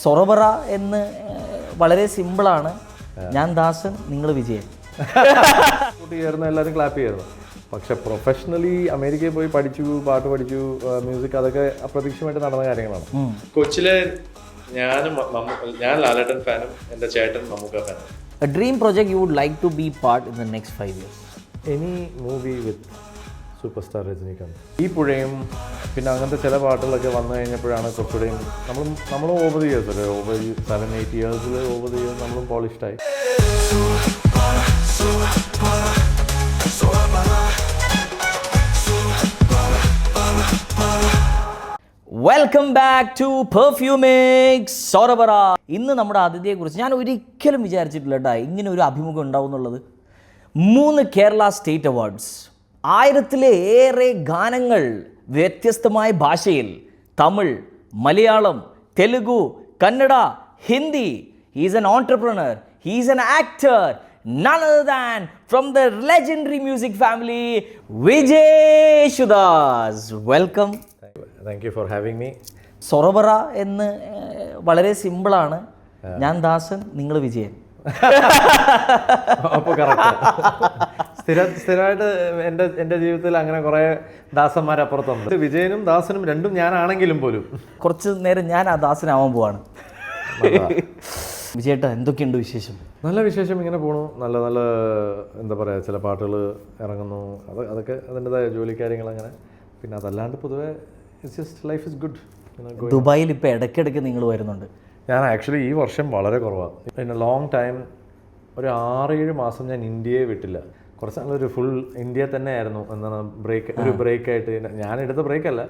സൊറബറ എന്ന് വളരെ സിമ്പിളാണ്. ഞാൻ ദാസൻ, നിങ്ങൾ വിജയൻ. ചേർന്ന് എല്ലാവരും ക്ലാപ്പ് ചെയ്യായിരുന്നു. പക്ഷെ പ്രൊഫഷണലി അമേരിക്കയിൽ പോയി പഠിച്ചു, പാട്ട് പഠിച്ചു, മ്യൂസിക്, അതൊക്കെ അപ്രതീക്ഷിതമായിട്ട് നടന്ന കാര്യങ്ങളാണ്. കൊച്ചിലെ ഞാൻ ലാലേട്ടൻ ഫാനും എൻ്റെ ചേട്ടൻ മമ്മൂക്ക ഫാനും. A dream project you would like to be part in the next 5 years? Any movie with super star Rajinikanth. ഈ പുഴയും പിന്നെ അങ്ങനത്തെ ചില പാട്ടുകളൊക്കെ വന്നു കഴിഞ്ഞപ്പോഴാണ് കുറച്ചുകൂടെയും നമ്മളും ഓവർ ദി ഇയേഴ്സ്, ഓവർ 7-8 ഇയേഴ്സിൽ ഓവർ ദി ഇയേഴ്സ് നമ്മളും പോളിഷ്ഡായി. വെൽക്കം ബാക്ക് ടു പെർഫ്യൂമിക്സ് സൊറബറ. ഇന്ന് നമ്മുടെ അതിഥിയെക്കുറിച്ച് ഞാൻ ഒരിക്കലും വിചാരിച്ചിട്ടില്ല കേട്ടോ ഇങ്ങനെ ഒരു അഭിമുഖം ഉണ്ടാവും എന്നുള്ളത്. 3 കേരള സ്റ്റേറ്റ് അവാർഡ്സ്, 1000-ലേറെ ഗാനങ്ങൾ വ്യത്യസ്തമായ ഭാഷയിൽ, Tamil, Malayalam, Telugu, Kannada, Hindi. He's an entrepreneur, he's an actor, none other than from the legendary music family, Vijay Yesudas. Welcome. Thank you for having me. സൊറബറ എന്ന് വളരെ സിമ്പിളാണ്. ഞാൻ ദാസൻ, നിങ്ങൾ വിജയൻ. അപ്പോൾ കറക്റ്റ്. സ്ഥിരമായിട്ട് എൻ്റെ ജീവിതത്തിൽ അങ്ങനെ കുറേ ദാസന്മാരപ്പുറത്തുണ്ട്. വിജയനും ദാസനും രണ്ടും ഞാനാണെങ്കിലും പോലും കുറച്ച് നേരം ഞാൻ ആ ദാസനാവാൻ പോവാണ്. വിജയേട്ടാ, എന്തൊക്കെയുണ്ട് വിശേഷം? നല്ല വിശേഷം, ഇങ്ങനെ പോണു. നല്ല നല്ല എന്താ പറയുക, ചില പാട്ടുകൾ ഇറങ്ങുന്നു, അതൊക്കെ അതിൻ്റെതായ ജോലിക്കാര്യങ്ങൾ അങ്ങനെ. പിന്നെ അതല്ലാണ്ട് പൊതുവെ it's just life is good. ദുബായിൽ ഇപ്പോൾ ഇടയ്ക്കിടയ്ക്ക് നിങ്ങൾ വരുന്നുണ്ട്. ഞാൻ ആക്ച്വലി ഈ വർഷം വളരെ കുറവാണ്. ഇൻ എ ലോങ് ടൈം ഒരു 6-7 മാസം ഞാൻ ഇന്ത്യയെ വിട്ടില്ല. കുറച്ച് നാളൊരു ഫുൾ ഇന്ത്യ തന്നെ ആയിരുന്നു. എന്താണ് ഒരു ബ്രേക്കായിട്ട് ഞാൻ എടുത്ത ബ്രേക്കല്ല,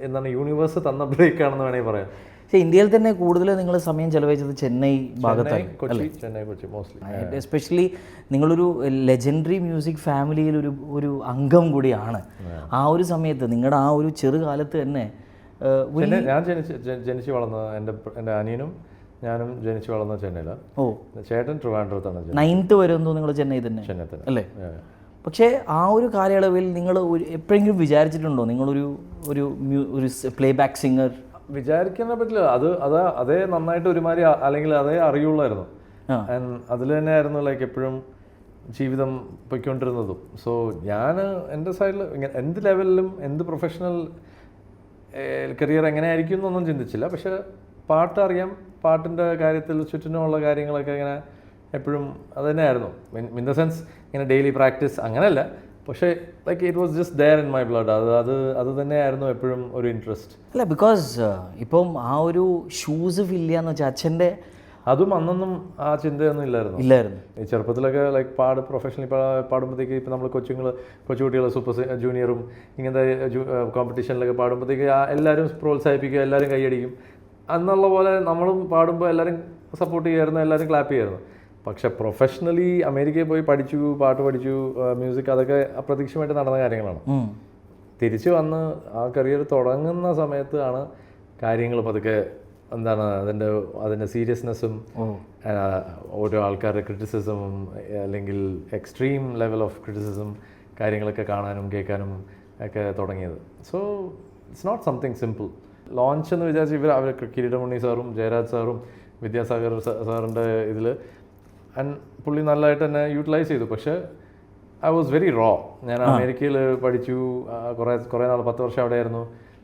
എന്താണ് യൂണിവേഴ്സ് തന്ന ബ്രേക്കാണെന്ന് വേണമെങ്കിൽ പറയാം. പക്ഷേ ഇന്ത്യയിൽ തന്നെ കൂടുതൽ നിങ്ങൾ സമയം ചെലവഴിച്ചത് ചെന്നൈ ഭാഗത്താണ്. ചെന്നൈ കൊച്ചി മോസ്റ്റ്ലി. എസ്പെഷ്യലി നിങ്ങളൊരു ലെജൻഡറി മ്യൂസിക് ഫാമിലിയിൽ ഒരു അംഗം കൂടിയാണ്. ആ ഒരു സമയത്ത് നിങ്ങളുടെ ആ ഒരു ചെറുകാലത്ത് തന്നെ ഞാൻ ജനിച്ചു വളർന്നത് എൻ്റെ അനിയനും ഞാനും ജനിച്ചു വളർന്ന ചെന്നൈയിലാണ്. ഓ, ചേട്ടൻ ട്രിവാൻഡ്രത്താണ്. 9th വരെ എന്തോ നിങ്ങൾ ചെന്നൈ തന്നെ അല്ലേ? പക്ഷേ ആ ഒരു കാലയളവിൽ നിങ്ങൾ എപ്പോഴെങ്കിലും വിചാരിച്ചിട്ടുണ്ടോ നിങ്ങളൊരു ഒരു പ്ലേ ബാക്ക് സിംഗർ? വിചാരിക്കാൻ പറ്റില്ല. അതേ നന്നായിട്ട് ഒരുമാതിരി അല്ലെങ്കിൽ അതേ അറിയുള്ളായിരുന്നു. അതിൽ തന്നെയായിരുന്നു ലൈക്ക് എപ്പോഴും ജീവിതം പൊയ്ക്കൊണ്ടിരുന്നതും. സോ ഞാൻ എൻ്റെ സൈഡിൽ ഇങ്ങനെ എന്ത് ലെവലിലും എന്ത് പ്രൊഫഷണൽ കരിയർ എങ്ങനെയായിരിക്കും എന്നൊന്നും ചിന്തിച്ചില്ല. പക്ഷെ പാട്ട് അറിയാം, പാട്ടിൻ്റെ കാര്യത്തിൽ ചുറ്റിനുമുള്ള കാര്യങ്ങളൊക്കെ ഇങ്ങനെ എപ്പോഴും അത് തന്നെയായിരുന്നു. ഇൻ ദ സെൻസ് ഇങ്ങനെ ഡെയിലി പ്രാക്ടീസ് അങ്ങനെയല്ല, പക്ഷേ like it was just there in my blood. അത് തന്നെയായിരുന്നു എപ്പോഴും ഒരു ഇൻട്രസ്റ്റ്. അല്ല, ബിക്കോസ് ഇപ്പം ആ ഒരു ഷൂസ് ഫില്ല് ചെയ്യാന്ന് വെച്ചാൽ അച്ഛൻ്റെ അതും അന്നൊന്നും ആ ചിന്തയൊന്നും ഇല്ലായിരുന്നു. ഈ ചെറുപ്പത്തിലൊക്കെ ലൈക്ക് പ്രൊഫഷണലി പാടുമ്പോഴത്തേക്ക് ഇപ്പം നമ്മൾ കൊച്ചുകുട്ടികൾ സൂപ്പർ ജൂനിയറും ഇങ്ങനത്തെ കോമ്പറ്റീഷനിലൊക്കെ പാടുമ്പോഴത്തേക്ക് എല്ലാവരും പ്രോത്സാഹിപ്പിക്കുക, എല്ലാവരും കൈയടിക്കും. അന്നുള്ള പോലെ നമ്മളും പാടുമ്പോൾ എല്ലാവരും സപ്പോർട്ട് ചെയ്യായിരുന്നു, എല്ലാവരും ക്ലാപ്പ് ചെയ്യായിരുന്നു. പക്ഷെ പ്രൊഫഷണലി അമേരിക്കയിൽ പോയി പഠിച്ചു, പാട്ട് പഠിച്ചു, മ്യൂസിക്, അതൊക്കെ അപ്രതീക്ഷിതമായിട്ട് നടന്ന കാര്യങ്ങളാണ്. തിരിച്ചു വന്ന് ആ കരിയർ തുടങ്ങുന്ന സമയത്ത് ആണ് കാര്യങ്ങൾ പതുക്കെ എന്താണ് അതിൻ്റെ സീരിയസ്നെസ്സും ഓരോ ആൾക്കാരുടെ ക്രിറ്റിസിസമും അല്ലെങ്കിൽ എക്സ്ട്രീം ലെവൽ ഓഫ് ക്രിറ്റിസിസം കാര്യങ്ങളൊക്കെ കാണാനും കേൾക്കാനും ഒക്കെ തുടങ്ങിയത്. So it's not something simple. Launch എന്ന് വിചാരിച്ച് അവർ കിരീടമണി സാറും ജയരാജ് സാറും വിദ്യാസാഗർ സാറിൻ്റെ ഇതിൽ പുള്ളി നല്ലതായിട്ട് തന്നെ യൂട്ടിലൈസ് ചെയ്തു. പക്ഷേ ഐ വാസ് വെരി റോ. ഞാൻ അമേരിക്കയിൽ പഠിച്ചു, കുറേ നാൾ 10 വർഷം അവിടെ ആയിരുന്നു.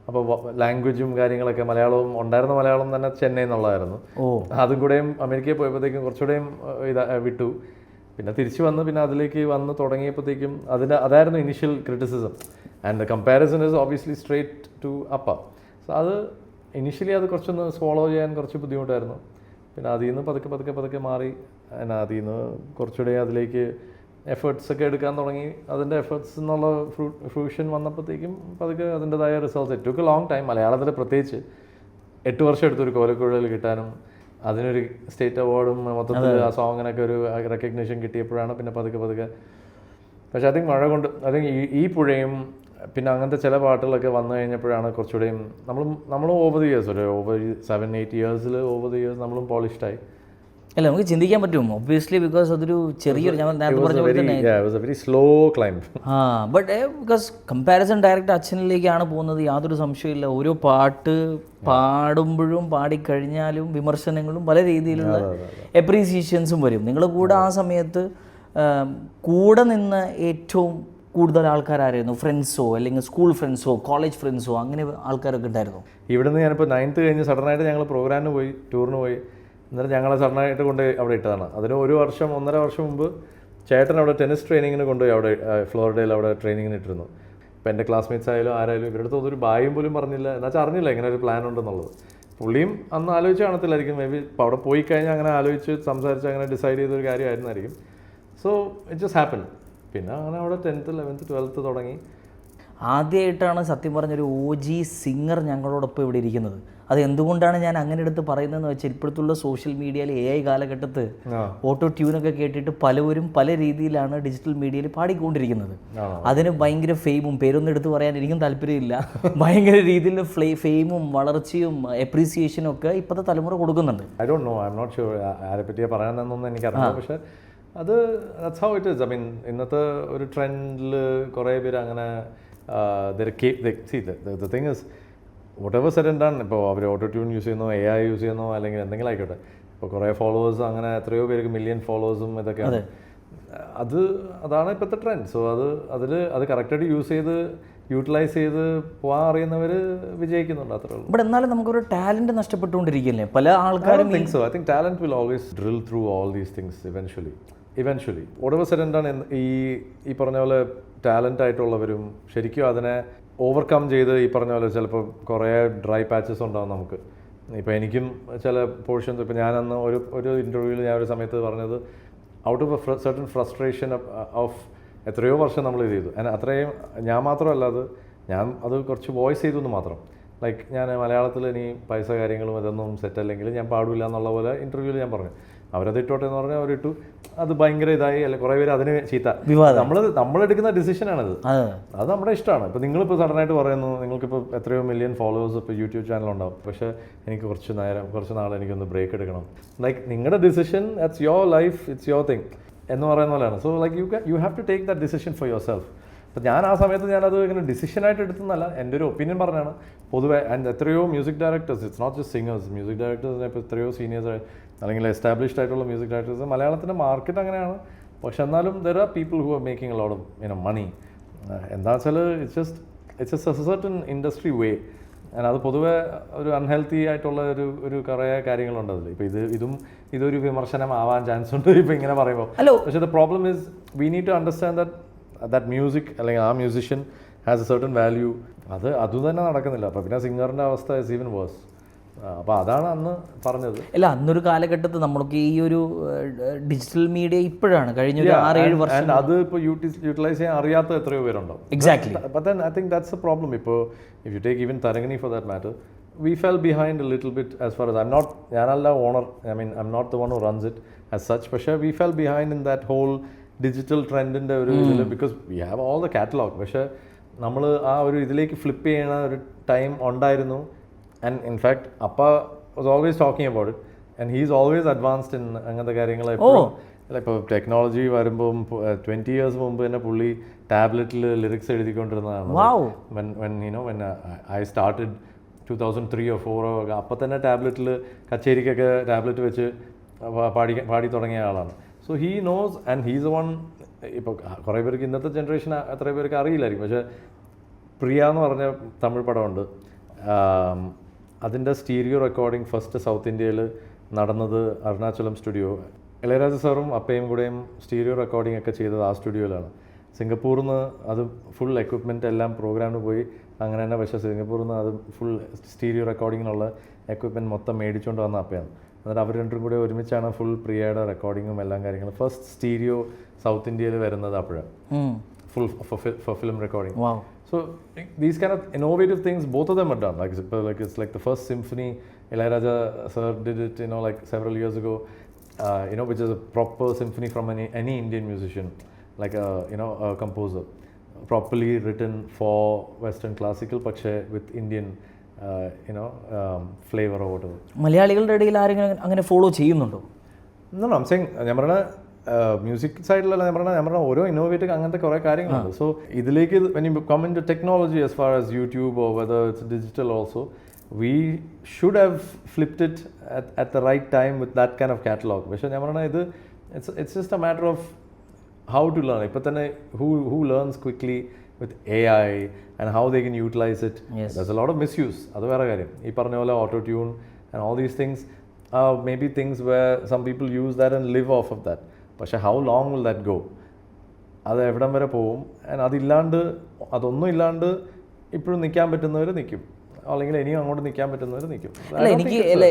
അപ്പോൾ ലാംഗ്വേജും കാര്യങ്ങളൊക്കെ മലയാളവും ഉണ്ടായിരുന്ന മലയാളം തന്നെ ചെന്നൈ എന്നുള്ളതായിരുന്നു. അതും കൂടെയും അമേരിക്കയിൽ പോയപ്പോഴത്തേക്കും കുറച്ചുകൂടെയും വിട്ടു. പിന്നെ തിരിച്ചു വന്ന് പിന്നെ അതിലേക്ക് വന്ന് തുടങ്ങിയപ്പോഴത്തേക്കും അതായിരുന്നു initial criticism. And the comparison is obviously straight to up. So അത് ഇനീഷ്യലി അത് കുറച്ചൊന്ന് ഫോളോ ചെയ്യാൻ കുറച്ച് ബുദ്ധിമുട്ടായിരുന്നു. പിന്നെ അതിൽ നിന്ന് പതുക്കെ മാറി അതിൽ നിന്ന് കുറച്ചുകൂടെ അതിലേക്ക് എഫേർട്സ് ഒക്കെ എടുക്കാൻ തുടങ്ങി. അതിൻ്റെ എഫേർട്സ് എന്നുള്ള ഫ്രൂഷൻ വന്നപ്പോഴത്തേക്കും പതുക്കെ അതിൻ്റെതായ results. It took A long time. മലയാളത്തിൽ പ്രത്യേകിച്ച് 8 വർഷം എടുത്തൊരു കോലക്കുഴൽ കിട്ടാനും അതിനൊരു സ്റ്റേറ്റ് അവാർഡും മൊത്തത്തിൽ ആ സോങ്ങിനൊക്കെ ഒരു റെക്കഗ്നേഷൻ കിട്ടിയപ്പോഴാണ് പിന്നെ പതുക്കെ. പക്ഷേ ഐ തിങ്ക് മഴ കൊണ്ട് ഈ പുഴയും പിന്നെ അങ്ങനത്തെ ചില പാട്ടുകളൊക്കെ വന്നു കഴിഞ്ഞപ്പോഴാണ് കുറച്ചുകൂടെയും നമ്മളും ഓവർ ദി ഇയേഴ്സ്, ഓവർ 7-8 ഇയേഴ്സിൽ ഓവർ ദി ഇയേഴ്സ് നമ്മളും പോളിഷ്ഡായി. അല്ല നമുക്ക് ചിന്തിക്കാൻ പറ്റും ഒബ്വിയസ്ലി, ബിക്കോസ് അതൊരു ചെറിയൊരു, ഞാൻ നേരത്തെ പറഞ്ഞ പോലെ തന്നെ very slow climb. But because comparison direct അച്ഛനിലേക്കാണ് പോകുന്നത്, യാതൊരു സംശയമില്ല. ഓരോ പാട്ട് പാടുമ്പോഴും പാടിക്കഴിഞ്ഞാലും വിമർശനങ്ങളും പല രീതിയിലുള്ള എപ്രീസിയേഷൻസും വരും. നിങ്ങൾ കൂടെ ആ സമയത്ത് കൂടെ നിന്ന് ഏറ്റവും കൂടുതൽ ആൾക്കാരായിരുന്നു? ഫ്രണ്ട്സോ അല്ലെങ്കിൽ സ്കൂൾ ഫ്രണ്ട്സോ കോളേജ് ഫ്രണ്ട്സോ അങ്ങനെ ആൾക്കാരൊക്കെ ഉണ്ടായിരുന്നു? ഇവിടുന്ന് ഞാനിപ്പോൾ 9th കഴിഞ്ഞ് സഡനായിട്ട് ഞങ്ങൾ പ്രോഗ്രാമിന് പോയി, ടൂറിന് പോയി. എന്നിട്ട് ഞങ്ങളെ സഡനായിട്ട് കൊണ്ട് അവിടെ ഇട്ടതാണ്. അതിന് 1-1.5 വർഷം മുമ്പ് ചേട്ടൻ അവിടെ ടെന്നീസ് ട്രെയിനിങ്ങിന് കൊണ്ടുപോയി, അവിടെ ഫ്ലോറിഡയിൽ അവിടെ ട്രെയിനിങ്ങിന് ഇട്ടിരുന്നു. ഇപ്പോൾ എൻ്റെ ക്ലാസ്മേറ്റ്സ് ആയാലും ആരായാലും ഇവരുടെ അടുത്ത് ഒരു ബായും പോലും പറഞ്ഞില്ല, എന്നുവെച്ചാൽ അറിഞ്ഞില്ല ഇങ്ങനെ ഒരു പ്ലാൻ ഉണ്ടെന്നുള്ളത്. പുള്ളിയും അന്ന് ആലോചിച്ച് കാണത്തില്ലായിരിക്കും, മേ ബി ഇപ്പോൾ അവിടെ പോയി കഴിഞ്ഞാൽ അങ്ങനെ ആലോചിച്ച് സംസാരിച്ച് അങ്ങനെ ഡിസൈഡ് ചെയ്തൊരു കാര്യമായിരുന്നായിരിക്കും. So it just happen. പിന്നെ അങ്ങനെ അവിടെ 10th 11th 12th തുടങ്ങി. ആദ്യമായിട്ടാണ് സത്യം പറഞ്ഞൊരു OG സിംഗർ ഞങ്ങളോടൊപ്പം ഇവിടെ ഇരിക്കുന്നത്. അത് എന്തുകൊണ്ടാണ് ഞാൻ അങ്ങനെ എടുത്ത് പറയുന്നതെന്ന് വെച്ചാൽ, ഇപ്പോഴത്തുള്ള സോഷ്യൽ മീഡിയയിൽ AI കാലഘട്ടത്ത് ഓട്ടോ ട്യൂണൊക്കെ കേട്ടിട്ട് പലവരും പല രീതിയിലാണ് ഡിജിറ്റൽ മീഡിയയിൽ പാടിക്കൊണ്ടിരിക്കുന്നത്. അതിന് ഭയങ്കര ഫെയിമും, പേരൊന്നും എടുത്ത് പറയാൻ എനിക്കും താല്പര്യമില്ല, ഭയങ്കര രീതിയിൽ ഫെയിമും വളർച്ചയും എപ്രീസിയേഷനും ഒക്കെ ഇപ്പോഴത്തെ തലമുറ കൊടുക്കുന്നുണ്ട്. I don't know, I'm not sure ആരെ പറ്റിയാണ് പറയാനെന്നൊന്നും എനിക്കറിയാം. പക്ഷേ അത് that's how it is. I mean ഇന്നത്തെ ഒരു ട്രെൻഡിൽ കുറേ പേര് അങ്ങനെ the thing is whatever said and done, ഇപ്പോൾ അവർ ഓട്ടോ ട്യൂൺ യൂസ് ചെയ്യുന്നോ AI യൂസ് ചെയ്യുന്നോ അല്ലെങ്കിൽ എന്തെങ്കിലും ആയിക്കോട്ടെ, ഇപ്പോൾ കുറേ ഫോളോവേഴ്സ് അങ്ങനെ എത്രയോ പേർക്ക് മില്യൺ ഫോളോവേഴ്സും ഇതൊക്കെയാണ്. അതാണ് ഇപ്പോഴത്തെ ട്രെൻഡ്. സോ അത് കറക്റ്റായിട്ട് യൂട്ടിലൈസ് ചെയ്ത് പോകാൻ അറിയുന്നവർ വിജയിക്കുന്നുണ്ട്, അത്രേ ഉള്ളൂ. ബട്ട് എന്നാലും നമുക്കൊരു ടാലൻറ്റ് നഷ്ടപ്പെട്ടുകൊണ്ടിരിക്കില്ലേ പല ആൾക്കാരും? I think talent will always drill through all these things eventually. whatever said and done, ഈ പറഞ്ഞ പോലെ ടാലൻ്റ് ആയിട്ടുള്ളവരും ശരിക്കും അതിനെ ഓവർകം ചെയ്ത് ഈ പറഞ്ഞ പോലെ ചിലപ്പോൾ കുറേ ഡ്രൈ പാച്ചസ് ഉണ്ടാവും നമുക്ക്. ഇപ്പോൾ എനിക്കും ചില പോർഷൻസ്, ഇപ്പോൾ ഞാനന്ന് ഒരു ഇൻ്റർവ്യൂവിൽ ഞാൻ ഒരു സമയത്ത് പറഞ്ഞത്, out of A certain frustration of എത്രയോ വർഷം നമ്മൾ ഇത് ചെയ്തു. അത്രയും ഞാൻ മാത്രമല്ല, അത് കുറച്ച് വോയിസ് ചെയ്തു എന്ന് മാത്രം. ലൈക്ക് ഞാൻ മലയാളത്തിൽ ഇനി പൈസ കാര്യങ്ങളും ഇതൊന്നും സെറ്റ് അല്ലെങ്കിൽ ഞാൻ പാടില്ല എന്നുള്ള പോലെ ഇൻ്റർവ്യൂവിൽ ഞാൻ പറഞ്ഞു. അവരത് ഇട്ടോട്ടെ എന്ന് പറഞ്ഞാൽ അവരിട്ടു. അത് ഭയങ്കര ഇതായി, അല്ലെ കുറേ പേര് അതിന് ചീത്ത. നമ്മളെടുക്കുന്ന ഡിസിഷനാണത്, അത് നമ്മുടെ ഇഷ്ടമാണ്. ഇപ്പോൾ നിങ്ങളിപ്പോൾ സഡനായിട്ട് പറയുന്നു, നിങ്ങൾക്കിപ്പോൾ എത്രയോ മില്യൺ ഫോളോവേഴ്സ് ഇപ്പോൾ യൂട്യൂബ് ചാനൽ ഉണ്ടാവും, പക്ഷേ എനിക്ക് കുറച്ച് നാൾ എനിക്കൊന്ന് ബ്രേക്ക് എടുക്കണം. ലൈക്ക് നിങ്ങളുടെ decision, that's your life, it's your thing എന്ന് പറയുന്ന പോലെയാണ്. So like you have to take that decision for yourself. അപ്പോൾ ഞാൻ ആ സമയത്ത് ഞാനത് ഇങ്ങനെ ഡിസിഷനായിട്ട് എടുത്തെന്നല്ല, എൻ്റെ ഒരു ഒപ്പീനിയൻ പറഞ്ഞാണ് പൊതുവെ. ആൻഡ് എത്രയോ music directors, it's not just singers, music ഡയറക്ടേഴ്സിനെ ഇപ്പോൾ എത്രയോ സീനിയേഴ്സ് അല്ലെങ്കിൽ എസ്റ്റാബ്ലിഷ്ഡ് ആയിട്ടുള്ള മ്യൂസിക് ഡയറക്ടേഴ്സ്, മലയാളത്തിൻ്റെ മാർക്കറ്റ് അങ്ങനെയാണ്. പക്ഷെ എന്നാലും there are people who are making a lot of money. എന്താ വെച്ചാൽ it's a certain industry way. അത് പൊതുവെ ഒരു അൺഹെൽത്തി ആയിട്ടുള്ള ഒരു കുറേ കാര്യങ്ങളുണ്ട് അതിൽ. ഇപ്പോൾ ഇതൊരു വിമർശനം ആവാൻ ചാൻസ് ഉണ്ട് ഇപ്പോൾ ഇങ്ങനെ പറയുമ്പോൾ. പക്ഷേ the problem is we need to understand that music അല്ലെങ്കിൽ ആ musician has a certain value. അതുതന്നെ നടക്കുന്നില്ല. അപ്പോൾ പിന്നെ സിംഗറിൻ്റെ അവസ്ഥ ഇസ് ഈവൻ വേഴ്സ്. അപ്പോൾ അതാണ് അന്ന് പറഞ്ഞത്. അല്ല, അന്നൊരു കാലഘട്ടത്തിൽ നമ്മൾക്ക് ഈ ഒരു ഡിജിറ്റൽ മീഡിയ ഇപ്പോഴാണ് കഴിഞ്ഞ ഒരു 6-7 വർഷം അത് ഇപ്പോൾ യൂട്ടിലൈസ് ചെയ്യാൻ അറിയാത്ത എത്രയോ പേരുണ്ടാവും. Exactly. But then I think that's the problem. ഇപ്പോൾ if you take even Tarangani for that matter, we fell behind a little bit as far as ഞാനല്ല owner, I'm not the one who runs it as such, പക്ഷേ we fell behind in that whole digital ട്രെൻഡിൻ്റെ ഒരു ഇതിൽ, because we have all the catalogue. പക്ഷേ നമ്മൾ ആ ഒരു ഇതിലേക്ക് ഫ്ലിപ്പ് ചെയ്യണ ഒരു ടൈം ഉണ്ടായിരുന്നു. ആൻഡ് ഇൻഫാക്ട് അപ്പ was always talking about it and he is always advanced in അങ്ങനത്തെ കാര്യങ്ങൾ. ഇപ്പോൾ ടെക്നോളജി വരുമ്പം 20 years മുമ്പ് തന്നെ പുള്ളി ടാബ്ലറ്റിൽ lyrics എഴുതിക്കൊണ്ടിരുന്നതാണ്. when I started 2003 or 2004 അപ്പം തന്നെ ടാബ്ലറ്റിൽ കച്ചേരിക്കൊക്കെ ടാബ്ലറ്റ് വെച്ച് പാടി തുടങ്ങിയ ആളാണ്. So he nose and he's one. ഇപ്പോൾ കുറേ പേർക്ക് ഇന്നത്തെ ജനറേഷൻ അത്ര പേർക്ക് അറിയില്ലായിരിക്കും, പക്ഷേ പ്രിയ എന്ന് പറഞ്ഞ തമിഴ് പടമുണ്ട്. അതിൻ്റെ സ്റ്റീരിയോ റെക്കോർഡിങ് ഫസ്റ്റ് സൗത്ത് ഇന്ത്യയിൽ നടന്നത് അരുണാചലം സ്റ്റുഡിയോ. ഇളയരാജ സാറും അപ്പയും കൂടെയും സ്റ്റീരിയോ റെക്കോർഡിംഗ് ഒക്കെ ചെയ്തത് ആ സ്റ്റുഡിയോയിലാണ്. സിംഗപ്പൂരിൽ നിന്ന് അത് ഫുൾ എക്വിപ്മെൻറ്റ് എല്ലാം പ്രോഗ്രാമിന് പോയി അങ്ങനെ തന്നെ. പക്ഷേ സിംഗപ്പൂരിൽ നിന്ന് അത് ഫുൾ സ്റ്റീരിയോ റെക്കോർഡിങ്ങിനുള്ള എക്വിപ്മെൻറ്റ് മൊത്തം മേടിച്ചുകൊണ്ട് വന്ന അപ്പയാണ്. എന്നിട്ട് അവർ രണ്ടും കൂടെ ഒരുമിച്ചാണ് ഫുൾ പ്രിയയുടെ റെക്കോർഡിങ്ങും എല്ലാം കാര്യങ്ങളും ഫസ്റ്റ് സ്റ്റീരിയോ സൗത്ത് ഇന്ത്യയിൽ വരുന്നത് അപ്പോഴാണ്, full for film recording. Wow. So these kind of innovative things both of them are done. Like it's like the first symphony Ilayaraja sir did it, like several years ago, which is a proper symphony from any Indian musician, like a composer, properly written for Western classical പക്ഷേ with Indian flavor or whatever. മലയാളികളുടെ ഇടയിൽ ആരെങ്കിലും അങ്ങനെ follow ചെയ്യുന്നുണ്ടോ? I'm saying ഞാൻ പറഞ്ഞ music സൈഡിലല്ല ഞാൻ പറഞ്ഞ ഓരോ ഇന്നോവേറ്റീവ് അങ്ങനത്തെ കുറേ കാര്യങ്ങളുണ്ട്. സോ ഇതിലേക്ക് when you come into technology as far as YouTube or whether it's digital also, we should have flipped it at the right time with that kind of catalog. പക്ഷേ ഞാൻ പറഞ്ഞ ഇത് it's just a matter of how to learn. ഇപ്പം തന്നെ who learns quickly with AI and how they can utilize it. Yes. There's a lot of misuse. അത് വേറെ കാര്യം. ഈ പറഞ്ഞ പോലെ auto tune and all these things are maybe things where some people use that and live off of that. പക്ഷേ how long will that go? അത് എവിടം വരെ പോവും? ആൻഡ് അതൊന്നും ഇല്ലാണ്ട് ഇപ്പോഴും നിൽക്കാൻ പറ്റുന്നവർ നിൽക്കും, അല്ലെങ്കിൽ ഇനിയും അങ്ങോട്ട് നിൽക്കാൻ പറ്റുന്നവർ നിൽക്കും.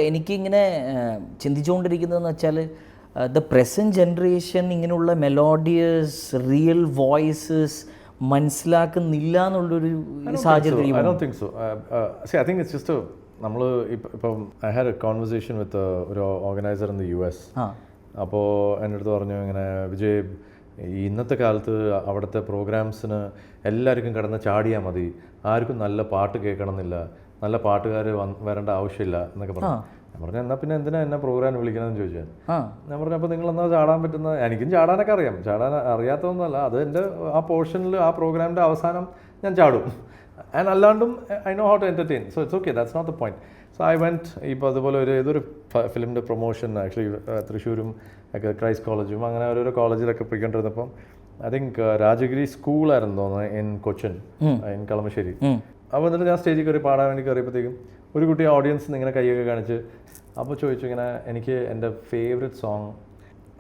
എനിക്കിങ്ങനെ ചിന്തിച്ചുകൊണ്ടിരിക്കുന്നതെന്ന് വെച്ചാൽ ദ പ്രസൻറ്റ് ജനറേഷൻ ഇങ്ങനെയുള്ള മെലോഡിയസ് റിയൽ വോയിസസ് മനസ്സിലാക്കുന്നില്ല എന്നുള്ളൊരു സാഹചര്യം. I don't think so. See, I think it's just നമ്മൾ ഇപ്പം I had a conversation with ഒരു ഓർഗനൈസർ in the US. അപ്പോൾ എൻ്റെ അടുത്ത് പറഞ്ഞു ഇങ്ങനെ വിജയ്, ഇന്നത്തെ കാലത്ത് അവിടുത്തെ പ്രോഗ്രാംസിന് എല്ലാവർക്കും കിടന്ന് ചാടിയാൽ മതി, ആർക്കും നല്ല പാട്ട് കേൾക്കണമെന്നില്ല, നല്ല പാട്ടുകാർ വരേണ്ട ആവശ്യമില്ല എന്നൊക്കെ പറഞ്ഞു. ഞാൻ പറഞ്ഞു എന്നാൽ പിന്നെ എന്തിനാ എന്നെ പ്രോഗ്രാം വിളിക്കണമെന്ന് ചോദിച്ചാൽ, ഞാൻ പറഞ്ഞു അപ്പോൾ നിങ്ങളെന്നാ ചാടാൻ പറ്റുന്ന, എനിക്കും ചാടാനൊക്കെ അറിയാം, ചാടാൻ അറിയാത്തതൊന്നുമല്ല, അത് എൻ്റെ ആ പോർഷനിൽ ആ പ്രോഗ്രാമിൻ്റെ അവസാനം ഞാൻ ചാടും. ആൻഡ് അല്ലാണ്ടും I know how to entertain, so it's okay, that's not the point. So I went ഇപ്പോൾ അതുപോലെ ഏതൊരു ഫിലിമിൻ്റെ പ്രൊമോഷൻ ആക്ച്വലി തൃശ്ശൂരും ഒക്കെ ക്രൈസ്റ്റ് കോളേജും അങ്ങനെ ഓരോരോ കോളേജിലൊക്കെ പോയിക്കൊണ്ടിരുന്നപ്പം ഐ തിങ്ക് രാജഗിരി സ്കൂളായിരുന്നു തോന്നുന്നത് ഇൻ കൊച്ചിൻ, ഇൻ കളമശ്ശേരി. അപ്പോൾ എന്നിട്ട് ഞാൻ സ്റ്റേജിൽ കയറി പാടാൻ വേണ്ടി കയറിയപ്പോഴത്തേക്കും ഒരു കുട്ടി ഓഡിയൻസിന് ഇങ്ങനെ കൈയൊക്കെ കാണിച്ച് അപ്പോൾ ചോദിച്ചു ഇങ്ങനെ എനിക്ക് എൻ്റെ ഫേവറേറ്റ് സോങ്,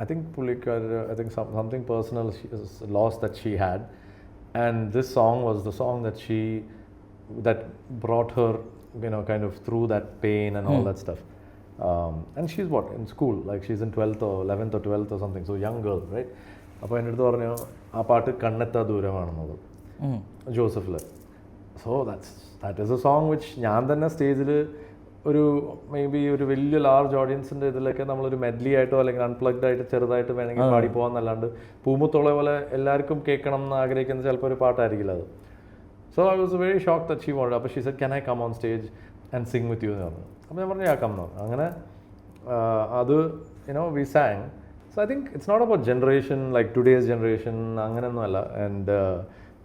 ഐ തിങ്ക് പുള്ളിക്കാർ I think something personal loss that she had, and this song was the song that brought her, you know, kind of through that pain and all that stuff. And she's what, in school, like she's in 12th or 11th or 12th or something, so young girl, right? അപ്പോൾ എൻ്റെ അടുത്ത് പറഞ്ഞു ആ പാട്ട് കണ്ണെത്താ ദൂരമാണെന്നത് ജോസഫിൽ. So that is a song which ഞാൻ തന്നെ സ്റ്റേജിൽ ഒരു മേ ബി ഒരു വലിയ ലാർജ് ഓഡിയൻസിൻ്റെ ഇതിലൊക്കെ നമ്മളൊരു മെഡ്ലി ആയിട്ടോ അല്ലെങ്കിൽ അൺപ്ലഗ്ഡ് ആയിട്ട് ചെറുതായിട്ട് വേണമെങ്കിൽ പാടി പോകാമെന്നല്ലാണ്ട് പൂമുത്തോളെ പോലെ എല്ലാവർക്കും കേൾക്കണം എന്ന് ആഗ്രഹിക്കുന്ന ചിലപ്പോൾ ഒരു പാട്ടായിരിക്കില്ല അത്. So I was very shock that she wanted. അപ്പോൾ she said can I come on stage and sing with you എന്ന് പറഞ്ഞു. അപ്പോൾ ഞാൻ പറഞ്ഞു യാ കം എന്ന് പറഞ്ഞു. അങ്ങനെ അത് you know we sang. So I think it's not about generation like today's generation അങ്ങനെയൊന്നും അല്ല. ആൻഡ്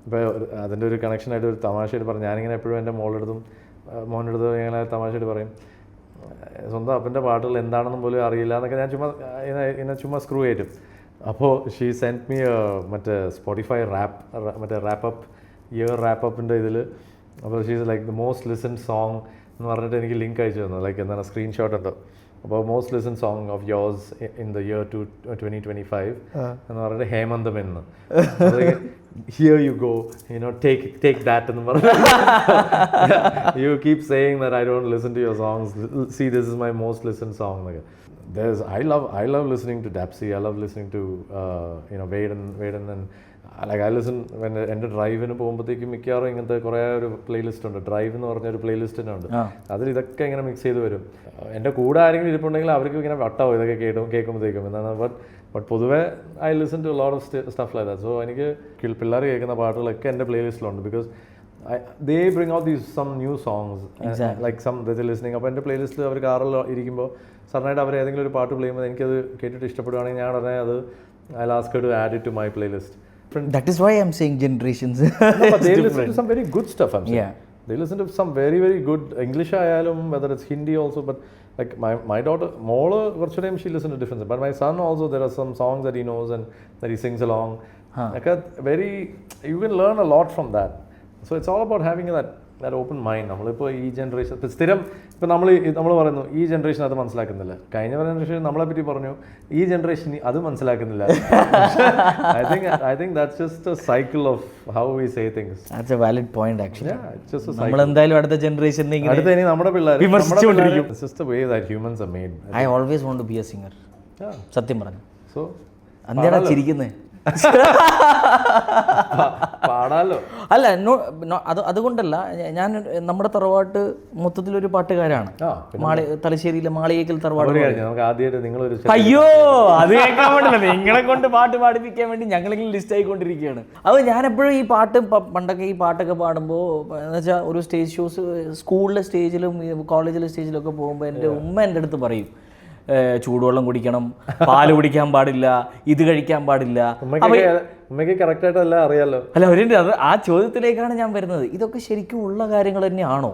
ഇപ്പോൾ അതിൻ്റെ ഒരു കണക്ഷനായിട്ട് ഒരു തമാശയായിട്ട് പറഞ്ഞു, ഞാനിങ്ങനെ എപ്പോഴും എൻ്റെ മോൻ്റെ അടുത്ത് ഇങ്ങനെ തമാശയായിട്ട് പറയും സ്വന്തം അപ്പൻ്റെ പാട്ടുകൾ എന്താണെന്നും പോലും അറിയില്ല എന്നൊക്കെ ഞാൻ ചുമ്മാ സ്ക്രൂ ആയിട്ടും. അപ്പോൾ ഷീ സെൻറ്റ് മീ മറ്റേ സ്പോട്ടിഫൈ മറ്റേ റാപ്പപ്പിൻ്റെ ഇതിൽ. അപ്പോൾ she's like the most listen song എന്ന് പറഞ്ഞിട്ട് എനിക്ക് ലിങ്ക് അയച്ചു തന്നു, ലൈക്ക് എന്താണ് സ്ക്രീൻഷോട്ട് ഉണ്ടോ. അപ്പോൾ most listen song of yours in the year 2025 എന്ന് പറഞ്ഞിട്ട് ഹേമന്തം എന്ന്. Here you go, you know, take that എന്ന് പറഞ്ഞു. You keep saying that I don't listen to your songs. See, this is my most listened song. I love listening to Dapsy. I love listening to Vaden and like I listen when എൻ്റെ ഡ്രൈവിന് പോകുമ്പോഴത്തേക്കും മിക്കവാറും ഇങ്ങനത്തെ കുറേ ഒരു playlist ഉണ്ട്. Drive എന്ന് പറഞ്ഞൊരു playlist തന്നെ ഉണ്ട്. അതിൽ ഇതൊക്കെ ഇങ്ങനെ മിക്സ് ചെയ്ത് വരും. എൻ്റെ കൂടെ ആരെങ്കിലും ഇരിപ്പുണ്ടെങ്കിൽ അവർക്ക് ഇങ്ങനെ വട്ടാവും ഇതൊക്കെ കേൾക്കുമ്പോഴത്തേക്കും എന്നാണ്. ബട്ട് പൊതുവേ I listen to lot of stuff like that. So എനിക്ക് പിള്ളേർ കേൾക്കുന്ന പാട്ടുകളൊക്കെ എൻ്റെ പ്ലേലിസ്റ്റിലുണ്ട്. Because they bring out some new songs, like some they're listening. അപ്പോൾ എൻ്റെ പ്ലേലിസ്റ്റിൽ അവർ കാറിൽ ഇരിക്കുമ്പോൾ സഡനായിട്ട് അവർ ഏതെങ്കിലും ഒരു പാട്ട് പ്ലേ ചെയ്യുമ്പോൾ എനിക്കത് കേട്ടിട്ട് ഇഷ്ടപ്പെടുകയാണെങ്കിൽ ഞാൻ ഉടനെ അത് I'll ask her to add it to my playlist. That is why I'm saying generations. No, but they listen to some very good stuff, I'm saying. Yeah. They listen to some very, very good English ayalum, whether it's Hindi also, but like my daughter, Mola, what's her name, she listens to different. But my son also, there are some songs that he knows and that he sings along. Like you can learn a lot from that. So it's all about having that open mind. നമ്മളിപ്പോൾ ഈ generation ഇപ്പോൾ സ്ഥിരം ഇപ്പോൾ നമ്മൾ പറയുന്നു ഈ generation അത് മനസ്സിലാക്കുന്നില്ല, കഴിഞ്ഞ ജനറേഷൻ നമ്മളെ പറ്റി പറഞ്ഞു ഈ ജനറേഷൻ അത് മനസ്സിലാക്കുന്നില്ല. I think that's just a cycle of how we say things. That's a valid point actually. Yeah, it's just a cycle. നമ്മൾ എന്തായാലും അടുത്ത ജനറേഷനെ ഇനി നമ്മുടെ പിള്ളേർ വിമർശിച്ചുകൊണ്ടിരിക്കും. It's just the way that humans are made. I always want to be a singer. Yeah. സത്യം പറഞ്ഞു. So എന്തിനാ ചിരിക്കുന്നത്? പാടാലോ അല്ല അതുകൊണ്ടല്ല, ഞാൻ നമ്മുടെ തറവാട്ട് മൊത്തത്തിലൊരു പാട്ടുകാരാണ്. തലശ്ശേരിയിലെ മാളിയേക്കൽ തറവാട്. അയ്യോ അത് കേൾക്കാൻ വേണ്ടില്ല, നിങ്ങളെ കൊണ്ട് പാട്ട് പാടിപ്പിക്കാൻ വേണ്ടി ഞങ്ങളെങ്കിലും ലിസ്റ്റ് ആയിക്കൊണ്ടിരിക്കുകയാണ്. അത് ഞാനെപ്പോഴും ഈ പാട്ട് പണ്ടൊക്കെ ഈ പാട്ടൊക്കെ പാടുമ്പോൾ എന്ന് വെച്ചാൽ ഒരു സ്റ്റേജ് ഷോസ് സ്കൂളിലെ സ്റ്റേജിലും കോളേജിലെ സ്റ്റേജിലൊക്കെ പോകുമ്പോൾ എൻ്റെ ഉമ്മ എൻ്റെ അടുത്ത് പറയും ചൂടുവെള്ളം കുടിക്കണം, പാല് കുടിക്കാൻ പാടില്ല, ഇത് കഴിക്കാൻ പാടില്ല. ഉമ്മയ്ക്ക് കറക്റ്റായിട്ട് എല്ലാം അറിയാലോ. അല്ല അവരുടെ അത് ആ ചോദ്യത്തിലേക്കാണ് ഞാൻ വരുന്നത്. ഇതൊക്കെ ശരിക്കും ഉള്ള കാര്യങ്ങൾ തന്നെയാണോ?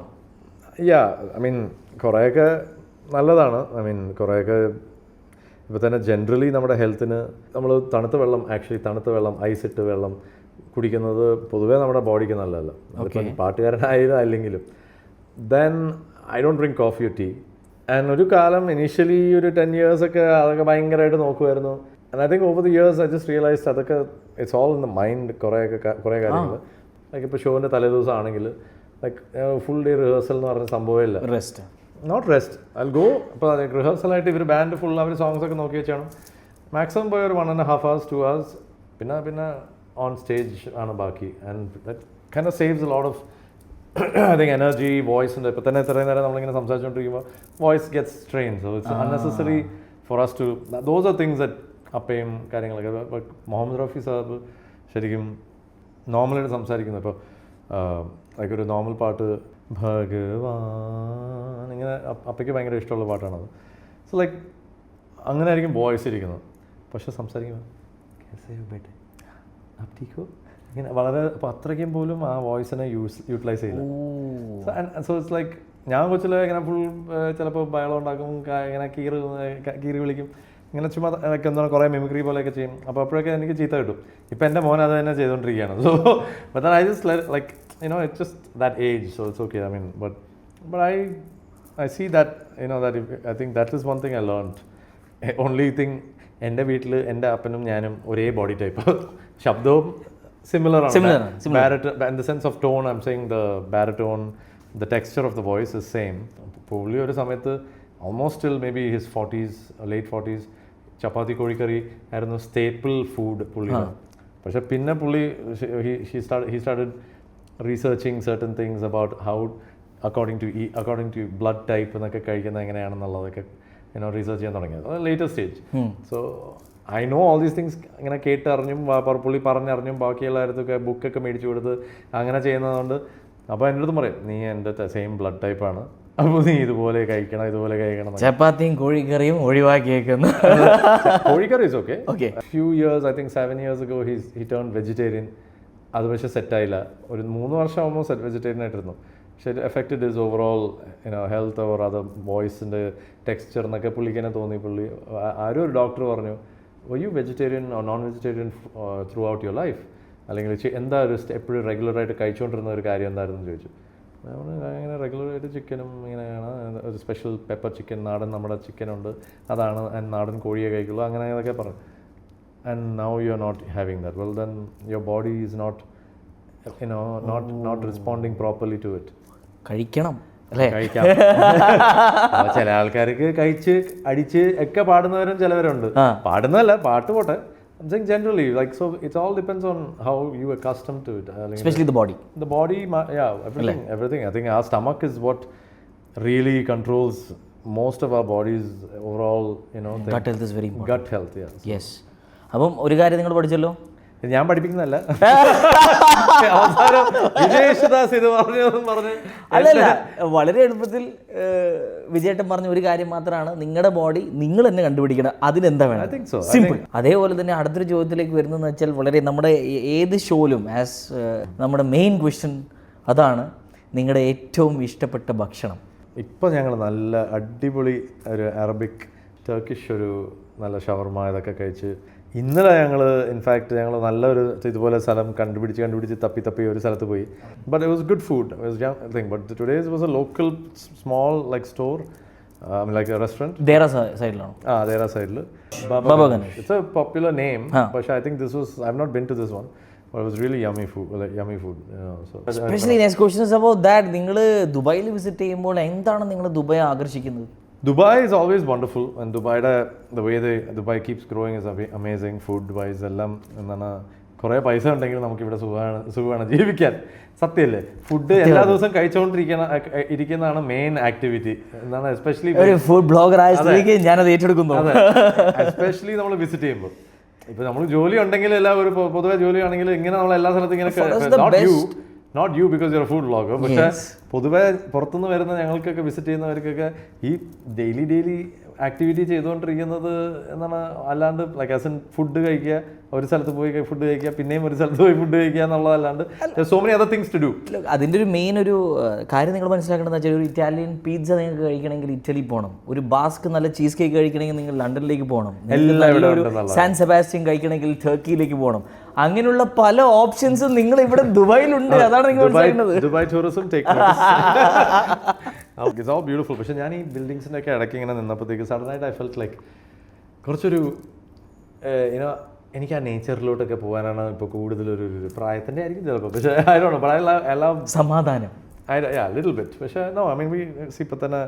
ഐ മീൻ കുറേയൊക്കെ നല്ലതാണ്. ഐ മീൻ കുറേയൊക്കെ ഇപ്പോൾ തന്നെ ജനറലി നമ്മുടെ ഹെൽത്തിന് നമ്മൾ തണുത്ത വെള്ളം ഐസിട്ട് വെള്ളം കുടിക്കുന്നത് പൊതുവേ നമ്മുടെ ബോഡിക്ക് നല്ലതല്ല. അതിപ്പം പാട്ടുകാരനായാലും അല്ലെങ്കിലും. Then I don't drink coffee or tea. And ഒരു കാലം ഇനീഷ്യലി ഒരു 10 years ഒക്കെ അതൊക്കെ ഭയങ്കരമായിട്ട് നോക്കുമായിരുന്നു. And I think over the years I just realised അതൊക്കെ it's all in the mind. കുറേ കാര്യങ്ങൾ ലൈക്ക് ഇപ്പോൾ ഷോൻ്റെ തലേദിവസം ആണെങ്കിൽ ലൈക്ക് ഫുൾ ഡേ റിഹേഴ്സൽ എന്ന് പറഞ്ഞ സംഭവമില്ല. Rest not rest I go. ഇപ്പോൾ റിഹേഴ്സലായിട്ട് ഇവർ ബാൻഡ് ഫുൾ അവർ സോങ്സ് ഒക്കെ നോക്കി വെച്ചാണ് മാക്സിമം പോയ ഒരു 1.5 hours 2 hours. പിന്നെ ഓൺ സ്റ്റേജ് ആണ് ബാക്കി. And that kind of saves a lot of I think energy. വോയിസിൻ്റെ ഇപ്പോൾ തന്നെ ഇത്രയും നേരം നമ്മളിങ്ങനെ സംസാരിച്ചുകൊണ്ടിരിക്കുമ്പോൾ voice gets strain. So it's unnecessary for us to those are things that അപ്പയും കാര്യങ്ങളൊക്കെ. ബട്ട് മുഹമ്മദ് റഫി സാഹിബ് ശരിക്കും നോർമലായിട്ട് സംസാരിക്കുന്നത് ഇപ്പോൾ ലൈക്ക് ഒരു നോർമൽ പാട്ട് ഭഗവാൻ ഇങ്ങനെ അപ്പയ്ക്ക് ഭയങ്കര ഇഷ്ടമുള്ള പാട്ടാണത്. സോ ലൈക്ക് അങ്ങനെ ആയിരിക്കും വോയിസ് ഇരിക്കുന്നത്. പക്ഷെ സംസാരിക്കുമ്പോൾ അപ്റ്റിക്കോ ഇങ്ങനെ വളരെ അപ്പോൾ അത്രയ്ക്കും പോലും ആ വോയിസിനെ യൂട്ടിലൈസ് ചെയ്യില്ല. സോ ഇറ്റ്സ് ലൈക്ക് ഞാൻ കൊച്ചിൽ ഇങ്ങനെ ഫുൾ ചിലപ്പോൾ ബഹളം ഉണ്ടാക്കും, ഇങ്ങനെ കീറി വിളിക്കും, ഇങ്ങനെ ചുമ്മാ എന്താണ് കുറേ മിമിക്രി പോലെയൊക്കെ ചെയ്യും. അപ്പോൾ അപ്പോഴൊക്കെ എനിക്ക് ചീത്ത കിട്ടും. ഇപ്പം എൻ്റെ മോൻ അത് തന്നെ ചെയ്തുകൊണ്ടിരിക്കുകയാണ്. So but I just like it's just that age, so it's okay. I mean, but I see that, that I think that is one thing I learned. Only thing, എൻ്റെ വീട്ടിൽ എൻ്റെ അപ്പനും ഞാനും ഒരേ ബോഡി ടൈപ്പ്, ശബ്ദവും similar ആണ്. In the sense of tone, I'm saying the baritone, the texture of the voice is same. പുള്ളി ഒരു സമയത്ത് almost till maybe his 40s, late 40s, ചപ്പാത്തി കോഴിക്കറി ആയിരുന്നു സ്റ്റേപ്പിൾ ഫുഡ് പുള്ളിയുടെ. പക്ഷെ പിന്നെ പുള്ളി he started researching certain things about how according to blood type എന്നൊക്കെ കഴിക്കുന്നത് എങ്ങനെയാണെന്നുള്ളതൊക്കെ റീസെർച്ച് ചെയ്യാൻ തുടങ്ങിയത് later stage. So I know all these things. ഇങ്ങനെ കേട്ടറിഞ്ഞും പുള്ളി പറഞ്ഞറിഞ്ഞും ബാക്കിയുള്ള കാര്യത്തൊക്കെ ബുക്കൊക്കെ മേടിച്ചു കൊടുത്ത് അങ്ങനെ ചെയ്യുന്നതുകൊണ്ട്. അപ്പോൾ എൻ്റെ അടുത്ത് പറയും, നീ എൻ്റെ സെയിം ബ്ലഡ് ടൈപ്പാണ്, അപ്പോൾ നീ ഇതുപോലെ കഴിക്കണം. ചപ്പാത്തിയും കോഴിക്കറിയും ഒഴിവാക്കിയേക്കുന്നു. കോഴിക്കറി is okay. Few years, I think 7 years ago he turned vegetarian. അത് പക്ഷേ സെറ്റായില്ല. ഒരു 3 വർഷം ആകുമ്പോൾ വെജിറ്റേറിയൻ ആയിട്ടിരുന്നു. പക്ഷേ it affected his overall health or അത് വോയിസിൻ്റെ ടെക്സ്ചർ എന്നൊക്കെ പുള്ളിക്ക് തന്നെ തോന്നി. ആരും ഒരു ഡോക്ടർ പറഞ്ഞു, you vegetarian or non vegetarian throughout your life, അല്ലെങ്കിൽ എന്താ ഒരു എപ്പോഴും റെഗുലറായിട്ട് കഴിച്ചുകൊണ്ടിരുന്ന ഒരു കാര്യം എന്തായിരുന്നു ചോദിച്ചു. അങ്ങനെ റെഗുലറായിട്ട് ചിക്കനും ഇങ്ങനെയാണ്, ഒരു സ്പെഷ്യൽ പെപ്പർ ചിക്കൻ, നമ്മുടെ ചിക്കനുണ്ട്, അതാണ് നാടൻ കോഴിയെ കഴിക്കുള്ളൂ, അങ്ങനെയൊക്കെ പറഞ്ഞു. And now you're not having that. Well, then your body is not responding properly to it. കഴിക്കണം അല്ലേ? കഴിക്കാം. ചില ആൾക്കാർക്ക് കഴിച്ച് അടിച്ച് ഒക്കെ പാടുന്നവരും ചിലവരുണ്ട്. പാടുന്നതല്ല, പാട്ട് പോട്ടെ. I'm saying generally, like, so it all depends on how you are accustomed to it. Especially the body. The body, everything. I think our stomach is what really controls most of our bodies overall. Gut health is very important. Gut health, yes. Yes. അപ്പം ഒരു കാര്യം നിങ്ങൾ പഠിച്ചല്ലോ, ഞാൻ പഠിപ്പിക്കുന്നതല്ല, വിജയേഷദാസ് ഇത് പറഞ്ഞു. അല്ലല്ല, വളരെ എളുപ്പത്തിൽ വിജയേട്ടൻ പറഞ്ഞ ഒരു കാര്യം മാത്രമാണ്, നിങ്ങളുടെ ബോഡി നിങ്ങൾ തന്നെ കണ്ടുപിടിക്കണം, അതിനെന്താ വേണം, സിമ്പിൾ. അതേപോലെ തന്നെ അടുത്തൊരു ചോദ്യത്തിലേക്ക് വരുന്നതെന്ന് വെച്ചാൽ, വളരെ നമ്മുടെ ഏത് ഷോയിലും ആസ് നമ്മുടെ മെയിൻ ക്വസ്റ്റ്യൻ അതാണ്, നിങ്ങളുടെ ഏറ്റവും ഇഷ്ടപ്പെട്ട ഭക്ഷണം. ഇപ്പോൾ ഞങ്ങൾ നല്ല അടിപൊളി ഒരു അറബിക് ടർക്കിഷ് ഒരു നല്ല ഷവർമ ഇതൊക്കെ കഴിച്ച്, ഇന്നലെ ഇൻഫാക്ട് ഞങ്ങൾ നല്ലൊരു ഇതുപോലെ സ്ഥലം കണ്ടുപിടിച്ച് തപ്പി ഒരു സ്ഥലത്ത് പോയി. But it was good food, but today's was a local small like store, like a restaurant. ദേറ സൈഡിലാണ്? ദേറ സൈഡിൽ. ഇറ്റ്സ് എ പോപ്പുലർ നെയിം, പക്ഷേ I think I have not been to this one. It was really yummy food. So especially next question is about that. നിങ്ങൾ ദുബായിൽ visit ചെയ്യുമ്പോൾ എന്താണ് നിങ്ങൾ ദുബായ് ആകർഷിക്കുന്നത്? Dubai is always wonderful, and the way Dubai keeps growing is amazing. Food wise എല്ലാം എന്താണ്, കുറേ പൈസ ഉണ്ടെങ്കിൽ നമുക്ക് ഇവിടെ സുഖമാണ് ജീവിക്കാൻ. സത്യമല്ലേ? ഫുഡ് എല്ലാ ദിവസവും കഴിച്ചുകൊണ്ടിരിക്കുന്നതാണ് മെയിൻ ആക്ടിവിറ്റി. എന്താണ്, എസ്പെഷ്യലി ഒരു ഫുഡ് ബ്ലോഗർ ആയ സ്ഥിതിക്ക് ഞാനത് ഏറ്റെടുക്കുന്നു. എസ്പെഷ്യലി നമ്മൾ വിസിറ്റ് ചെയ്യുമ്പോൾ, ഇപ്പൊ നമ്മൾ ജോലി ഉണ്ടെങ്കിൽ ഒരു പൊതുവെ ജോലി ആണെങ്കിൽ ഇങ്ങനെ നമ്മൾ എല്ലാ സ്ഥലത്തും ഇങ്ങനെ, not you because you are food vlogger, പക്ഷേ പൊതുവെ പുറത്തുനിന്ന് വരുന്ന ഞങ്ങൾക്കൊക്കെ വിസിറ്റ് ചെയ്യുന്നവർക്കൊക്കെ ഈ ഡെയിലി ആക്ടിവിറ്റി ചെയ്തുകൊണ്ടിരിക്കുന്നത് എന്നാണ്. അല്ലാണ്ട് ലൈക്ക് ആസ് ഇൻ ഫുഡ് കഴിക്കുക, ഒരു സ്ഥലത്ത് പോയി ഫുഡ് കഴിക്കുക, പിന്നെയും ഒരു സ്ഥലത്ത് പോയി ഫുഡ് കഴിക്കുക എന്നുള്ളതല്ലാണ്ട് so many other things to do. അതിൻ്റെ ഒരു മെയിൻ ഒരു കാര്യം നിങ്ങൾ മനസ്സിലാക്കേണ്ടതെന്ന് വെച്ചാൽ, ഒരു ഇറ്റാലിയൻ പിസ്സ നിങ്ങൾക്ക് കഴിക്കണമെങ്കിൽ ഇറ്റലി പോകണം, ഒരു ബാസ്ക് നല്ല ചീസ് കേക്ക് കഴിക്കണമെങ്കിൽ നിങ്ങൾ ലണ്ടനിലേക്ക് പോകണം, സാൻ സെബാസ്റ്റ്യൻ കഴിക്കണമെങ്കിൽ ടർക്കിയിലേക്ക് പോകണം. അങ്ങനെയുള്ള പല ഓപ്ഷൻസും നിങ്ങൾ ഇവിടെ ദുബായിലുണ്ട്. അതാണ് നിങ്ങൾ മനസ്സിലാക്കുന്നത്. Dubai tourism it's all beautiful. പക്ഷെ ഞാൻ ഈ ബിൽഡിങ്സിൻ്റെ ഒക്കെ ഇടയ്ക്ക് ഇങ്ങനെ നിന്നപ്പോഴത്തേക്ക് സഡനായിട്ട് ഐ ഫെൽറ്റ് ലൈക്ക് കുറച്ചൊരു ഇനോ എനിക്ക് ആ നേച്ചറിലോട്ടൊക്കെ പോകാനാണ് ഇപ്പോൾ കൂടുതലൊരു പ്രായത്തിൻ്റെ ആയിരിക്കും ചിലപ്പോൾ. പക്ഷേ എല്ലാം സമാധാനം ലിറ്റിൽ ബിറ്റ്. പക്ഷേ നോ ഐ മീൻ ഇപ്പോൾ തന്നെ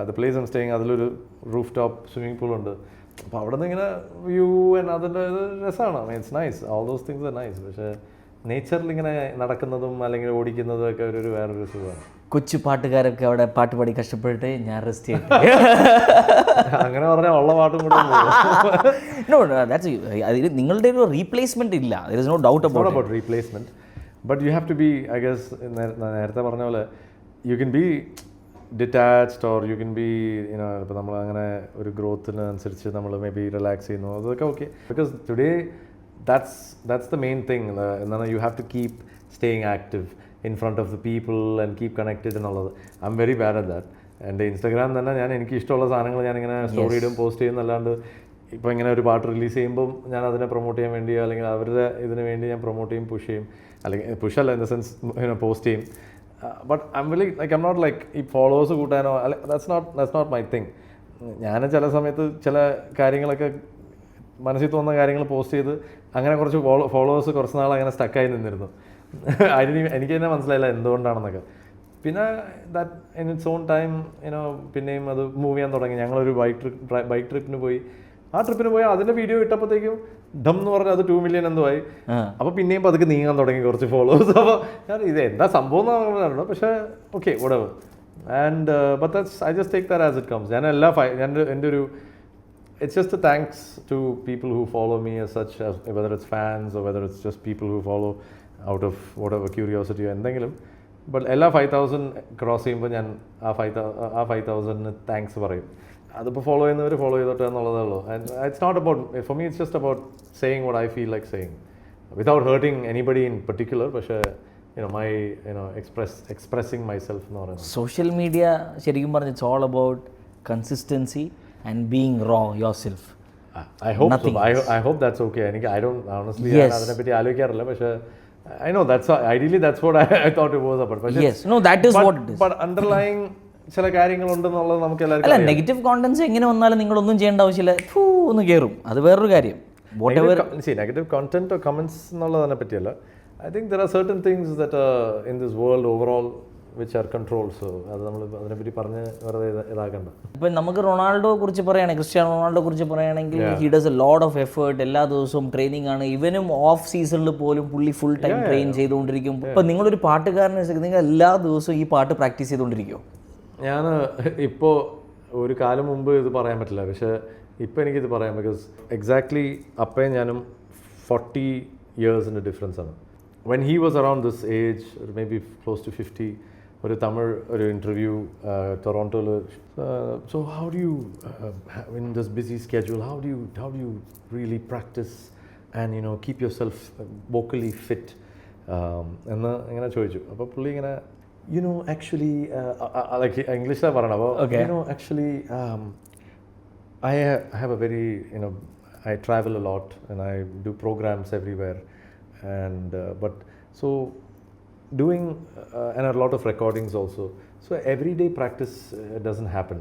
ദ പ്ലേസ് ഐം സ്റ്റേയിങ്, അതിലൊരു റൂഫ് ടോപ്പ് സ്വിമ്മിംഗ് പൂളുണ്ട്. അപ്പോൾ അവിടെ നിന്ന് ഇങ്ങനെ വ്യൂ അതിൻ്റെ ഇത് രസമാണ്. It's nice, all those things are nice. പക്ഷേ നേച്ചറിൽ ഇങ്ങനെ നടക്കുന്നതും അല്ലെങ്കിൽ ഓടിക്കുന്നതും ഒക്കെ ഒരു വേറൊരു സുഖമാണ്. കൊച്ചു പാട്ടുകാരൊക്കെ അവിടെ പാട്ട് പാടി കഷ്ടപ്പെട്ട് ഞാൻ റെസ്റ്റ് ചെയ്യട്ടെ അങ്ങനെ പറഞ്ഞാൽ ഉള്ള പാട്ടും കൂടെ നിങ്ങളുടെ ഒരു റീപ്ലേസ്മെന്റ് ഇല്ല. there is no doubt about replacement, but you have to be, I guess, നേരത്തെ പറഞ്ഞ പോലെ you can be detached or you can be, ഇപ്പോൾ നമ്മൾ അങ്ങനെ ഒരു ഗ്രോത്തിന് അനുസരിച്ച് നമ്മൾ മേ ബി റിലാക്സ് ചെയ്യുന്നു, അതൊക്കെ okay. Because today that's the main thing. എന്താണ്, you have to keep staying active in front of the people and keep connected എന്നുള്ളത്. I'm very bad at that. എൻ്റെ ഇൻസ്റ്റാഗ്രാം തന്നെ എനിക്ക് ഇഷ്ടമുള്ള സാധനങ്ങൾ ഞാനിങ്ങനെ സ്റ്റോറി ഇടും, പോസ്റ്റ് ചെയ്യുന്നല്ലാണ്ട് ഇപ്പോൾ ഇങ്ങനെ ഒരു പാട്ട് റിലീസ് ചെയ്യുമ്പം ഞാൻ അതിനെ പ്രൊമോട്ട് ചെയ്യാൻ വേണ്ടി അല്ലെങ്കിൽ അവരുടെ ഇതിന് വേണ്ടി ഞാൻ പ്രൊമോട്ട് ചെയ്യും, പുഷ് ചെയ്യും, അല്ലെങ്കിൽ പുഷല്ല ഇൻ ദ സെൻസ് പോസ്റ്റ് ചെയ്യും. But I am very like I'm not like ഈ ഫോളോവേഴ്സ് കൂട്ടാനോ ദാറ്റ്സ് നോട്ട് മൈ തിങ്. ഞാൻ ചില സമയത്ത് ചില കാര്യങ്ങളൊക്കെ മനസ്സിൽ തോന്നുന്ന കാര്യങ്ങൾ പോസ്റ്റ് ചെയ്ത് അങ്ങനെ കുറച്ച് ഫോളോവേഴ്സ് കുറച്ച് നാൾ അങ്ങനെ സ്റ്റക്കായി നിന്നിരുന്നു. എനിക്ക് തന്നെ മനസ്സിലായില്ല എന്തുകൊണ്ടാണെന്നൊക്കെ. പിന്നെ that in its on time പിന്നെയും അത് മൂവ് ചെയ്യാൻ തുടങ്ങി. ഞങ്ങളൊരു ബൈക്ക് ട്രിപ്പിന് പോയി. ആ ട്രിപ്പിന് പോയി അതിൻ്റെ വീഡിയോ ഇട്ടപ്പോഴത്തേക്കും ഡം എന്ന് പറഞ്ഞാൽ അത് 2 million എന്തോ ആയി. അപ്പോൾ പിന്നെയും അതൊക്കെ നീങ്ങാൻ തുടങ്ങി കുറച്ച് ഫോളോവേഴ്സ്. അപ്പോൾ ഞാൻ ഇത് എന്താ സംഭവം എന്ന് പറഞ്ഞിട്ടുണ്ടോ, പക്ഷേ okay whatever. And but that's I just take that as it comes. ഞാൻ എൻ്റെ ഒരു it's just a thanks to people who follow me as such, as whether it's fans or whether it's just people who follow out of whatever curiosity or എന്തെങ്കിലും. But എല്ലാ 5,000 cross ചെയ്യുമ്പോൾ ഞാൻ ആ 5,000 thanks പറയും. അതിപ്പോൾ ഫോളോ ചെയ്യുന്നവർ follow ചെയ്തോട്ടെ എന്നുള്ളതേ ഉള്ളൂ. And it's not about, for me it's just about saying what I feel like saying without hurting anybody in particular. പക്ഷേ expressing myself എന്ന് പറയുന്നത്. സോഷ്യൽ മീഡിയ ശരിക്കും പറഞ്ഞാൽ it's all about consistency and being raw yourself. I hope so. I hope that's okay. I don't honestly അതിനെ പറ്റി ആലോചിക്കാറില്ല. പക്ഷേ I know ideally that's what I thought it was about. Yes, no, that is what it is. But underlying ചില കാര്യങ്ങളുണ്ടെന്നുള്ളത് നമുക്ക് എല്ലാവർക്കും അല്ല. Negative contents എങ്ങനെ വന്നാലും നിങ്ങളൊന്നും ചെയ്യേണ്ട ആവശ്യമില്ല, ഒന്ന് കയറും, അത് വേറൊരു കാര്യം. നെഗറ്റീവ് കോണ്ടന്റ് കമന്റ്സ് എന്നുള്ളതിനെ പറ്റിയല്ല. I think there are certain things that in this world overall which are controlled. So അത് നമ്മൾ അതിനെപ്പറ്റി പറഞ്ഞ് വെറുതെ ഇതാക്കണ്ട. ഇപ്പം നമുക്ക് റൊണാൾഡോ കുറിച്ച് പറയുകയാണെങ്കിൽ, ക്രിസ്ത്യാനോ റൊണാൾഡോ കുറിച്ച് പറയുകയാണെങ്കിൽ he does A lot of effort. എല്ലാ ദിവസവും ട്രെയിനിങ് ആണ്. ഇവനും ഓഫ് സീസണിൽ പോലും പുള്ളി ഫുൾ ടൈം ട്രെയിൻ ചെയ്തുകൊണ്ടിരിക്കും. ഇപ്പം നിങ്ങളൊരു പാട്ടുകാരനെ നിങ്ങൾ എല്ലാ ദിവസവും ഈ പാട്ട് പ്രാക്ടീസ് ചെയ്തുകൊണ്ടിരിക്കുമോ? ഞാൻ ഇപ്പോൾ ഒരു കാലം മുമ്പ് ഇത് പറയാൻ പറ്റില്ല, പക്ഷേ ഇപ്പോൾ എനിക്കിത് പറയാം. ബിക്കോസ് എക്സാക്ട്ലി അപ്പയും ഞാനും 40 years ഡിഫറൻസ് ആണ്. When he was around this age, maybe close to 50, ഒരു തമിഴ് ഒരു ഇൻ്റർവ്യൂ ടൊറോണ്ടോയിൽ. So how do you in this busy schedule how do you really practice and keep yourself vocally fit എന്ന് ഇങ്ങനെ ചോദിച്ചു. അപ്പോൾ പുള്ളി ഇങ്ങനെ actually like ഇംഗ്ലീഷിലാണ് പറയണം. അപ്പോൾ actually I have a very I travel a lot and I do programs everywhere, and but so doing and a lot of recordings also. So everyday practice doesn't happen,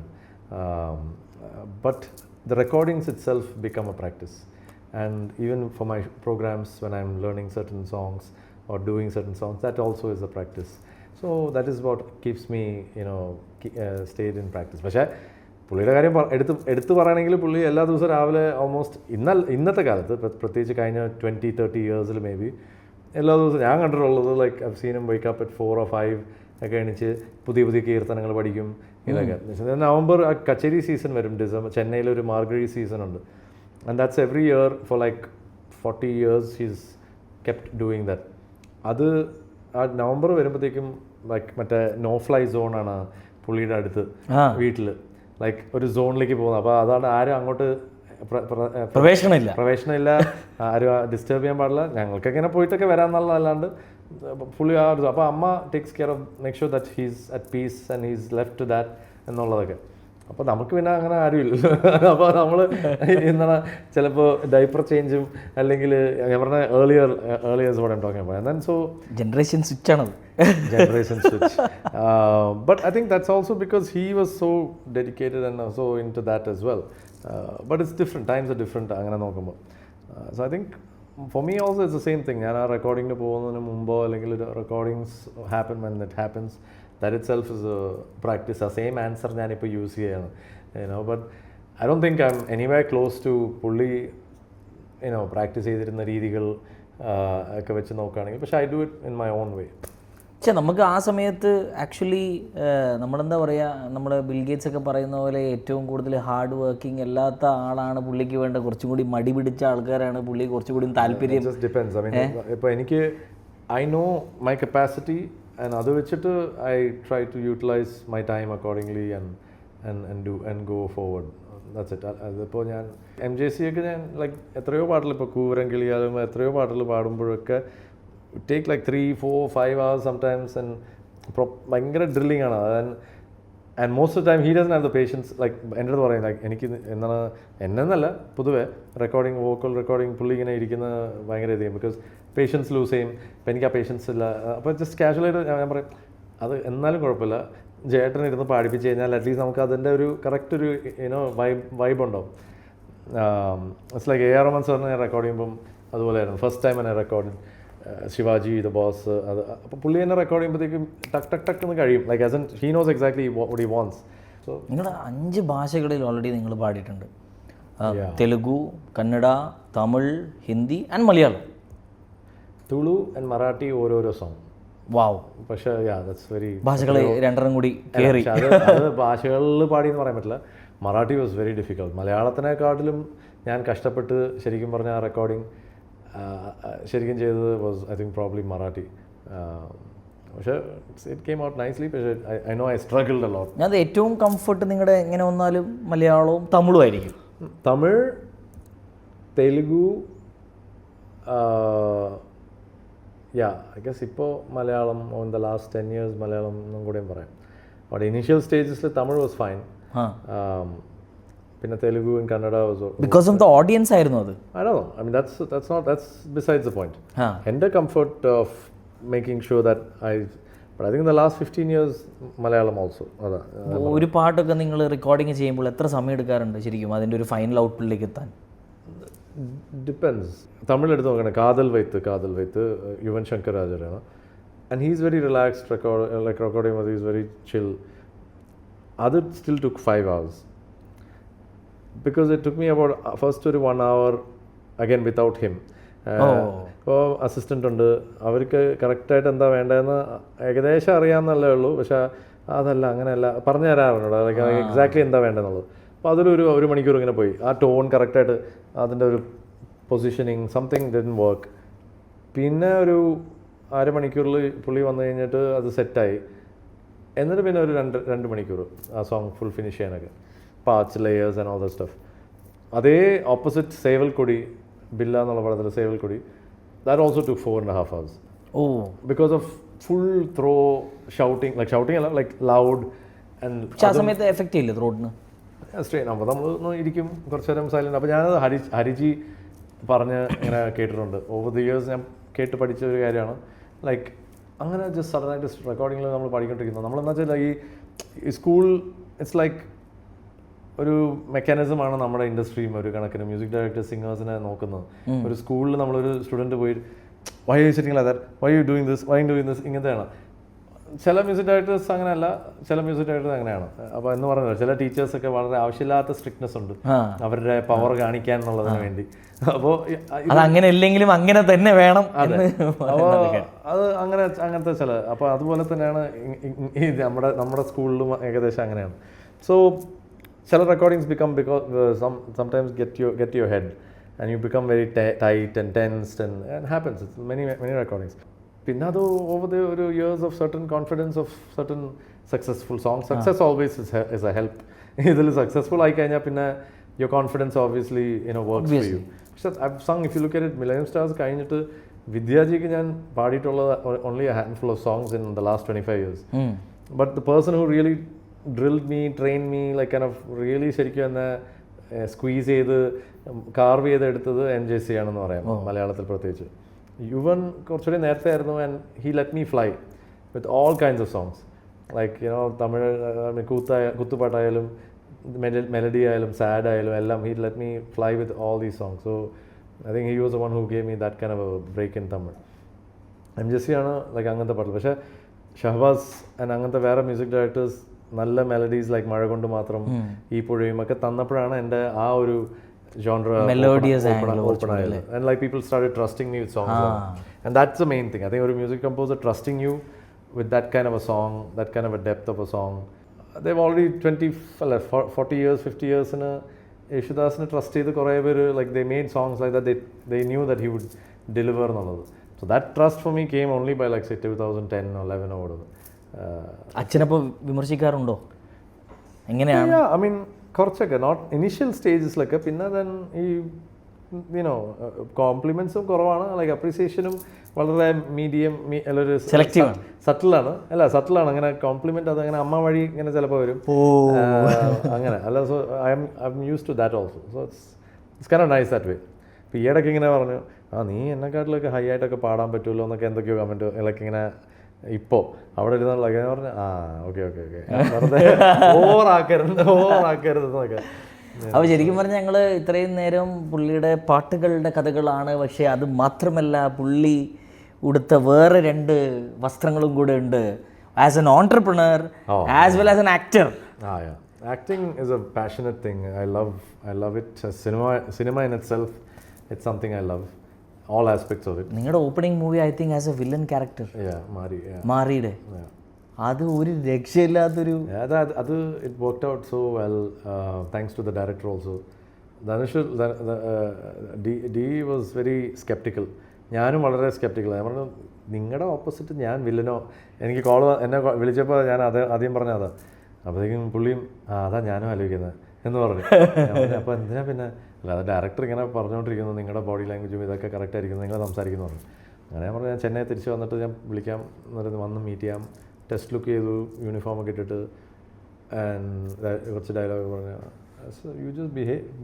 but the recordings itself become a practice. And even for my programs, when I'm learning certain songs or doing certain songs, that also is a practice. So that is what keeps me stayed in practice. പക്ഷേ പുള്ളിയുടെ കാര്യം എടുത്ത് പറയുകയാണെങ്കിൽ പുള്ളി എല്ലാ ദിവസവും രാവിലെ almost ഇന്നത്തെ കാലത്ത് പ്രത്യേകിച്ച് കഴിഞ്ഞ 20-30 years മേ ബി എല്ലാ ദിവസവും ഞാൻ കണ്ടിട്ടുള്ളത് like I have seen him wake up at 4 or 5 ഒക്കെ എണീച്ച് പുതിയ കീർത്തനങ്ങൾ പഠിക്കും. ഇതൊക്കെ നവംബർ കച്ചേരി സീസൺ വരും. ഡിസംബർ ചെന്നൈയിലൊരു മാർഗഴി സീസൺ ഉണ്ട്. And that's every year for like 40 years he's kept doing that. അത് ആ നവംബർ വരുമ്പോഴത്തേക്കും ലൈക്ക് മറ്റേ നോ ഫ്ലൈ സോണാണ് പുള്ളിയുടെ അടുത്ത് വീട്ടിൽ. ലൈക്ക് ഒരു സോണിലേക്ക് പോകുന്നത്. അപ്പോൾ അതാണ് ആരും അങ്ങോട്ട് പ്രവേശനമില്ല, ആരും ഡിസ്റ്റർബ് ചെയ്യാൻ പാടില്ല. ഞങ്ങൾക്ക് ഇങ്ങനെ പോയിട്ടൊക്കെ വരാമെന്നുള്ളതല്ലാണ്ട് ഫുള്ളി ആ ഒരു. അപ്പോൾ അമ്മ takes care of make sure that he's at peace and he's left to that എന്നുള്ളതൊക്കെ. അപ്പോൾ നമുക്ക് പിന്നെ അങ്ങനെ ആരും ഇല്ലല്ലോ. അപ്പോൾ നമ്മൾ എന്താണ് ചിലപ്പോൾ ഡൈപ്പർ ചേഞ്ചും അല്ലെങ്കിൽ ഞാൻ പറഞ്ഞ ഏർലിയേഴ്സ് what I'm talking about. And then so generation switch ആണത്. generation switch. But I think that's also because he was so dedicated and so into that as well. But it's different, times are different അങ്ങനെ നോക്കുമ്പോൾ. So I think for me also it's the same thing. ഞാൻ ആ റെക്കോർഡിങ്ങിന് പോകുന്നതിന് മുമ്പോ അല്ലെങ്കിൽ recordings happen when it happens, that itself is a practice. ആ same answer ഞാനിപ്പോൾ use ചെയ്യാണ്, but I don't think I'm anywhere close to പുള്ളി practice ചെയ്തിരുന്ന രീതികൾ ഒക്കെ വെച്ച് നോക്കുകയാണെങ്കിൽ. പക്ഷേ I do it in my own way. പക്ഷേ നമുക്ക് ആ സമയത്ത് ആക്ച്വലി നമ്മളെന്താ പറയുക, നമ്മുടെ ബിൽഗേറ്റ്സ് ഒക്കെ പറയുന്ന പോലെ ഏറ്റവും കൂടുതൽ ഹാർഡ് വർക്കിംഗ് അല്ലാത്ത ആളാണ് പുള്ളിക്ക് വേണ്ട, കുറച്ചും കൂടി മടി പിടിച്ച ആൾക്കാരാണ് പുള്ളി കുറച്ചും കൂടി താല്പര്യം. Just depends. I mean, ഇപ്പോൾ എനിക്ക് I know my capacity and അത് വെച്ചിട്ട് I try to utilize my time accordingly and go forward. That's it. അതിപ്പോൾ ഞാൻ MJC ഒക്കെ ഞാൻ ലൈക്ക് എത്രയോ പാട്ടിൽ ഇപ്പോൾ കൂരം കിളിയാലും എത്രയോ പാട്ടിൽ പാടുമ്പോഴൊക്കെ take like 3, 4, 5 hours sometimes and ഭയങ്കര ഡ്രില്ലിംഗ് ആണ്. and most of the time he doesn't have the patience. like എൻ്റെ അടുത്ത് പറയും ലൈക്ക് എനിക്ക് എന്താണ് എന്നല്ല പൊതുവെ വോക്കൽ റെക്കോർഡിങ് പുള്ളി ഇങ്ങനെ ഇരിക്കുന്ന ഭയങ്കര ഇത് ചെയ്യും, ബിക്കോസ് പേഷ്യൻസ് ലൂസ് ചെയ്യും. ഇപ്പം എനിക്ക് ആ പേഷ്യൻസ് ഇല്ല. അപ്പോൾ ജസ്റ്റ് കാഷ്വലായിട്ട് ഞാൻ പറയും അത് എന്നാലും കുഴപ്പമില്ല, ജേട്ടൻ ഇരുന്ന് പാടിപ്പിച്ച് കഴിഞ്ഞാൽ അറ്റ്ലീസ്റ്റ് നമുക്ക് അതിൻ്റെ ഒരു കറക്റ്റ് ഒരു വൈബ് ഉണ്ടാവും. ഇറ്റ്സ് ലൈക്ക് AR റഹ്മാൻ സാറിന് ഞാൻ റെക്കോർഡ് ചെയ്യുമ്പം അതുപോലെയായിരുന്നു. ഫസ്റ്റ് ടൈം എന്നെ റെക്കോർഡ് ശിവാജി ദ ബോസ്, അത് അപ്പോൾ പുള്ളി തന്നെ റെക്കോർഡ് ചെയ്യുമ്പോഴത്തേക്കും ടക്ക് എന്ന് കഴിയും. Like as an he nose exactly what he wants. So നിങ്ങളുടെ 5 ഭാഷകളിൽ ഓൾറെഡി നിങ്ങൾ പാടിയിട്ടുണ്ട്. തെലുഗു, കന്നഡ, തമിഴ്, ഹിന്ദി ആൻഡ് മലയാളം. തുളു ആൻഡ് മറാഠി ഓരോരോ സോങ്. വാവ്. പക്ഷേ ദാറ്റ്സ് വെരി ഭാഷകൾ 2 കൂടി കയറി. അത് ഭാഷകളിൽ പാടിയെന്ന് പറയാൻ പറ്റില്ല. Marathi was very difficult. മലയാളത്തിനെക്കാട്ടിലും ഞാൻ കഷ്ടപ്പെട്ട് ശരിക്കും പറഞ്ഞ ആ റെക്കോർഡിങ് ശരിക്കും ചെയ്തത് was I think probably Marathi. പക്ഷേ ഇറ്റ് കെയിം ഔട്ട് നൈസ്ലി. പക്ഷേ I know I struggled a lot. അത് ഏറ്റവും കംഫർട്ട് നിങ്ങളുടെ എങ്ങനെ വന്നാലും മലയാളവും തമിഴും ആയിരിക്കും. തമിഴ്, തെലുഗു, ഐ ഗസ് ഇപ്പോൾ Malayalam in the last 10 years Malayalam എന്നും കൂടെയും പറയാം. ബട്ട് ഇനീഷ്യൽ സ്റ്റേജസിൽ തമിഴ് വാസ് ഫൈൻ. പിന്നെ Telugu and Kannada was because of the audience ആയിരുന്നു അത്. I don't know. I mean, that's besides the point. And the comfort of making sure that but I think in the last 15 years Malayalam also. ഒരു പാട്ടൊക്കെ നിങ്ങൾ recording ചെയ്യുമ്പോൾ എത്ര സമയം എടുക്കാറുണ്ട് ശരിക്കും അതിൻ്റെ ഒരു ഫൈനൽ ഔട്ട്പുട്ടിലേക്ക് എത്താൻ? Depends. തമിഴ് എടുത്ത് നോക്കണം, കാതൽ വൈത്ത് Yuvan Shankar രാജരാണ്. And he's very relaxed recording with, he's very chill. That still took 5 hours. Because it took me about first ഒരു 1 hour again without him. ഇപ്പോൾ അസിസ്റ്റൻ്റ് ഉണ്ട്, അവർക്ക് കറക്റ്റായിട്ട് എന്താ വേണ്ടതെന്ന് ഏകദേശം അറിയാമെന്നല്ലേ ഉള്ളൂ. പക്ഷേ അതല്ല അങ്ങനെയല്ല പറഞ്ഞു തരാറുണ്ട് എക്സാക്ട്ലി എന്താ വേണ്ടതെന്നുള്ളത്. അപ്പോൾ അതൊരു 1 മണിക്കൂർ ഇങ്ങനെ പോയി. ആ ടോൺ കറക്റ്റായിട്ട് അതിൻ്റെ ഒരു പൊസിഷനിങ് സംതിങ് ഡിഡ്ന്റ് വർക്ക്. പിന്നെ ഒരു 1/2 മണിക്കൂറിൽ പുള്ളി വന്നു കഴിഞ്ഞിട്ട് അത് സെറ്റായി. എന്നിട്ട് പിന്നെ ഒരു 2 മണിക്കൂർ ആ സോങ് ഫുൾ ഫിനിഷ് ചെയ്യാനൊക്കെ, parts, layers and all the stuff. അതേ ഓപ്പോസിറ്റ് സേവൽക്കൊടി, ബില്ല എന്നുള്ള പടത്തിൽ Sevalkodi, that also took 4.5 hours. Because of full throw shouting അല്ല ലൈക്ക് ലൗഡ് ആൻഡ് ആ സമയത്ത് എഫക്റ്റ് ചെയ്യില്ല ത്രോട്ടിന് സ്ട്രെയിൻ. അപ്പോൾ നമ്മൾ ഇരിക്കും കുറച്ച് നേരം സൈലൻറ്റ്. അപ്പോൾ ഞാനത് ഹരിജി പറഞ്ഞ് ഇങ്ങനെ കേട്ടിട്ടുണ്ട്. ഓവർ ദി ഇയേഴ്സ് ഞാൻ കേട്ട് പഠിച്ച ഒരു കാര്യമാണ്. ലൈക്ക് അങ്ങനെ ജസ്റ്റ് സഡനായിട്ട് റെക്കോർഡിങ്ങിൽ നമ്മൾ പഠിക്കൊണ്ടിരിക്കുന്നത്. നമ്മളെന്താ വെച്ചാൽ ഈ സ്കൂൾ ഇറ്റ്സ് ലൈക്ക് ഒരു മെക്കാനിസമാണ് നമ്മുടെ ഇൻഡസ്ട്രിയും ഒരു കണക്കിന് മ്യൂസിക് ഡയറക്ടേഴ്സ് സിംഗേഴ്സിനെ നോക്കുന്നത്. ഒരു സ്കൂളിൽ നമ്മളൊരു സ്റ്റുഡൻറ്റ് പോയി why you sitting like that, why you doing this ഇങ്ങനത്തെയാണ്. ചില മ്യൂസിക് ഡയറക്ടേഴ്സ് അങ്ങനെയല്ല, ചില മ്യൂസിക് ഡയറക്ടേഴ്സ് അങ്ങനെയാണ്. അപ്പോൾ എന്ന് പറഞ്ഞാൽ ചില ടീച്ചേഴ്സൊക്കെ വളരെ ആവശ്യമില്ലാത്ത സ്ട്രിക്ട്നെസ് ഉണ്ട് അവരുടെ പവർ കാണിക്കാൻ എന്നുള്ളതിന് വേണ്ടി. അപ്പോൾ അതങ്ങനെ ഇല്ലെങ്കിലും അങ്ങനെ തന്നെ വേണം. അപ്പോൾ അത് അങ്ങനത്തെ ചില, അപ്പോൾ അതുപോലെ തന്നെയാണ് നമ്മുടെ സ്കൂളിലും ഏകദേശം അങ്ങനെയാണ്. സോ ചില recordings become because sometimes get your head and you become very tight and tensed and happens. It's many recordings. പിന്നെ അത് over the years of certain confidence of certain successful songs. Success always is a help ഇതിൽ successful ആയി കഴിഞ്ഞാൽ പിന്നെ your confidence obviously works for you. പക്ഷെ I sung if you look at it millennium stars കഴിഞ്ഞിട്ട് വിദ്യാജിക്ക് ഞാൻ പാടിയിട്ടുള്ളത് only a handful of songs in the last 25 years. But the person who really drilled me, train me, like kind of really ശരിക്കും എന്നെ squeeze ചെയ്ത് carve ചെയ്തെടുത്തത് NJC ആണെന്ന് പറയാം, മലയാളത്തിൽ പ്രത്യേകിച്ച്. യുവൻ കുറച്ചുകൂടി നേരത്തെ ആയിരുന്നു, and he let me fly with all kinds of songs. Like Tamil കുത്തുപാട്ടായാലും മെലഡി ആയാലും സാഡ് ആയാലും എല്ലാം he let me fly with all these songs. So I think he was the one who gave me that kind of a break in Tamil. NJC ആണ് like അങ്ങനത്തെ പാട്ടുകൾ. പക്ഷേ Shahabaz and അങ്ങനത്തെ വേറെ മ്യൂസിക് ഡയറക്ടേഴ്സ് നല്ല മെലഡീസ് ലൈക്ക് മഴ കൊണ്ട് മാത്രം, ഈ പുഴയും ഒക്കെ തന്നപ്പോഴാണ് എൻ്റെ ആ ഒരു genre open ആയത്. And like people started trusting me with songs. And that's the main thing. I think a music composer trusting you with that kind of a song, that kind of a depth of a song. They've already 40 years, 50 years in a യേശുദാസിനെ trust ചെയ്ത് കുറേ പേര് like they made songs like that. They knew that he would deliver എന്നുള്ളത്. So that trust for me came only by like say 2010 or 11 or whatever. അച്ഛനപ്പോൾ വിമർശിക്കാറുണ്ടോ? എങ്ങനെയാണ്? I mean കുറച്ചൊക്കെ, not initial സ്റ്റേജസിലൊക്കെ. പിന്നെ then ഈ കോംപ്ലിമെൻസും കുറവാണ്, like അപ്രീസിയേഷനും വളരെ medium, ഒരു സട്ടിലാണ്. സട്ടിലാണ് അങ്ങനെ compliment. അത് അങ്ങനെ അമ്മ വഴി ഇങ്ങനെ ചിലപ്പോൾ വരും അങ്ങനെ. അല്ല, so I M used to that also. So it's kind of nice that way. ഇപ്പോൾ ഈയിടയ്ക്ക് ഇങ്ങനെ പറഞ്ഞു, നീ എന്നെക്കാട്ടിലൊക്കെ ഹൈ ആയിട്ടൊക്കെ പാടാൻ പറ്റുമല്ലോ എന്നൊക്കെ എന്തൊക്കെയോ കമൻറ്റ് ലൈക്ക് ഇങ്ങനെ. ഇപ്പോൾ അവിടെ ഇരുന്നുള്ള ഞാൻ പറഞ്ഞു ഓക്കെ വെറുതെ ഓവറാക്കരുത് എന്നൊക്കെ. അപ്പോൾ ശരിക്കും പറഞ്ഞാൽ ഞങ്ങൾ ഇത്രയും നേരം പുള്ളിയുടെ പാട്ടുകളുടെ കഥകളാണ്. പക്ഷേ അത് മാത്രമല്ല, പുള്ളി ഉടുത്ത വേറെ 2 വസ്ത്രങ്ങളും കൂടെ ഉണ്ട്. As an entrepreneur as well as an actor. Acting is a passionate thing. I love it. Cinema in itself, it's something I love. All aspects of it. നിങ്ങളുടെ opening movie I think as a villain character, മാറിയുടെ അത് ഒരു രക്ഷയില്ലാത്തൊരു. അത് it worked out so well, thanks to the director also. Dhanush ഡി was very skeptical. ഞാനും വളരെ sceptical. ഞാൻ പറഞ്ഞു നിങ്ങളുടെ ഓപ്പോസിറ്റ് ഞാൻ വില്ലനോ? എനിക്ക് എന്നെ വിളിച്ചപ്പോൾ ഞാൻ ആദ്യം പറഞ്ഞ അതാ. അപ്പോഴത്തേക്കും പുള്ളിയും അതാ ഞാനും ആലോചിക്കുന്നത് എന്ന് പറഞ്ഞു. അപ്പോൾ എന്തിനാ പിന്നെ, അല്ല അത് ഡയറക്ടർ ഇങ്ങനെ പറഞ്ഞുകൊണ്ടിരിക്കുന്നു, നിങ്ങളുടെ ബോഡി ലാംഗ്വേജും ഇതൊക്കെ കറക്റ്റ് ആയിരിക്കുന്നു, നിങ്ങൾ സംസാരിക്കുന്നു പറഞ്ഞു. അങ്ങനെ ഞാൻ പറഞ്ഞു ഞാൻ ചെന്നൈ തിരിച്ച് വന്നിട്ട് ഞാൻ വിളിക്കാം എന്നിട്ട് വന്ന് മീറ്റ് ചെയ്യാം. ടെസ്റ്റ് ലുക്ക് ചെയ്തു, യൂണിഫോമൊക്കെ ഇട്ടിട്ട്, ആൻഡ് കുറച്ച് ഡയലോഗ് പറഞ്ഞു. You just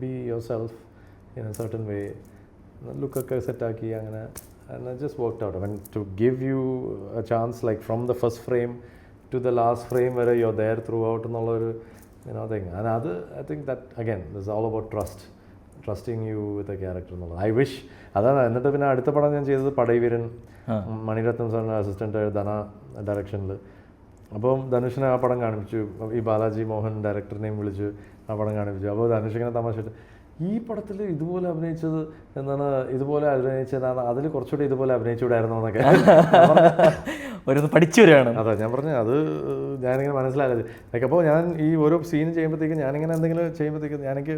be yourself in a certain way, ലുക്കൊക്കെ സെറ്റാക്കി അങ്ങനെ. And I just worked out. And to give you a chance like from the first frame to the last frame വരെ you are there throughout എന്നുള്ളൊരു thing. And അത് I think that again this all about trusting you with a character എന്നുള്ളത്. I wish അതാണ്. എന്നിട്ട് പിന്നെ അടുത്ത പടം ഞാൻ ചെയ്തത് പടൈവീരൻ, മണിരത്നം സാറിൻ്റെ അസിസ്റ്റൻ്റ് ധന ഡയറക്ഷനിൽ. അപ്പം ധനുഷിനെ ആ പടം കാണിപ്പിച്ചു. ഈ ബാലാജി മോഹൻ ഡയറക്ടറിനെയും വിളിച്ചു ആ പടം കാണിപ്പിച്ചു. അപ്പോൾ ധനുഷ് ഇങ്ങനെ തമാശയിട്ട് ഈ പടത്തിൽ ഇതുപോലെ അഭിനയിച്ചത് എന്താണ്, ഇതുപോലെ അഭിനയിച്ചതാണ്, അതിൽ കുറച്ചുകൂടി ഇതുപോലെ അഭിനയിച്ചുകൂടായിരുന്നു എന്നൊക്കെ ഒരു പഠിച്ചു വരികയാണ്. അതെ, ഞാൻ പറഞ്ഞു അത് ഞാനിങ്ങനെ മനസ്സിലായത്. ലൈക്ക് അപ്പോൾ ഞാൻ ഈ ഓരോ സീൻ ചെയ്യുമ്പോഴത്തേക്കും ഞാനിങ്ങനെ എന്തെങ്കിലും ചെയ്യുമ്പോഴത്തേക്കും എനിക്ക്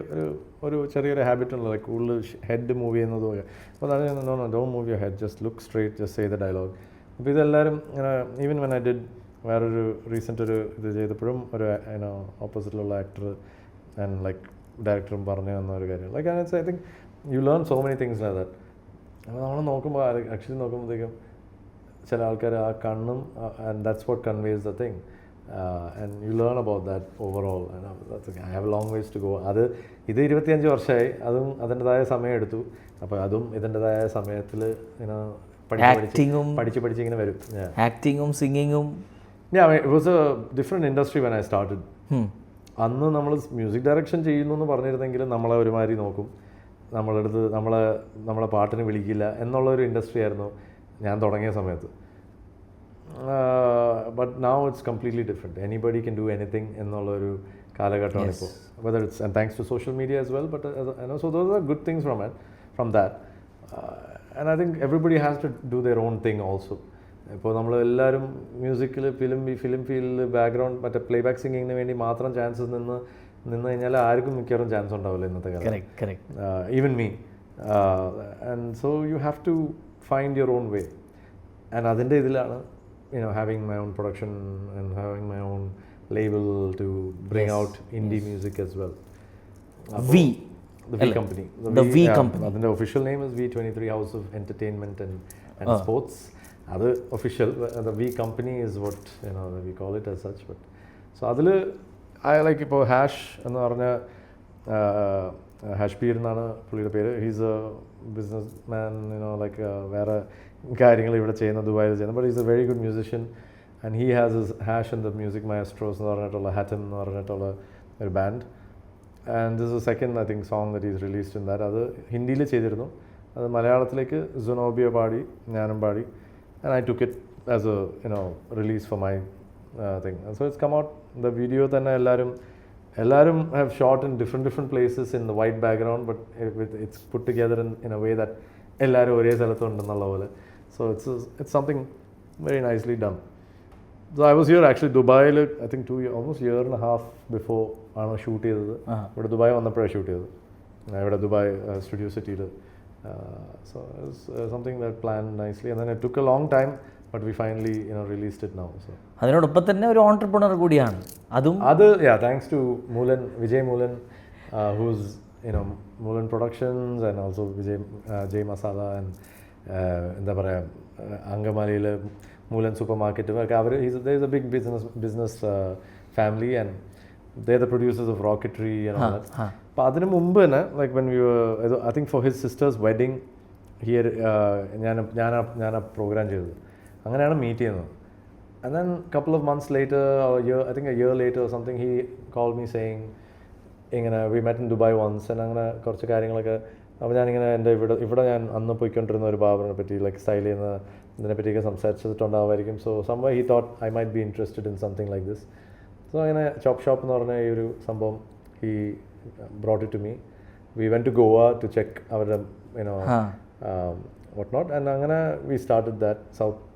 ഒരു ചെറിയൊരു ഹാബിറ്റ് ഉണ്ടല്ലോ, ലൈക്ക് കൂടുതൽ ഹെഡ് മൂവ് ചെയ്യുന്നതും. അപ്പോൾ അതാണ് don't move your head, just look straight, just say the dialogue. അപ്പോൾ ഇതെല്ലാവരും ഇങ്ങനെ ഈവൻ വെൻ ഐ ഡിഡ് വേറൊരു റീസെൻ്റ് ഒരു ഇത് ചെയ്തപ്പോഴും ഒരു ഓപ്പോസിറ്റിലുള്ള ആക്ടർ ആൻഡ് ലൈക്ക് ഡയറക്ടറും പറഞ്ഞു തന്ന ഒരു കാര്യം. Like I think you learn so many things like that. അപ്പോൾ നമ്മൾ നോക്കുമ്പോൾ ആക്ച്വലി നോക്കുമ്പോഴത്തേക്കും ചില ആൾക്കാർ ആ കണ്ണും and that's what conveys the thing and you learn about that overall. I have long ways to go. ഇത് 25 വർഷമായി. അതും അതിൻ്റെതായ സമയം എടുത്തു. അപ്പോൾ അതും ഇതിൻ്റെതായ സമയത്തിൽ ഇങ്ങനെ പഠിച്ച് ഇങ്ങനെ വരും. ആക്ടിങ്ങും സിംഗിങ്ങും it was a different industry when I started. അന്ന് നമ്മൾ മ്യൂസിക് ഡയറക്ഷൻ ചെയ്യുന്നു എന്ന് പറഞ്ഞിരുന്നെങ്കിലും നമ്മളെ ഒരുമാതിരി നോക്കും, നമ്മളെടുത്ത് നമ്മളെ പാട്ടിന് വിളിക്കില്ല എന്നുള്ളൊരു ഇൻഡസ്ട്രി ആയിരുന്നു ഞാൻ തുടങ്ങിയ സമയത്ത്. But now it's completely different. Anybody can do anything എന്നുള്ളൊരു കാലഘട്ടമാണ് ഇപ്പോൾ. Whether it's and thanks to social media as well. But so those are good things from that. And I think everybody has to do their own thing also. ഇപ്പോൾ നമ്മളെല്ലാവരും മ്യൂസിക്കിൽ film ഫീൽഡിൽ background മറ്റേ playback സിംഗിങ്ങിന് വേണ്ടി മാത്രം chances നിന്ന് കഴിഞ്ഞാൽ ആർക്കും മിക്കവാറും ചാൻസ് ഉണ്ടാവില്ല ഇന്നത്തെ കാലത്ത്. Even me. And so you have to find your own way. And അതിൻ്റെ ഇതിലാണ് having my own production and having my own label to bring out indie music as well. V. The V Company. The V Company. അതിൻ്റെ official name is V23 House of Entertainment and Sports. അത് official. The V Company is what we call it as such. But so അതിൽ like ഇപ്പോൾ Hash എന്ന് പറഞ്ഞ Hash Peer എന്നാണ് പുള്ളിയുടെ പേര്. He's a businessman, like വേറെ കാര്യങ്ങൾ ഇവിടെ ചെയ്യുന്ന ദുബായിൽ ചെയ്യുന്നത്. But is a very good musician and he has his Hash in the music maestros എന്ന് പറഞ്ഞിട്ടുള്ള ഹാറ്റൻ എന്ന് പറഞ്ഞിട്ടുള്ള ഒരു band. And this is second I think song that is released in that. അത് ഹിന്ദിയിൽ ചെയ്തിരുന്നു, അത് മലയാളത്തിലേക്ക് സുനോബിയ പാടി, ഞാനും പാടി. And I took it as a release for my thing. So it's come out. The video തന്നെ എല്ലാവരും have shot in different places in the white background, but it's put together in a way that എല്ലാവരും ഒരേ സ്ഥലത്തുണ്ടെന്നുള്ള പോലെ. So it's something very nicely done. So I was here actually ദുബായിൽ I think almost year and a half before ആണ് shoot ചെയ്തത്. ഇവിടെ Dubai വന്നപ്പോഴാണ് shoot ചെയ്തത്, ഇവിടെ ദുബായ് സ്റ്റുഡിയോ സിറ്റിയിൽ. So it was something that planned nicely and then it took a long time but we finally released it now. So അതിനോടൊപ്പം തന്നെ ഒരു ഓൺട്രപ്രണർ കൂടിയാണ് അതും. thanks to Moolan, Vijay Moolan, who's Moolan Productions and also Vijay J Masala and എന്താ പറയുക അങ്കമാലിയിൽ Moolan Supermarket. There's a big business family and they're the producers of Rocketry and all that. അപ്പോൾ അതിന് മുമ്പ് തന്നെ like when we were, I think for his sister's wedding here ഞാൻ ആ programme ചെയ്തത്. അങ്ങനെയാണ് മീറ്റ് ചെയ്യുന്നത്. And then a couple of months later, or I think a year later or something, he called me saying, we met in Dubai once, and അങ്ങനെ കുറച്ച് കാര്യങ്ങളൊക്കെ. അപ്പോൾ ഞാനിങ്ങനെ എൻ്റെ ഇവിടെ ഞാൻ അന്ന് പോയിക്കൊണ്ടിരുന്ന ഒരു ബാബറിനെ പറ്റി ലൈക്ക് സ്റ്റൈൽ ചെയ്യുന്ന ഇതിനെ പറ്റിയൊക്കെ സംസാരിച്ചിട്ടുണ്ടാവുമായിരിക്കും. So someway he thought I might be interested in something like this. So അങ്ങനെ ചോപ്പ് ഷോപ്പ് എന്ന് പറഞ്ഞ ഈ ഒരു സംഭവം he brought it to me. We went to Goa to check അവരുടെ what not, and അങ്ങനെ we started that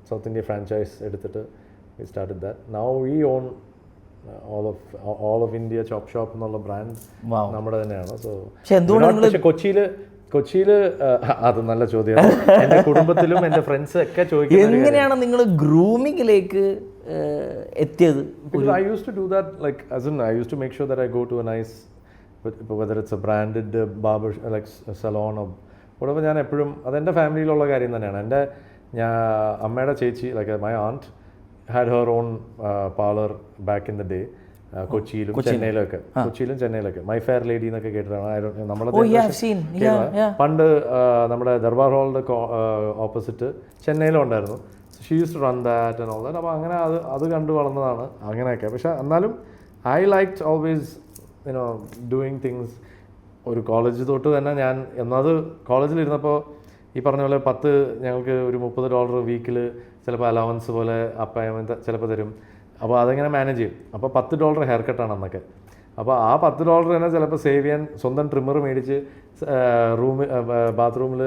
South India franchise എടുത്തിട്ട് we started that. Now we own all of India Chop Shop എന്നുള്ള brand നമ്മുടെ തന്നെയാണ്. So പക്ഷേ കൊച്ചിയിൽ അത് നല്ല ചോദ്യമാണ്. എൻ്റെ കുടുംബത്തിലും എൻ്റെ ഫ്രണ്ട്സ് ഒക്കെ ചോദിക്കുന്നത് എങ്ങനെയാണ് നിങ്ങൾ ഗ്രൂമിങ്ങിലേക്ക് എത്തിയത്? Because I used to do that, like as in I used to make sure that I go to a nice, whether it's a branded barber like a salon or whatever. ഞാൻ എപ്പോഴും അതെൻ്റെ ഫാമിലിയിലുള്ള കാര്യം തന്നെയാണ്. അമ്മയുടെ ചേച്ചി like my and had her own parlour back in the day കൊച്ചിയിലും ചെന്നൈയിലൊക്കെ my fair lady എന്നൊക്കെ കേട്ടിട്ടാണ് നമ്മളെ പണ്ട് നമ്മുടെ ദർബാർ ഹാളിൻ്റെ ഓപ്പോസിറ്റ് ചെന്നൈയിലും ഉണ്ടായിരുന്നു. She used to run that and all that. അപ്പോൾ അങ്ങനെ അത് കണ്ടു വളർന്നതാണ് അങ്ങനെയൊക്കെ. പക്ഷെ എന്നാലും I like always doing things. ഒരു കോളേജ് തൊട്ട് തന്നെ ഞാൻ ഒന്നത് കോളേജിലിരുന്നപ്പോൾ ഈ പറഞ്ഞ പോലെ ഞങ്ങൾക്ക് ഒരു $30 വീക്കിൽ ചിലപ്പോൾ അലവൻസ് പോലെ അപ്പായ്മെൻ്റ് ചിലപ്പോൾ തരും. അപ്പോൾ അതെങ്ങനെ മാനേജ് ചെയ്യും. അപ്പോൾ $10 ഹെയർ കട്ടാണ് അന്നൊക്കെ. അപ്പോൾ ആ $10 തന്നെ ചിലപ്പോൾ സേവ് ചെയ്യാൻ സ്വന്തം ട്രിമ്മർ മേടിച്ച് ബാത്റൂമിൽ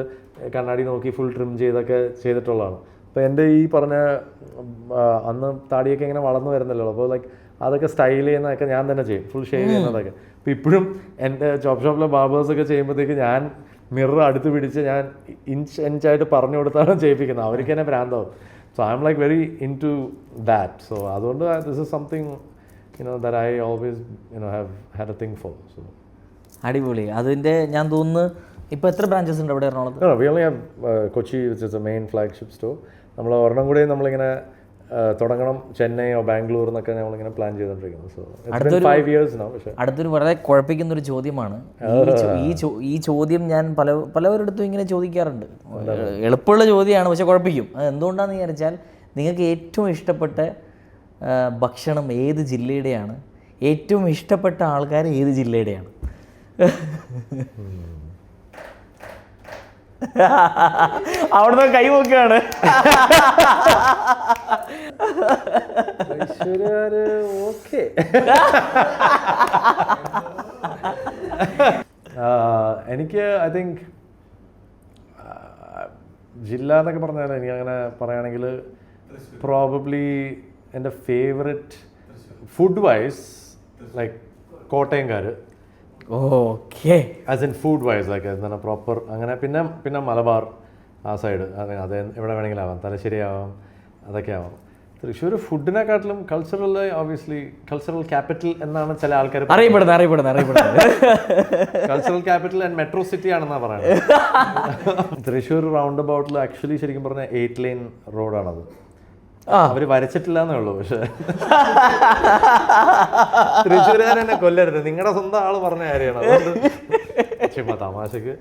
കണ്ണാടി നോക്കി ഫുൾ ട്രിം ചെയ്തിട്ടുള്ളതാണ്. അപ്പോൾ എൻ്റെ ഈ പറഞ്ഞ അന്ന് താടിയൊക്കെ ഇങ്ങനെ വളർന്നു വരുന്നല്ലോ. അപ്പോൾ ലൈക്ക് അതൊക്കെ സ്റ്റൈൽ ചെയ്യുന്നതൊക്കെ ഞാൻ തന്നെ ചെയ്യും, ഫുൾ ഷേവ് ചെയ്യുന്നതൊക്കെ. അപ്പോൾ ഇപ്പോഴും എൻ്റെ ചോപ്പ് ഷോപ്പിലെ ബാർബേഴ്സൊക്കെ ചെയ്യുമ്പോഴത്തേക്ക് ഞാൻ മിറർ അടുത്ത് പിടിച്ച് ഞാൻ ഇഞ്ചായിട്ട് പറഞ്ഞു കൊടുത്താണ് ചെയ്യിപ്പിക്കുന്നത്. അവർക്ക് തന്നെ ഭ്രാന്താവും. So I am like very into that. So അതുകൊണ്ട് this is something that I always have had a thing for. So അടിപൊളി. അതിൻ്റെ ഞാൻ തോന്നുന്നു ഇപ്പോൾ എത്ര ബ്രാഞ്ചസ് ഉണ്ട് അവിടെ എറണാകുളത്ത്? V only have Kochi which is A main flagship store. നമ്മൾ ഒരെണ്ണം കൂടി നമ്മളിങ്ങനെ തുടങ്ങണം, ചെന്നൈയോ ബാംഗ്ലൂർ എന്നൊക്കെ നമ്മളിങ്ങനെ പ്ലാൻ ചെയ്തുകൊണ്ടിരിക്കുന്നത്. So it's been 5 years now. പക്ഷേ അടുത്തൊരു വളരെ കുഴപ്പിക്കുന്നൊരു ചോദ്യമാണ് ഈ ചോദ്യം. ഞാൻ പലവരിടത്തും ഇങ്ങനെ ചോദിക്കാറുണ്ട്. എളുപ്പമുള്ള ചോദ്യമാണ്, പക്ഷെ കുഴപ്പിക്കും. അത് എന്തുകൊണ്ടാണെന്ന് വിചാരിച്ചാൽ നിങ്ങൾക്ക് ഏറ്റവും ഇഷ്ടപ്പെട്ട ഭക്ഷണം ഏത് ജില്ലയുടെയാണ്? ഏറ്റവും ഇഷ്ടപ്പെട്ട ആൾക്കാർ ഏത് ജില്ലയുടെയാണ്? അവിടുന്ന് കൈവക്കാണ്. ഓക്കെ, എനിക്ക് ഐ തിങ്ക് ജില്ല എന്നൊക്കെ പറഞ്ഞാൽ എനിക്ക് അങ്ങനെ പറയുകയാണെങ്കിൽ പ്രോബബ്ലി എൻ്റെ ഫേവററ്റ് ഫുഡ് വൈസ് ലൈക്ക് കോട്ടയംകാർ. Okay, as in food wise like എന്താണ് പ്രോപ്പർ അങ്ങനെ. പിന്നെ മലബാർ ആ സൈഡ്, അത് എവിടെ വേണമെങ്കിലും ആവാം, തലശ്ശേരി ആവാം, അതൊക്കെ ആവാം. തൃശ്ശൂർ ഫുഡിനെക്കാട്ടിലും ഓബിയസ്ലി കൾച്ചറൽ ക്യാപിറ്റൽ എന്നാണ് ചില ആൾക്കാർ അറിയപ്പെടുന്നത് cultural capital and metro city ആണെന്നാണ് പറയുന്നത്. തൃശ്ശൂർ റൗണ്ട് അബൌട്ടിൽ ആക്ച്വലി ശരിക്കും പറഞ്ഞാൽ 8 ലൈൻ റോഡാണത്. അവര് വരച്ചിട്ടില്ല എന്നേ ഉള്ളൂ. പക്ഷെ തൃശ്ശൂരുകാർ എന്നെ കൊല്ലരുത്, നിങ്ങളുടെ സ്വന്തം ആള് പറഞ്ഞ കാര്യമാണ്. അതുകൊണ്ട് തമാശക്ക്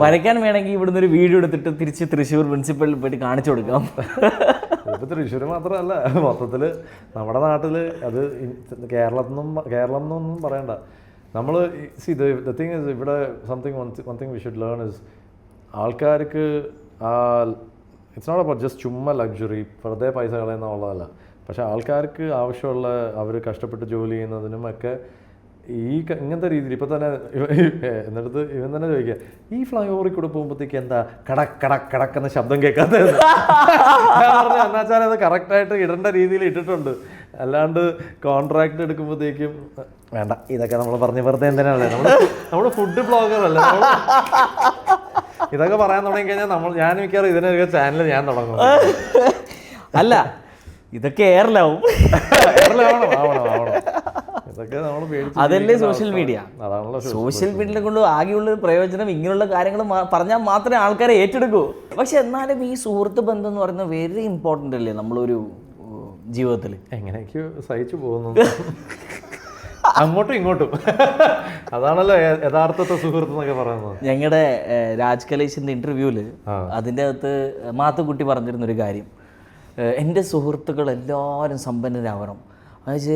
വരയ്ക്കാൻ വേണമെങ്കിൽ ഇവിടുന്ന് ഒരു വീഡിയോ എടുത്തിട്ട് തിരിച്ച് തൃശ്ശൂർ പ്രിൻസിപ്പളിൽ പോയിട്ട് കാണിച്ചു കൊടുക്കാം. ഇപ്പൊ തൃശ്ശൂർ മാത്രമല്ല, മൊത്തത്തില് നമ്മുടെ നാട്ടില് അത് കേരളം എന്നൊന്നും പറയണ്ട. നമ്മൾ ദ തിങ് ഇസ് ഇവിടെ one thing we should learn is ആൾക്കാർക്ക് ഇറ്റ്സ് നോട്ട് അബൌട്ട് ജസ്റ്റ് ചുമ്മാ ലക്ഷറി വെറുതെ പൈസ കളയുന്നുള്ളതല്ല. പക്ഷെ ആൾക്കാർക്ക് ആവശ്യമുള്ള അവർ കഷ്ടപ്പെട്ട് ജോലി ചെയ്യുന്നതിനും ഒക്കെ ഇങ്ങനത്തെ രീതിയിൽ ഇപ്പം തന്നെ എന്നിടത്ത് ഇവൻ തന്നെ ചോദിക്കുക, ഈ ഫ്ലൈ ഓവറിൽ കൂടെ പോകുമ്പോഴത്തേക്ക് എന്താ കടക്കെന്ന ശബ്ദം കേൾക്കാത്ത എന്നുവെച്ചാൽ അത് കറക്റ്റായിട്ട് ഇടേണ്ട രീതിയിൽ ഇട്ടിട്ടുണ്ട്. അല്ലാണ്ട് കോൺട്രാക്ട് എടുക്കുമ്പോഴത്തേക്കും വേണ്ട, ഇതൊക്കെ നമ്മൾ പറഞ്ഞ് വെറുതെ എന്തിനാണല്ലേ, നമ്മൾ ഫുഡ് ബ്ലോഗർ അല്ല. ഇതൊക്കെ പറയാൻ തുടങ്ങി കഴിഞ്ഞാൽ ഞാൻ മിക്കവാറും ഇതിനൊക്കെ ചാനൽ ഞാൻ തുടങ്ങും. അല്ല, ഇതൊക്കെ എയറിലാവും. ഇതൊക്കെ നമ്മൾ അതല്ലേ സോഷ്യൽ മീഡിയ. അതാണല്ലോ സോഷ്യൽ മീഡിയയെ കൊണ്ട് ആകെയുള്ള പ്രയോജനം ഇങ്ങനെയുള്ള കാര്യങ്ങൾ പറഞ്ഞാൽ മാത്രമേ ആൾക്കാരെ ഏറ്റെടുക്കൂ. പക്ഷെ എന്നാലും ഈ സുഹൃത്ത് ബന്ധം എന്ന് പറയുന്നത് വെരി ഇമ്പോർട്ടൻ്റ് അല്ലേ നമ്മളൊരു ജീവിതത്തിൽ? എങ്ങനെയൊക്കെയോ സഹിച്ചു പോകുന്നു അങ്ങോട്ടും ഇങ്ങോട്ടും. അതാണല്ലോ യഥാർത്ഥത്തെ സുഹൃത്ത് എന്നൊക്കെ പറയുന്നത്. ഞങ്ങളുടെ രാജ് കലേഷിൻ്റെ ഇൻ്റർവ്യൂവിൽ അതിൻ്റെ അകത്ത് മാത്തുക്കുട്ടി പറഞ്ഞിരുന്നൊരു കാര്യം, എൻ്റെ സുഹൃത്തുക്കൾ എല്ലാവരും സമ്പന്നരാവണം. അതായത്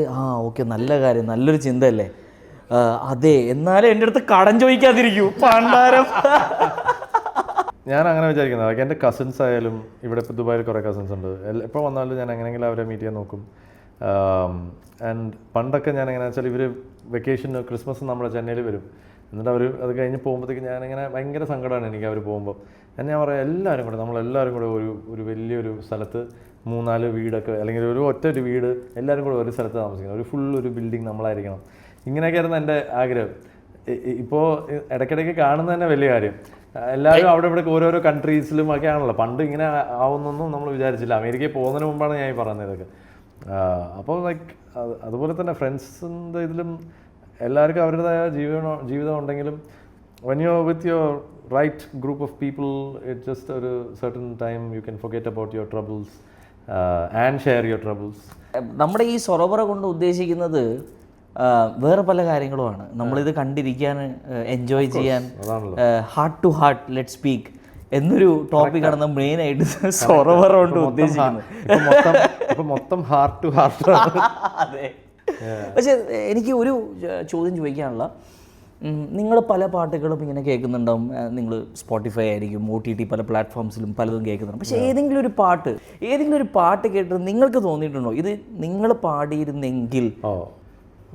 ഓക്കെ, നല്ല കാര്യം, നല്ലൊരു ചിന്തയല്ലേ. അതെ, എന്നാലും എൻ്റെ അടുത്ത് കടം ചോദിക്കാതിരിക്കൂ പണ്ടാരം. ഞാൻ അങ്ങനെ വിചാരിക്കുന്നത്. എൻ്റെ കസിൻസ് ആയാലും ഇവിടെ ഇപ്പോൾ ദുബായിൽ കുറേ കസിൻസ് ഉണ്ട്. എപ്പോൾ വന്നാലും ഞാൻ എങ്ങനെയെങ്കിലും അവരെ മീറ്റ് ചെയ്യാൻ നോക്കും. ആൻഡ് പണ്ടൊക്കെ ഞാൻ എങ്ങനെയാണെന്ന് വെച്ചാൽ ഇവർ വെക്കേഷന് ക്രിസ്മസ് നമ്മുടെ ചെന്നൈയിൽ വരും. എന്നിട്ട് അവർ അത് കഴിഞ്ഞ് പോകുമ്പോഴത്തേക്ക് ഞാനിങ്ങനെ ഭയങ്കര സങ്കടമാണ് എനിക്ക് അവർ പോകുമ്പോൾ. ഞാൻ പറയാം, നമ്മളെല്ലാവരും കൂടെ ഒരു വലിയൊരു സ്ഥലത്ത് 3-4 വീടൊക്കെ, അല്ലെങ്കിൽ ഒറ്റ വീട് എല്ലാവരും കൂടെ ഒരു സ്ഥലത്ത് താമസിക്കണം, ഒരു ബിൽഡിംഗ് നമ്മളായിരിക്കണം. ഇങ്ങനെയൊക്കെ ആയിരുന്നു എൻ്റെ ആഗ്രഹം. ഇപ്പോൾ ഇടയ്ക്കിടയ്ക്ക് കാണുന്നത് തന്നെ വലിയ കാര്യം. എല്ലാവരും അവിടെ ഇവിടെ ഓരോരോ കൺട്രീസിലും ഒക്കെ ആണല്ലോ. പണ്ട് ഇങ്ങനെ ആവുന്നൊന്നും നമ്മൾ വിചാരിച്ചില്ല. അമേരിക്കയിൽ പോകുന്നതിന് മുമ്പാണ് ഞാൻ ഈ പറഞ്ഞത് ഇതൊക്കെ. അപ്പോൾ ലൈക്ക് അതുപോലെ തന്നെ ഫ്രണ്ട്സിൻ്റെ ഇതിലും എല്ലാവർക്കും അവരുടേതായ ജീവിതം ഉണ്ടെങ്കിലും when you're with your right group of people, it's just a certain time you can forget about your troubles and share your troubles. നമ്മുടെ ഈ സൊറോബറ കൊണ്ട് ഉദ്ദേശിക്കുന്നത് വേറെ പല കാര്യങ്ങളുമാണ്. നമ്മളിത് കണ്ടിരിക്കാൻ, എൻജോയ് ചെയ്യാൻ, heart to heart let speak എന്നൊരു ടോപ്പിക്കാണ് നമ്മൾ മെയിനായിട്ട് സൊറോബറ കൊണ്ട് ഉദ്ദേശിക്കുന്നത്. മൊത്തം ഹാർട്ട് ടു ഹാർട്ട്. അതെ. പക്ഷെ എനിക്ക് ഒരു ചോദ്യം ചോദിക്കാനുള്ള, നിങ്ങൾ പല പാട്ടുകളും ഇങ്ങനെ കേൾക്കുന്നുണ്ടാവും. നിങ്ങൾ സ്പോട്ടിഫൈ ആയിരിക്കും, OTT പല പ്ലാറ്റ്ഫോംസിലും പലതും കേൾക്കുന്നുണ്ട്. പക്ഷേ ഏതെങ്കിലും ഒരു പാട്ട് കേട്ടിട്ട് നിങ്ങൾക്ക് തോന്നിയിട്ടുണ്ടോ ഇത് നിങ്ങൾ പാടിയിരുന്നെങ്കിൽ?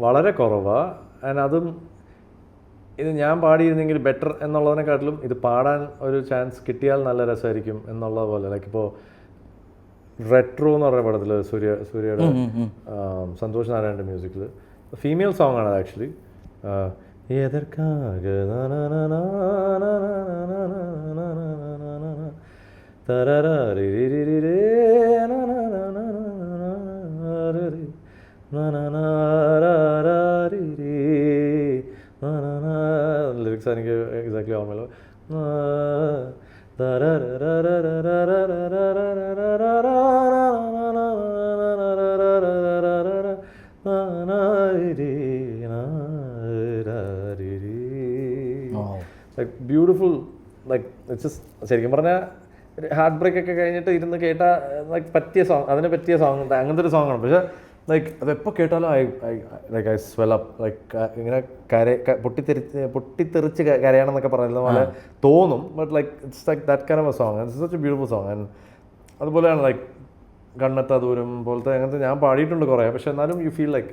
വളരെ കുറവാണ്. അതും ഇത് ഞാൻ പാടിയിരുന്നെങ്കിൽ ബെറ്റർ എന്നുള്ളതിനെക്കാട്ടിലും ഇത് പാടാൻ ഒരു ചാൻസ് കിട്ടിയാൽ നല്ല രസമായിരിക്കും എന്നുള്ള പോലെ. ലൈക്ക് ഇപ്പോൾ റെട്രോ എന്ന് പറഞ്ഞ പടത്തിൽ സൂര്യയുടെ സന്തോഷ് നാരായണൻ്റെ മ്യൂസിക്കിൽ ഫീമെയിൽ സോങ് ആണ് അത് ആക്ച്വലി. എതർക്കാക ലിറിക്സ് എനിക്ക് എക്സാക്ട്ലി ഓർമ്മയില്ല. ബ്യൂട്ടിഫുൾ. ലൈക്ക് ഇറ്റ്സ് ജസ്റ്റ് ശരിക്കും പറഞ്ഞാൽ ഹാർട്ട് ബ്രേക്ക് ഒക്കെ കഴിഞ്ഞിട്ട് ഇരുന്ന് കേട്ടാൽ ലൈക്ക് പറ്റിയ സോങ്, അതിന് പറ്റിയ സോങ്, അങ്ങനത്തെ ഒരു സോങ്ങാണ്. പക്ഷേ ലൈക്ക് അതെപ്പോൾ കേട്ടാലും ഐ സ്വെൽ അപ്പ്. ലൈക്ക് ഇങ്ങനെ പൊട്ടിത്തെറിച്ച് കരയണമെന്നൊക്കെ പറയുന്നത് പോലെ തോന്നും. But like it's like that kind of A song. It's such A beautiful song. And അതുപോലെയാണ് ലൈക്ക് കണ്ണെത്താ ദൂരം പോലത്തെ അങ്ങനത്തെ ഞാൻ പാടിയിട്ടുണ്ട് കുറേ. പക്ഷെ എന്നാലും you feel like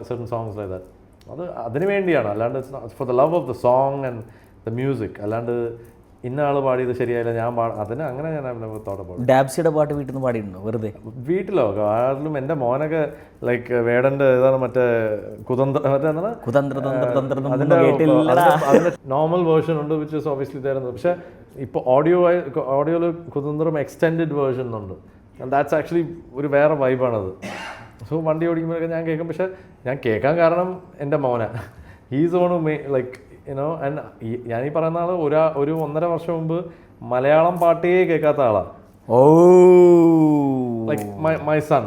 certain songs like that. അത് അതിന് വേണ്ടിയാണ്, അല്ലാണ്ട് for the love of the song and the music. അല്ലാണ്ട് ഇന്ന ആൾ പാടിയത് ശരിയായില്ല, ഞാൻ അതിന് അങ്ങനെ ഞാൻ തോടെ പാടും. ഡാബ്സിയുടെ പാട്ട് വീട്ടിൽ നിന്ന് പാടിയിട്ടുണ്ടോ വെറുതെ? വീട്ടിലോ ആരിലും എൻ്റെ മോനൊക്കെ ലൈക്ക് വേടൻ്റെ ഇതാണ് മറ്റേ അതിൻ്റെ നോർമൽ വേർഷൻ ഉണ്ട് വിച്ച് ഇസ് ഓബിയസ്ലി തരുന്നത്. പക്ഷേ ഇപ്പോൾ ഓഡിയോയിൽ കുതന്ത്രം എക്സ്റ്റെൻഡഡ് വേർഷൻ ഉണ്ട്. ദാറ്റ്സ് ആക്ച്വലി ഒരു വേറെ വൈബാണത്. സോ വണ്ടി ഓടിക്കുമ്പോഴൊക്കെ ഞാൻ കേൾക്കും. പക്ഷെ ഞാൻ കേൾക്കാൻ കാരണം എൻ്റെ മോന he's on like you know. And ഞാനീ പറയുന്ന ആൾ ഒരു 1.5 വർഷം മുമ്പ് മലയാളം പാട്ടേ കേൾക്കാത്ത ആളാണ്. ഓ ലൈക്ക് മൈ സൺ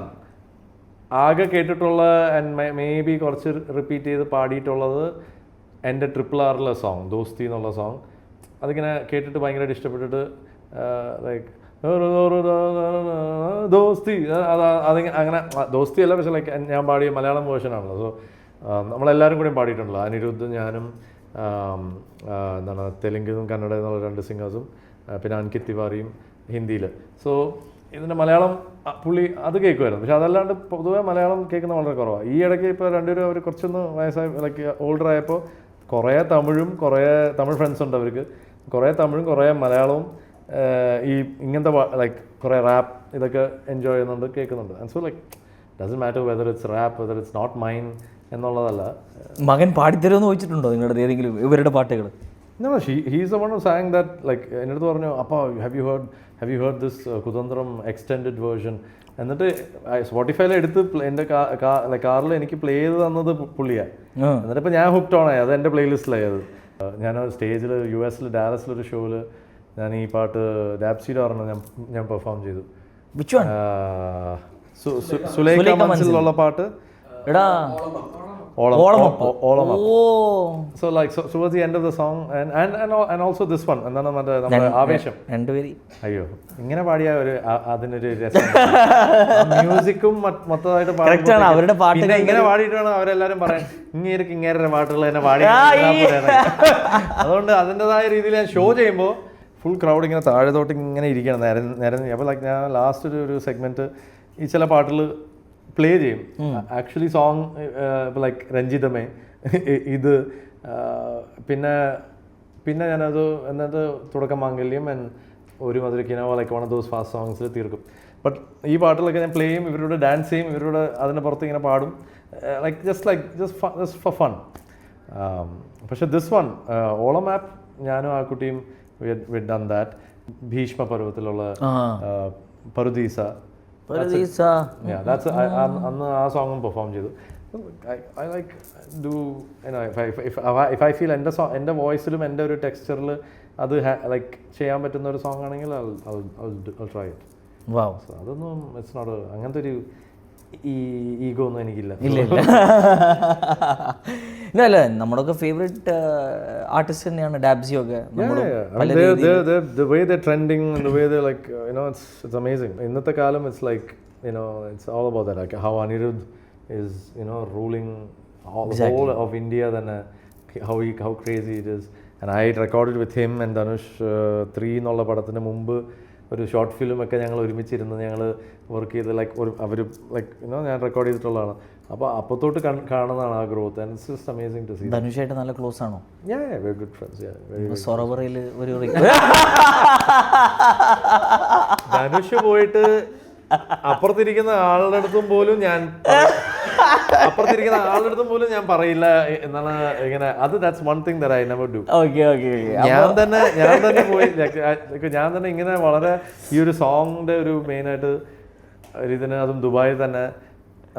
ആകെ കേട്ടിട്ടുള്ള ആൻഡ് മേ ബി കുറച്ച് റിപ്പീറ്റ് ചെയ്ത് പാടിയിട്ടുള്ളത് എൻ്റെ RRR സോങ് ദോസ്തി എന്നുള്ള സോങ്. അതിങ്ങനെ കേട്ടിട്ട് ഭയങ്കരമായിട്ട് ഇഷ്ടപ്പെട്ടിട്ട് ലൈക്ക് ദോസ്തി അങ്ങനെ ദോസ്തി അല്ല, പക്ഷേ ലൈക്ക് ഞാൻ പാടിയ മലയാളം വേർഷനാണല്ലോ. സോ നമ്മളെല്ലാവരും കൂടി പാടിയിട്ടുണ്ടല്ലോ, അനിരുദ്ധും ഞാനും എന്താണ് തെലുങ്കും കന്നഡ എന്നുള്ള 2 സിംഗേഴ്സും പിന്നെ അൻകിത് തിവാരിയും ഹിന്ദിയിൽ. സോ ഇതിൻ്റെ മലയാളം പുള്ളി അത് കേൾക്കുമായിരുന്നു. പക്ഷെ അതല്ലാണ്ട് പൊതുവെ മലയാളം കേൾക്കുന്ന വളരെ കുറവാണ്. ഈ ഇടയ്ക്ക് ഇപ്പോൾ രണ്ടുപേരും അവർ കുറച്ചൊന്ന് വയസ്സായി ലൈക്ക് ഓൾഡർ ആയപ്പോൾ കുറേ തമിഴ് ഫ്രണ്ട്സ് ഉണ്ട് അവർക്ക്. കുറേ തമിഴും കുറേ മലയാളവും ഈ ഇങ്ങനത്തെ ലൈക്ക് കുറേ റാപ്പ് ഇതൊക്കെ എൻജോയ് ചെയ്യുന്നുണ്ട്, കേൾക്കുന്നുണ്ട്. And so like doesn't matter whether it's rap whether it's not mine എന്നുള്ളതല്ല. മകൻ പാടിത്തരുമെന്ന് ചോദിച്ചിട്ടുണ്ടോ നിങ്ങളുടെ ഏതെങ്കിലും ഇവരുടെ പാട്ടുകൾ? He's the one who sang that like എൻ്റെ അടുത്ത് പറഞ്ഞു, അപ്പോൾ have you heard this Kuthanthram extended version. എന്നിട്ട് സ്പോട്ടിഫൈയിൽ എടുത്ത് എൻ്റെ കാറിൽ എനിക്ക് പ്ലേ ചെയ്ത് തന്നത് പുള്ളിയാണ്. എന്നിട്ട് ഇപ്പോൾ ഞാൻ ഹുക്ഡ് ഓൺ ആയി, അത് എൻ്റെ പ്ലേലിസ്റ്റിലായി. അത് ഞാൻ US ഡാലസിലൊരു ഷോയിൽ ഞാൻ ഈ പാട്ട് ഡാബ്സിയുടെ പറഞ്ഞ ഞാൻ പെർഫോം ചെയ്തു. സുലൈഖ മൻസിലുള്ള പാട്ട് So like towards the end of the song and also this one എന്താണ് നമ്മുടെ ആവേശം. അയ്യോ ഇങ്ങനെ പാടിയ ഒരു അതിനൊരു രസം മ്യൂസിക്കും മൊത്തമായിട്ട് പിന്നെ ഇങ്ങനെ പാടിയിട്ട് വേണം അവരെല്ലാരും പറയാൻ ഇങ്ങേരുടെ പാട്ടുകൾ തന്നെ പാടി. അതുകൊണ്ട് അതിൻ്റെതായ രീതിയിൽ ഞാൻ ഷോ ചെയ്യുമ്പോൾ ഫുൾ ക്രൗഡ് ഇങ്ങനെ താഴത്തോട്ട് ഇങ്ങനെ ഇരിക്കണം നിരന്ന്. അപ്പോൾ ലൈക്ക് ഞാൻ ലാസ്റ്റ് ഒരു സെഗ്മെൻറ്റ് ഈ ചില പാട്ടുകൾ പ്ലേ ചെയ്യും. ആക്ച്വലി സോങ് ലൈക്ക് രഞ്ജിതമേ ഇത് പിന്നെ ഞാനത് എന്നിട്ട് തുടക്കം മാംഗല്യം ഒരു മധുരക്കിനോ like one of those fast സോങ്സിൽ തീർക്കും. ബട്ട് ഈ പാട്ടിലൊക്കെ ഞാൻ പ്ലേ ചെയ്യും, ഇവരോട് ഡാൻസ് ചെയ്യും, ഇവരോട് അതിന് പുറത്ത് ഇങ്ങനെ പാടും ലൈക്ക് ജസ്റ്റ് ഫോർ ഫൺ. പക്ഷെ ദിസ് വൺ ഓളം ആപ്പ് ഞാനും ആ കുട്ടിയും we done that. ഭീഷ്മ പർവ്വത്തിലുള്ള പറുദീസ അന്ന് ആ സോങ്ങും പെർഫോം ചെയ്തു. I like do you know if I feel എൻ്റെ വോയിസിലും എൻ്റെ ഒരു ടെക്സ്ചറിൽ അത് ലൈക്ക് ചെയ്യാൻ പറ്റുന്ന ഒരു സോങ് ആണെങ്കിൽ I'll try it. Wow. So അതൊന്നും ഇറ്റ്സ് നോട്ട് അങ്ങനത്തെ ഒരു ഈഗോ ഒന്നും എനിക്കില്ല. അല്ല നമ്മുടെയൊക്കെ ഫേവറേറ്റ് ആർട്ടിസ്റ്റ് തന്നെയാണ് ഡാബ്സിയോ ഒക്കെ. The way they're trending and the way they're like you know it's amazing. ഇന്നത്തെ കാലം it's like you know it's all about that, like how Anirudh is you know ruling the whole of India, then how crazy it is. And I recorded with him and Dhanush 3 എന്നുള്ള പടത്തിന് മുമ്പ് ഒരു short film ഒക്കെ ഞങ്ങൾ ഒരുമിച്ചിരുന്ന് ഞങ്ങൾ work ചെയ്ത് like അവർ ലൈക്ക് യുനോ ഞാൻ റെക്കോർഡ് ചെയ്തിട്ടുള്ളതാണ്. അപ്പോൾ അപ്പത്തോട്ട് കാണുന്നതാണ് ആ growth. And it's just amazing to see. ധനുഷായിട്ട് നല്ല ക്ലോസ് ആണോ? Very good friends. സൊറബറയിൽ ഒരു ധനുഷ് പോയിട്ട് അപ്പുറത്തിരിക്കുന്ന ആളുടെ അടുത്തും പോലും ഞാൻ പറയില്ല എന്നാണ് ഇങ്ങനെ. അത് that's one thing that I never do. ഞാൻ തന്നെ പോയി ഞാൻ തന്നെ ഇങ്ങനെ വളരെ ഈ ഒരു സോങ്ങിന്റെ ഒരു മെയിനായിട്ട് ഇതിന് അതും ദുബായിൽ തന്നെ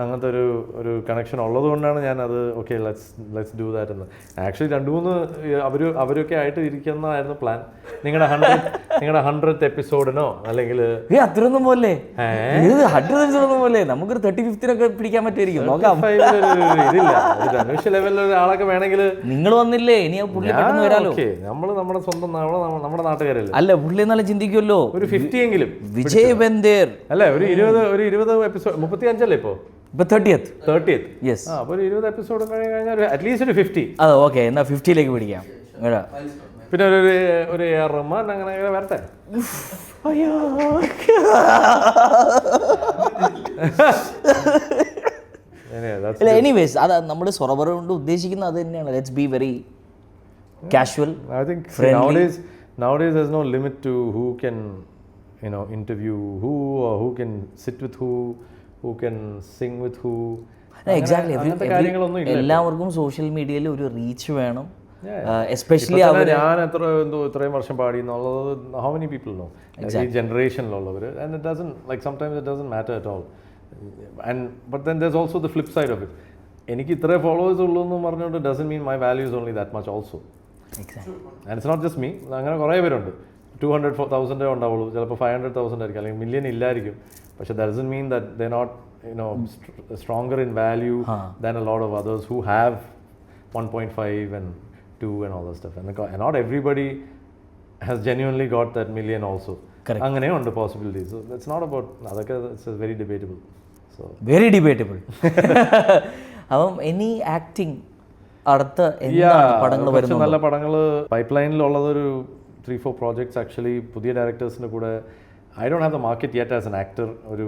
അങ്ങനത്തെ ഒരു കണക്ഷൻ ഉള്ളത് കൊണ്ടാണ് ഞാനത് ഓക്കെ ലെറ്റ്സ് ഡു ദാറ്റ് എന്ന്. ആക്ച്വലി 2-3 അവരൊക്കെ ആയിട്ട് ഇരിക്കുന്നതായിരുന്നു പ്ലാൻ. നിങ്ങളുടെ 100th എപ്പിസോഡിനോ അല്ലെങ്കിൽ അത്രയൊന്നും പോലെ 100 എപ്പിസോഡൊന്നും പോലെ നമുക്കൊരു 35-നൊക്കെ പിടിക്കാൻ പറ്റുമായിരിക്കും. ഇതില്ല ധനുഷ് ലെവലിൽ ഒരാളൊക്കെ വേണമെങ്കിൽ നിങ്ങൾ വന്നില്ലേ ഇനി പുള്ളി പെട്ടെന്ന് വരാലോ. നമ്മൾ നമ്മുടെ സ്വന്തം നമ്മുടെ നാട്ടുകാരല്ലേ. അല്ല പുള്ളി എന്നാലും ചിന്തിക്കുമല്ലോ ഒരു 50 എങ്കിലും. വിജയ് ബന്ദേർ അല്ലേ ഒരു 20 എപ്പിസോഡ് 35 ഇപ്പോ 30th. യെസ്. അപ്പോൾ ഒരു 20 എപ്പിസോഡ് കഴിഞ്ഞാൽ അറ്റ്ലീസ്റ്റ് ഒരു 50. അതെ ഓക്കെ എന്നാൽ 50ലേക്ക് പിടിക്കാം. പിന്നെ ഒരു AR റഹ്മാൻ അങ്ങനെ വരട്ടെ. എനിവേസ് അത് നമ്മുടെ സൊറബർ കൊണ്ട് ഉദ്ദേശിക്കുന്നത് അത് തന്നെയാണ്. Let's be very casual. I think nowadays nowadays there's no limit to who can, interview who, or who can sit with who can sing with who. Exactly. അങ്ങനത്തെ കാര്യങ്ങളൊന്നും ഇല്ല. എല്ലാവർക്കും സോഷ്യൽ മീഡിയയിൽ ഒരു റീച്ച് വേണം. എസ്പെഷ്യലി ഞാൻ ഇത്രയും വർഷം പാടി എന്നുള്ളത് how many people know ഈ ജനറേഷനിലുള്ളവർ, and it doesn't, like sometimes it doesn't matter at all. But then there's also the flip side of it. എനിക്ക് ഇത്രേ ഫോളോവേഴ്സ് ഉള്ളൂ എന്ന് പറഞ്ഞുകൊണ്ട് doesn't mean my value is only that much also. And it's not just me, അങ്ങനെ കുറേ പേരുണ്ട്. 200,000 ഉണ്ടാവുള്ളൂ, ചിലപ്പോൾ 500,000 ആയിരിക്കും, അല്ലെങ്കിൽ മില്യൺ ഇല്ലായിരിക്കും. പക്ഷെ that doesn't mean that they're not stronger in value than a lot of others who have 1.5 and 2 and all that stuff. And not everybody has genuinely got that million also. അങ്ങനെയുണ്ട് possibilities. So it's not about അതൊക്കെ, it's very debatable. So very debatable. അപ്പം any acting അടുത്ത പടങ്ങൾ വരുന്നു? നല്ല പടങ്ങൾ പൈപ്പ്ലൈനിലുള്ളതൊരു 3-4 projects actually പുതിയ ഡയറക്ടേഴ്സിൻ്റെ കൂടെ. I don't have the market yet as an actor, ഒരു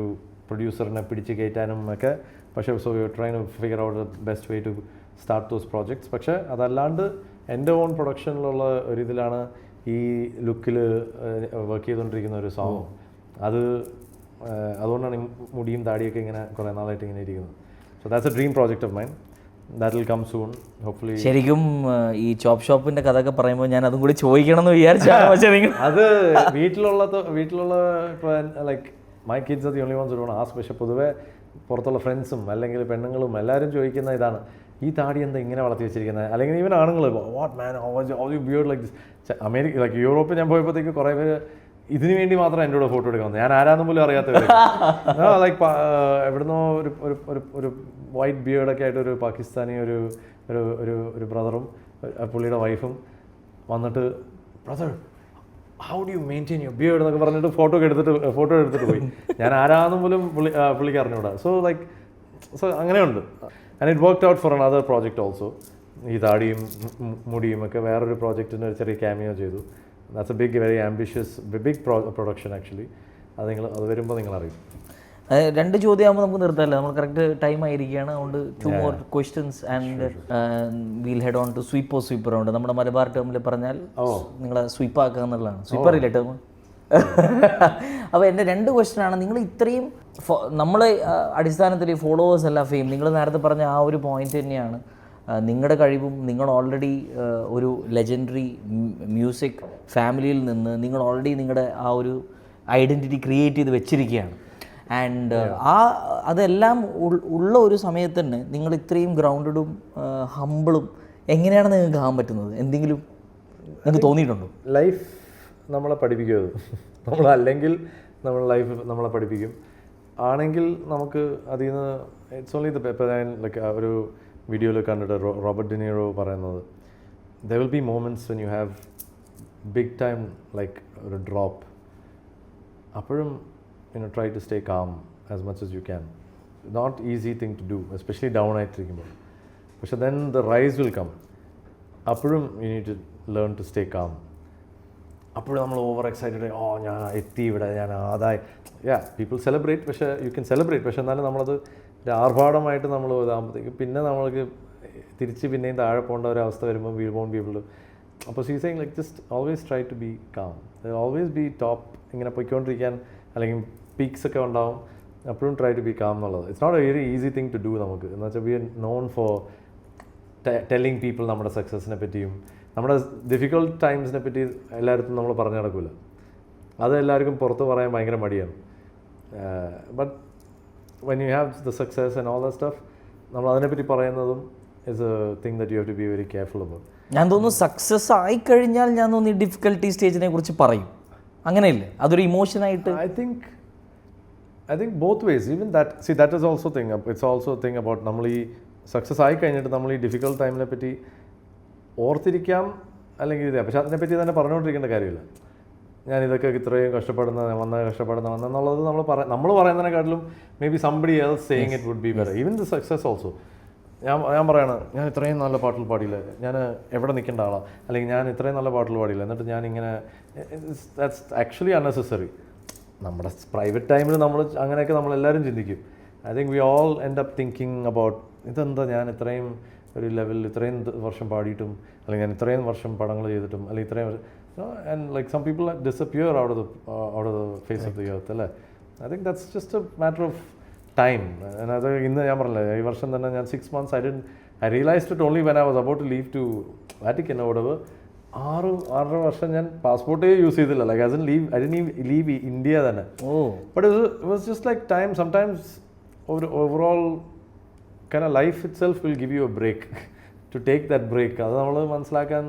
പ്രൊഡ്യൂസറിനെ പിടിച്ച് കയറ്റാനും ഒക്കെ. പക്ഷേ so you try to figure out the best way to start those projects. പക്ഷേ അതല്ലാണ്ട് എൻ്റെ ഓൺ പ്രൊഡക്ഷനിലുള്ള ഒരു ഇതിലാണ് ഈ ലുക്കിൽ വർക്ക് ചെയ്തുകൊണ്ടിരിക്കുന്ന ഒരു സോങ്. അതുകൊണ്ടാണ് മുടിയും താടിയൊക്കെ ഇങ്ങനെ കുറേ നാളായിട്ട് ഇങ്ങനെ ഇരിക്കുന്നത്. So that's A dream project of mine. That will come soon, hopefully. ശരിക്കും ഈ ചോപ്പ് ഷോപ്പിന്റെ കഥയൊക്കെ പറയുമ്പോൾ ഞാൻ അതും കൂടി ചോദിക്കണം എന്ന് വിചാരിച്ചാണ്. പക്ഷേ അത് വീട്ടിലുള്ള like my kids are the only once who don't ask. പക്ഷേ പൊതുവെ പുറത്തുള്ള ഫ്രണ്ട്സും അല്ലെങ്കിൽ പെണ്ണുങ്ങളും എല്ലാവരും ചോദിക്കുന്ന ഇതാണ്, ഈ താടി എന്താ ഇങ്ങനെ വളർത്തി വെച്ചിരിക്കുന്നത്? അല്ലെങ്കിൽ ഈവൻ ആണുങ്ങൾ, what man all U beard like this. America like യൂറോപ്പിൽ ഞാൻ പോയപ്പോഴത്തേക്ക് കുറേ പേര് ഇതിനു വേണ്ടി മാത്രം എൻ്റെ കൂടെ ഫോട്ടോ എടുക്കാൻ വന്നത്. ഞാൻ ആരാന്നും പോലും അറിയാത്തവർ. ലൈക്ക് എവിടുന്നോ ഒരു വൈറ്റ് ബിയേർഡൊക്കെ ആയിട്ട് ഒരു പാകിസ്ഥാനി ഒരു ബ്രദറും പുള്ളിയുടെ വൈഫും വന്നിട്ട്, brother how do U maintain your beard എന്നൊക്കെ പറഞ്ഞിട്ട് ഫോട്ടോ എടുത്തിട്ട് പോയി. ഞാൻ ആരാന്നും പോലും പുള്ളിക്ക് അറിഞ്ഞൂടാ. സോ അങ്ങനെയുണ്ട്. And it worked out for another project also. ഈ താടിയും മുടിയും ഒക്കെ വേറൊരു പ്രോജക്റ്റിന് ഒരു ചെറിയ ക്യാമിയോ ചെയ്തു. That's a big, very ambitious, big production actually. അത് വരുമ്പോൾ നിങ്ങൾ അറിയും. 2 ചോദ്യമാകുമ്പോൾ നമുക്ക് നിർത്താമല്ലോ, നമ്മൾ കറക്റ്റ് ടൈം ആയിരിക്കുകയാണ്. അതുകൊണ്ട് 2 more questions and we'll head on to sweeper ഉണ്ട്. നമ്മുടെ മലബാർ ടേമിൽ പറഞ്ഞാൽ നിങ്ങളെ സ്വീപ്പാക്കുക എന്നുള്ളതാണ്. സ്വീപ്പറില്ലേ ടേം? അപ്പോൾ എൻ്റെ 2 ക്വസ്റ്റ്യൻ ആണ്. നിങ്ങൾ ഇത്രയും നമ്മളെ അടിസ്ഥാനത്തിൽ ഫോളോവേഴ്സ് അല്ല ഫെയിം, നിങ്ങൾ നേരത്തെ പറഞ്ഞ ആ ഒരു പോയിന്റ് തന്നെയാണ്. നിങ്ങളുടെ കഴിവും നിങ്ങൾ ഓൾറെഡി ഒരു ലെജൻഡറി മ്യൂസിക് ഫാമിലിയിൽ നിന്ന് നിങ്ങൾ ഓൾറെഡി നിങ്ങളുടെ ആ ഒരു ഐഡൻറ്റിറ്റി ക്രിയേറ്റ് ചെയ്ത് വെച്ചിരിക്കുകയാണ്. ആൻഡ് അതെല്ലാം ഉള്ള ഒരു സമയത്ത് തന്നെ നിങ്ങൾ ഇത്രയും ഗ്രൗണ്ടഡും ഹമ്പിളും എങ്ങനെയാണ് നിങ്ങൾക്ക് ആകാൻ പറ്റുന്നത്? എന്തെങ്കിലും നിങ്ങൾക്ക് തോന്നിയിട്ടുണ്ടോ? ലൈഫ് നമ്മളെ പഠിപ്പിക്കും. നമ്മളല്ലെങ്കിൽ ലൈഫ് നമ്മളെ പഠിപ്പിക്കും. ആണെങ്കിൽ നമുക്ക് അതിൽ നിന്ന് ഇറ്റ്സ് ഓൺലി ലൈക്ക് ഒരു വീഡിയോയിൽ കണ്ടിട്ട് റോബർട്ട് ഡിനീറോ പറയുന്നത്, there will be moments when you have big time like ഒരു ഡ്രോപ്പ്. അപ്പോഴും try to stay calm as much as you can. Not easy thing to do, especially down ആയിട്ടിരിക്കുമ്പോൾ. പക്ഷെ then the rise will come. അപ്പോഴും you need to learn to stay calm. അപ്പോഴും നമ്മൾ over excited, ഞാൻ എത്തി ഇവിടെ, ഞാൻ അതായി. പീപ്പിൾ സെലിബ്രേറ്റ്, പക്ഷേ യു ക്യാൻ സെലിബ്രേറ്റ്. പക്ഷെ എന്നാലും നമ്മളത് ആർഭാടമായിട്ട് നമ്മൾ ഇതാകുമ്പോഴത്തേക്ക് പിന്നെ നമ്മൾക്ക് തിരിച്ച് പിന്നെയും താഴെ പോകേണ്ട ഒരു അവസ്ഥ വരുമ്പോൾ we won't be able to. അപ്പോൾ see saying like just always try to be calm, always be top. ഇങ്ങനെ പോയിക്കൊണ്ടിരിക്കാൻ അല്ലെങ്കിൽ പീക്സ് ഒക്കെ ഉണ്ടാവും, അപ്പോഴും ട്രൈ ടു ബി കാം എന്നുള്ളത്. It's not a very easy thing to do. നമുക്ക് എന്ന് വെച്ചാൽ we are known for telling people നമ്മുടെ സക്സസിനെ പറ്റിയും നമ്മുടെ ഡിഫിക്കൽട്ട് ടൈംസിനെ പറ്റി എല്ലായിടത്തും നമ്മൾ പറഞ്ഞു നടക്കില്ല. അത് എല്ലാവർക്കും പുറത്ത് പറയാൻ ഭയങ്കര മടിയാണ്. But when you have the success and all that stuff, നമ്മൾ അതിനെപ്പറ്റി പറയുന്നതും is a thing that you have to be very careful about. ഞാൻ തോന്നുന്നു സക്സസ് ആയിക്കഴിഞ്ഞാൽ ഞാൻ തോന്നുന്നു ഈ ഡിഫിക്കൽട്ടി സ്റ്റേജിനെ കുറിച്ച് പറയും, അങ്ങനെയല്ലേ? അതൊരു ഇമോഷനായിട്ട് I think both ways. Even that is also thing. It's also a thing about നമ്മൾ ഈ സക്സസ് ആയി കഴിഞ്ഞിട്ട് നമ്മൾ ഈ ഡിഫിക്കൽട്ട് ടൈമിനെ പറ്റി ഓർത്തിരിക്കാം അല്ലെങ്കിൽ ഇതേ. പക്ഷെ അതിനെപ്പറ്റി തന്നെ പറഞ്ഞുകൊണ്ടിരിക്കേണ്ട കാര്യമില്ല. ഞാൻ ഇതൊക്കെ ഇത്രയും കഷ്ടപ്പെടുന്ന എന്നുള്ളത് നമ്മൾ പറയുന്നതിനെക്കാട്ടിലും maybe somebody else saying it would be better. Even the success also. ഞാൻ പറയാണ്, ഞാൻ ഇത്രയും നല്ല പാട്ടുകൾ പാടിയില്ല, ഞാൻ എവിടെ നിൽക്കേണ്ട ആളാണ്, അല്ലെങ്കിൽ ഞാൻ ഇത്രയും നല്ല പാട്ടുകൾ പാടിയില്ല, എന്നിട്ട് ഞാനിങ്ങനെ ദാറ്റ്സ് ആക്ച്വലി അൺനെസസറി. നമ്മുടെ പ്രൈവറ്റ് ടൈമിൽ നമ്മൾ അങ്ങനെയൊക്കെ നമ്മളെല്ലാവരും ചിന്തിക്കും. I think we all end up thinking about ഇതെന്താ ഞാൻ ഇത്രയും ഒരു ലെവലിൽ ഇത്രയും വർഷം പാടിയിട്ടും അല്ലെങ്കിൽ ഞാൻ ഇത്രയും വർഷം പടങ്ങൾ ചെയ്തിട്ടും അല്ലെങ്കിൽ ഇത്രയും and like some people disappear out of the face of the earth അല്ലേ. I think that's just a matter of time. അത് ഇന്ന് ഞാൻ പറഞ്ഞില്ലേ, ഈ വർഷം തന്നെ ഞാൻ 6 months I realized it only when I was about to leave to Vatican or whatever. 6 വർഷം ഞാൻ പാസ്പോർട്ടേ യൂസ് ചെയ്തില്ല. Like I didn't even leave India തന്നെ. But it was just like time. Sometimes overall kind of life itself will give you a break to take that break. അത് നമ്മൾ മനസ്സിലാക്കാൻ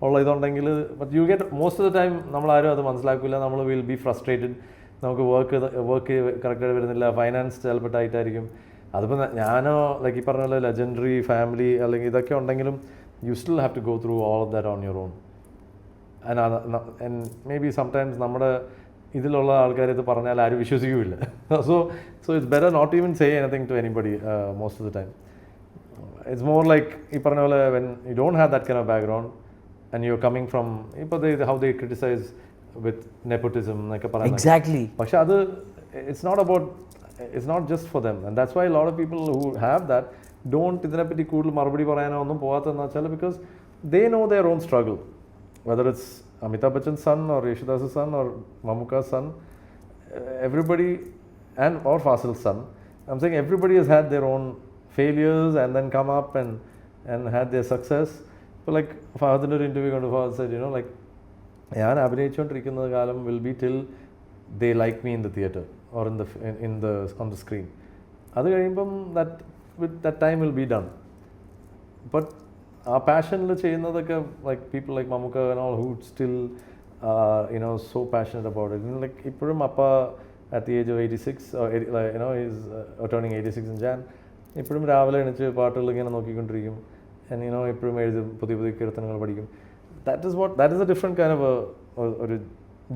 ഉള്ള ഇതുണ്ടെങ്കിൽ but you get most of the time നമ്മളാരും അത് മനസ്സിലാക്കില്ല. നമ്മൾ വിൽ ബി ഫ്രസ്ട്രേറ്റഡ്. നമുക്ക് വർക്ക് കറക്റ്റായിട്ട് വരുന്നില്ല, ഫൈനാൻസ് ചിലപ്പോൾ ടൈറ്റായിരിക്കും. അതിപ്പോൾ ഞാനോ ലൈക്ക് ഈ പറഞ്ഞ പോലെ ലെജൻഡറി ഫാമിലി അല്ലെങ്കിൽ ഇതൊക്കെ ഉണ്ടെങ്കിലും you still have to go through all of that on your own. And maybe sometimes നമ്മുടെ ഇതിലുള്ള ആൾക്കാർ ഇത് പറഞ്ഞാൽ ആരും വിശ്വസിക്കുകയില്ല. So it's better not even say anything to anybody most of the time. It's more like ഈ പറഞ്ഞ പോലെ when you don't have that kind of background and you are coming from ഇപ്പോൾ how they criticize with nepotism എന്നൊക്കെ പറയുന്നത്. Exactly. പക്ഷെ അത് it's not just for them, and that's why a lot of people who have that don't ഇതിനെപ്പറ്റി കൂടുതൽ മറുപടി പറയാനോ ഒന്നും പോകാത്തതെന്ന് വെച്ചാൽ because they know their own struggle, whether it's Amitabh Bachchan's son or Yeshudas's son or Mammootka's son, everybody, and or Fasil's son. I'm saying everybody has had their own failures and then come up and had their success. So like Fahad's interview കൊണ്ട് Fahad said, you know, like ഞാൻ അഭിനയിച്ചുകൊണ്ടിരിക്കുന്ന കാലം will be till they like me in the theatre or on the screen. അത് കഴിയുമ്പം that time will be done. But ആ പാഷനിൽ ചെയ്യുന്നതൊക്കെ like people like Mammootka and all who still you know so passionate about it. And like ഇപ്പോഴും അപ്പ at the age of 86 or you know he's turning 86 in Jan. ഇപ്പോഴും രാവിലെ എണീച്ച് പാട്ടുകൾ ഇങ്ങനെ നോക്കിക്കൊണ്ടിരിക്കും. And you know ഇപ്പോഴും എഴുതും, പുതിയ കീർത്തനങ്ങൾ പഠിക്കും. That is a different kind of ഒരു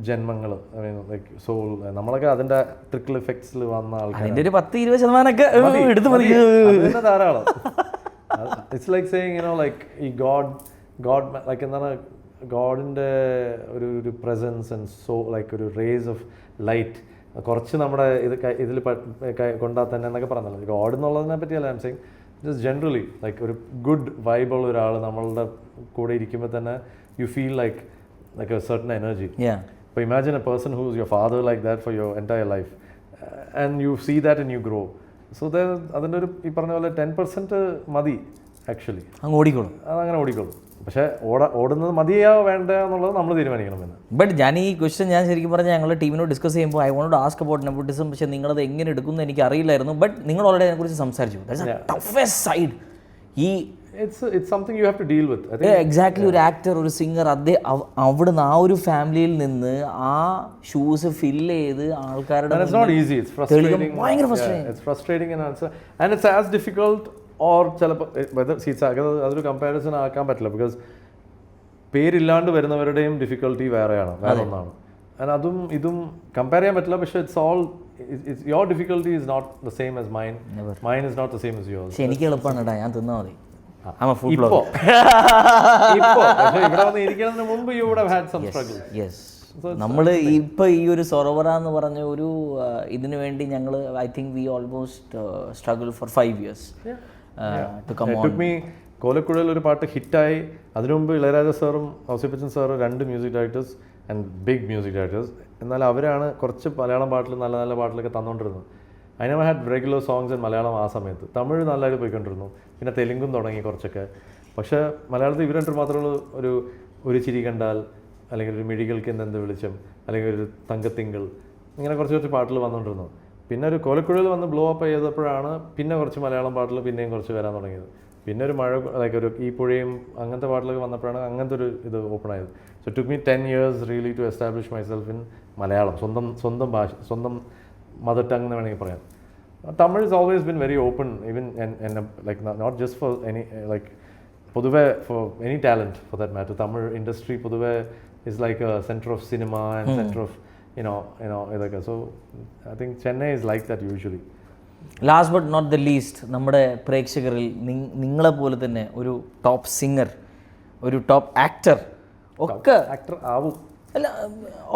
ജന്മങ്ങൾ. I mean like soul. നമ്മളൊക്കെ അതിൻ്റെ ട്രിക്കിൾ എഫക്ട്സിൽ വന്ന ആൾക്കാർ. അതിൻ്റെ ഒരു 10-20% എടുത്ത് മതി ധാരാളം. It's like saying you know like ഈ ഗോഡ് ലൈക്ക് എന്താണ് ഗോഡിൻ്റെ ഒരു പ്രസൻസ് ആൻഡ് സോ ലൈക്ക് ഒരു റേസ് ഓഫ് ലൈറ്റ് കുറച്ച് നമ്മുടെ ഇതിൽ കൊണ്ടാൽ തന്നെ എന്നൊക്കെ പറഞ്ഞല്ലോ. ഗോഡ് എന്നുള്ളതിനെ പറ്റിയല്ല I am saying just generally like ഒരു ഗുഡ് വൈബുള്ള ഒരാൾ നമ്മളുടെ കൂടെ ഇരിക്കുമ്പോൾ തന്നെ you feel like a certain energy. Yeah. But imagine a person who's your father like that for your entire life, and you see that and you grow. So there അതിൻ്റെ ഒരു ഈ പറഞ്ഞ പോലെ 10% മതി ആക്ച്വലി. അങ്ങ് ഓടിക്കോളും. അതങ്ങനെ ഓടിക്കോളും. പക്ഷേ ഓടുന്നത് മതിയോ വേണ്ട എന്നുള്ളത് നമ്മൾ തീരുമാനിക്കണം എന്ന്. ബട്ട് ഞാൻ ഈ ക്വസ്റ്റ്യൻ ഞാൻ ശരിക്കും പറഞ്ഞാൽ ഞങ്ങൾ ടീമിനോട് ഡിസ്കസ് ചെയ്യുമ്പോൾ I want to ask about nepotism. പക്ഷേ നിങ്ങളത് എങ്ങനെ എടുക്കുമെന്ന് എനിക്ക് അറിയില്ലായിരുന്നു. ബട്ട് നിങ്ങൾ ഓൾറെഡി അതിനെക്കുറിച്ച് സംസാരിച്ചു. That's A toughest side. ഈ It's something you have to deal with. I think exactly. ഒരു ആക്ടർ, ഒരു സിംഗർ, അവിടുന്ന് ആ ഒരു ഫാമിലിയിൽ നിന്ന് ആ ഷൂസ് ഫില്ല് ചെയ്ത് ആൾക്കാരുടെ it's not easy. It's frustrating. ഭയങ്കര frustrating. It's frustrating and it's as difficult or whether അതൊരു കമ്പാരിസൺ ആക്കാൻ പറ്റില്ല. ബിക്കോസ് പേരില്ലാണ്ട് വരുന്നവരുടെയും ഡിഫിക്കൽട്ടി വേറെ ഒന്നാണ്. and അതും ഇതും കമ്പയർ ചെയ്യാൻ പറ്റില്ല. പക്ഷേ your difficulty is not the same as mine. Mine is not the same as yours. പക്ഷേ എനിക്ക് എളുപ്പമാണ് കേട്ടോ, ഞാൻ തിന്നാൽ മതി. ഇവിടെ വന്ന് ഇരിക്കുന്നതിന് മുമ്പ് you would have had some struggles. Yes. നമ്മൾ ഇപ്പോൾ ഈ ഒരു സൊറവറ എന്ന് പറഞ്ഞ ഒരു ഇതിനു വേണ്ടി ഞങ്ങൾ I think we almost struggle for 5 years to come on. കോലക്കുഴയിൽ ഒരു പാട്ട് ഹിറ്റായി. അതിനു മുമ്പ് ഇളയരാജ സാറും ഔസേപ്പ് ബച്ചൻ സാറും 2 music directors and big music directors. എന്നാൽ അവരാണ് കുറച്ച് മലയാളം പാട്ടിൽ നല്ല നല്ല പാട്ടിലൊക്കെ തന്നുകൊണ്ടിരുന്നത്. I never had regular songs in Malayalam ആ സമയത്ത്. തമിഴ് നല്ലതായിട്ട് പോയിക്കൊണ്ടിരുന്നു. പിന്നെ തെലുങ്കും തുടങ്ങി കുറച്ചൊക്കെ. പക്ഷേ മലയാളത്തിൽ ഇവർ രണ്ടു മാത്രമുള്ള ഒരു ചിരി കണ്ടാൽ, അല്ലെങ്കിൽ ഒരു മിഴികൾക്ക് എന്തെന്ത് വെളിച്ചം, അല്ലെങ്കിൽ ഒരു തങ്കത്തിങ്കൾ, ഇങ്ങനെ കുറച്ച് പാട്ടുകൾ വന്നുകൊണ്ടിരുന്നു. പിന്നെ ഒരു കോലക്കുഴയിൽ വന്ന് ബ്ലോ അപ്പ് ചെയ്തപ്പോഴാണ് പിന്നെ കുറച്ച് മലയാളം പാട്ടുകൾ പിന്നെയും കുറച്ച് വരാൻ തുടങ്ങിയത്. പിന്നെ ഒരു മഴ ലൈക്ക് ഒരു ഈ പുഴയും അങ്ങനത്തെ പാട്ടിലൊക്കെ വന്നപ്പോഴാണ് അങ്ങനത്തെ ഒരു ഇത് ഓപ്പൺ ആയത്. So it took me 10 years really to establish myself in Malayalam. സ്വന്തം ഭാഷ, സ്വന്തം മദർ ടങ് എന്ന് വേണമെങ്കിൽ പറയാം. Tamil has always been very open, even and like not just for any like പൊതുവെ for any talent for that matter. Tamil industry പൊതുവെ is like a center of cinema and center of you know ഇതൊക്കെ. So I think Chennai is like that usually. Last but not the least, നമ്മുടെ പ്രേക്ഷകരിൽ നിങ്ങളെപ്പോലെ തന്നെ ഒരു top singer, ഒരു top actor ഒക്കെ actor ആവും. അല്ല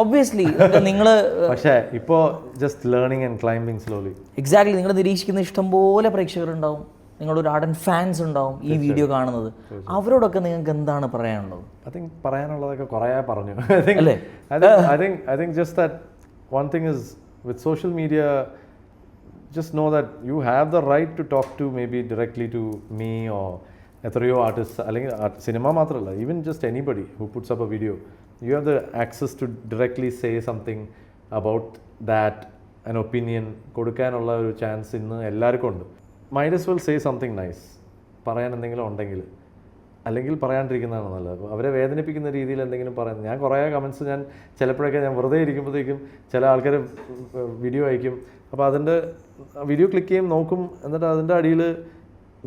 ഒബ്വിയസ്ലി നിങ്ങൾ പക്ഷേ ഇപ്പോൾ just learning and climbing slowly. Exactly. നിങ്ങൾ നിരീക്ഷിക്കുന്ന ഇഷ്ടംപോലെ പ്രേക്ഷകരുണ്ടാവും. നിങ്ങളൊരു ആർഡൻ ഫാൻസ് ഉണ്ടാവും ഈ വീഡിയോ കാണുന്നത്. അവരോടൊക്കെ നിങ്ങൾക്ക് എന്താണ് പറയാനുള്ളത്? I think പറയാനുള്ളതൊക്കെ കുറേ പറഞ്ഞു. അല്ലേ? I think just that one thing is with social media, just know that you have the right to talk to maybe directly to me or എത്രയോ ആർട്ടിസ്റ്റ് അല്ലെങ്കിൽ സിനിമ മാത്രമല്ല, even just anybody who puts up a video, you have the access to directly say something about that, an opinion കൊടുക്കാനുള്ള ഒരു chance ഇന്ന് എല്ലാവർക്കും ഉണ്ട്. Might as well say something nice, പറയാൻ എന്തെങ്കിലും ഉണ്ടെങ്കിൽ, അല്ലെങ്കിൽ പറയാണ്ടിരിക്കുന്നതാണ് നല്ലത്. അവരെ വേദനിപ്പിക്കുന്ന രീതിയിൽ എന്തെങ്കിലും പറയുന്നത്. ഞാൻ കുറേ കമൻറ്റ്സ് ഞാൻ ചിലപ്പോഴൊക്കെ ഞാൻ വെറുതെ ഇരിക്കുമ്പോഴത്തേക്കും ചില ആൾക്കാർ വീഡിയോ അയക്കും. അപ്പോൾ അതിൻ്റെ വീഡിയോ ക്ലിക്ക് ചെയ്യും, നോക്കും, എന്നിട്ട് അതിൻ്റെ അടിയിൽ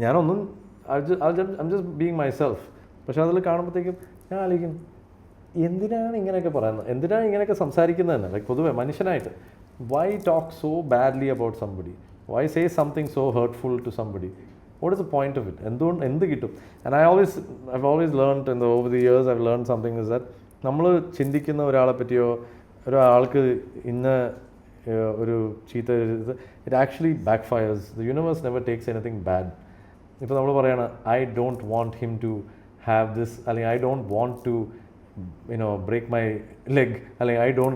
ഞാനൊന്നും I'm just being myself. പക്ഷെ അതിൽ കാണുമ്പോഴത്തേക്കും ഞാൻ ആലോചിക്കും, എന്തിനാണ് ഇങ്ങനെയൊക്കെ പറയുന്നത്, എന്തിനാണ് ഇങ്ങനെയൊക്കെ സംസാരിക്കുന്നത് തന്നെ, ലൈക്ക് പൊതുവെ മനുഷ്യനായിട്ട്. Why talk so badly about somebody, why say something so hurtful to somebody, what is the point of it, എന്ത് കിട്ടും? And I've always learned over the years, I've learned something is that നമ്മൾ ചിന്തിക്കുന്ന ഒരാളെ പറ്റിയോ ഒരാൾക്ക് ഇന്ന ഒരു ചീത്ത, it actually backfires. The universe never takes anything bad. ഇപ്പോൾ നമ്മൾ പറയുകയാണ്, I don't want him to have this, അല്ലെങ്കിൽ I don't want to break my leg, അല്ലെങ്കിൽ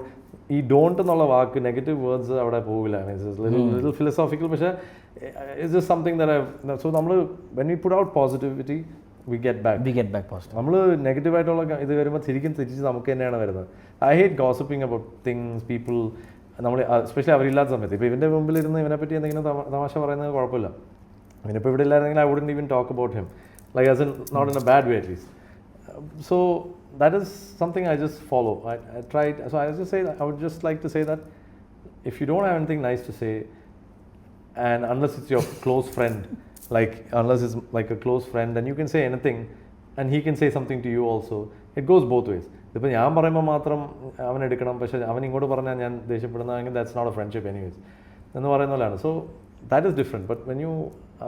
ഈ ഡോണ്ട് എന്നുള്ള വാക്ക്, നെഗറ്റീവ് വേർഡ്സ് അവിടെ പോകില്ല. ലിറ്റിൽ ഫിലോസോഫിക്കൽ, പക്ഷേ it's just something that so നമ്മൾ when we put out positivity we get back positive. നമ്മൾ നെഗറ്റീവായിട്ടുള്ള ഇത് വരുമ്പോൾ തിരിച്ച് നമുക്ക് തന്നെയാണ് വരുന്നത്. I hate gossiping about things, people. നമ്മൾ എസ്പെഷ്യലി അവരില്ലാത്ത സമയത്ത്, ഇപ്പോൾ ഇവൻ്റെ മുമ്പിൽ ഇരുന്ന് ഇവനെപ്പറ്റി എന്തെങ്കിലും തമാശ പറയുന്നത് കുഴപ്പമില്ല. ഇവനിപ്പോൾ ഇവിടെ ഇല്ലായിരുന്നെങ്കിൽ I wouldn't even talk about him, like as in not in a bad way at least. So that is something I just follow. I tried, so I just say that I would just like to say that if you don't have anything nice to say, and unless it's your close friend, unless it's like a close friend, then you can say anything and he can say something to you also. It goes both ways. ഇപ്പോൾ ഞാൻ പറയുമ്പോൾ മാത്രം അവൻ എടുക്കണം, പക്ഷേ അവൻ ഇങ്ങോട്ട് പറഞ്ഞാൽ ഞാൻ ദേഷ്യപ്പെടുന്നതെങ്കിൽ that's not a friendship anyways എന്ന് പറയുന്ന പോലെയാണ്. So that is different. But when you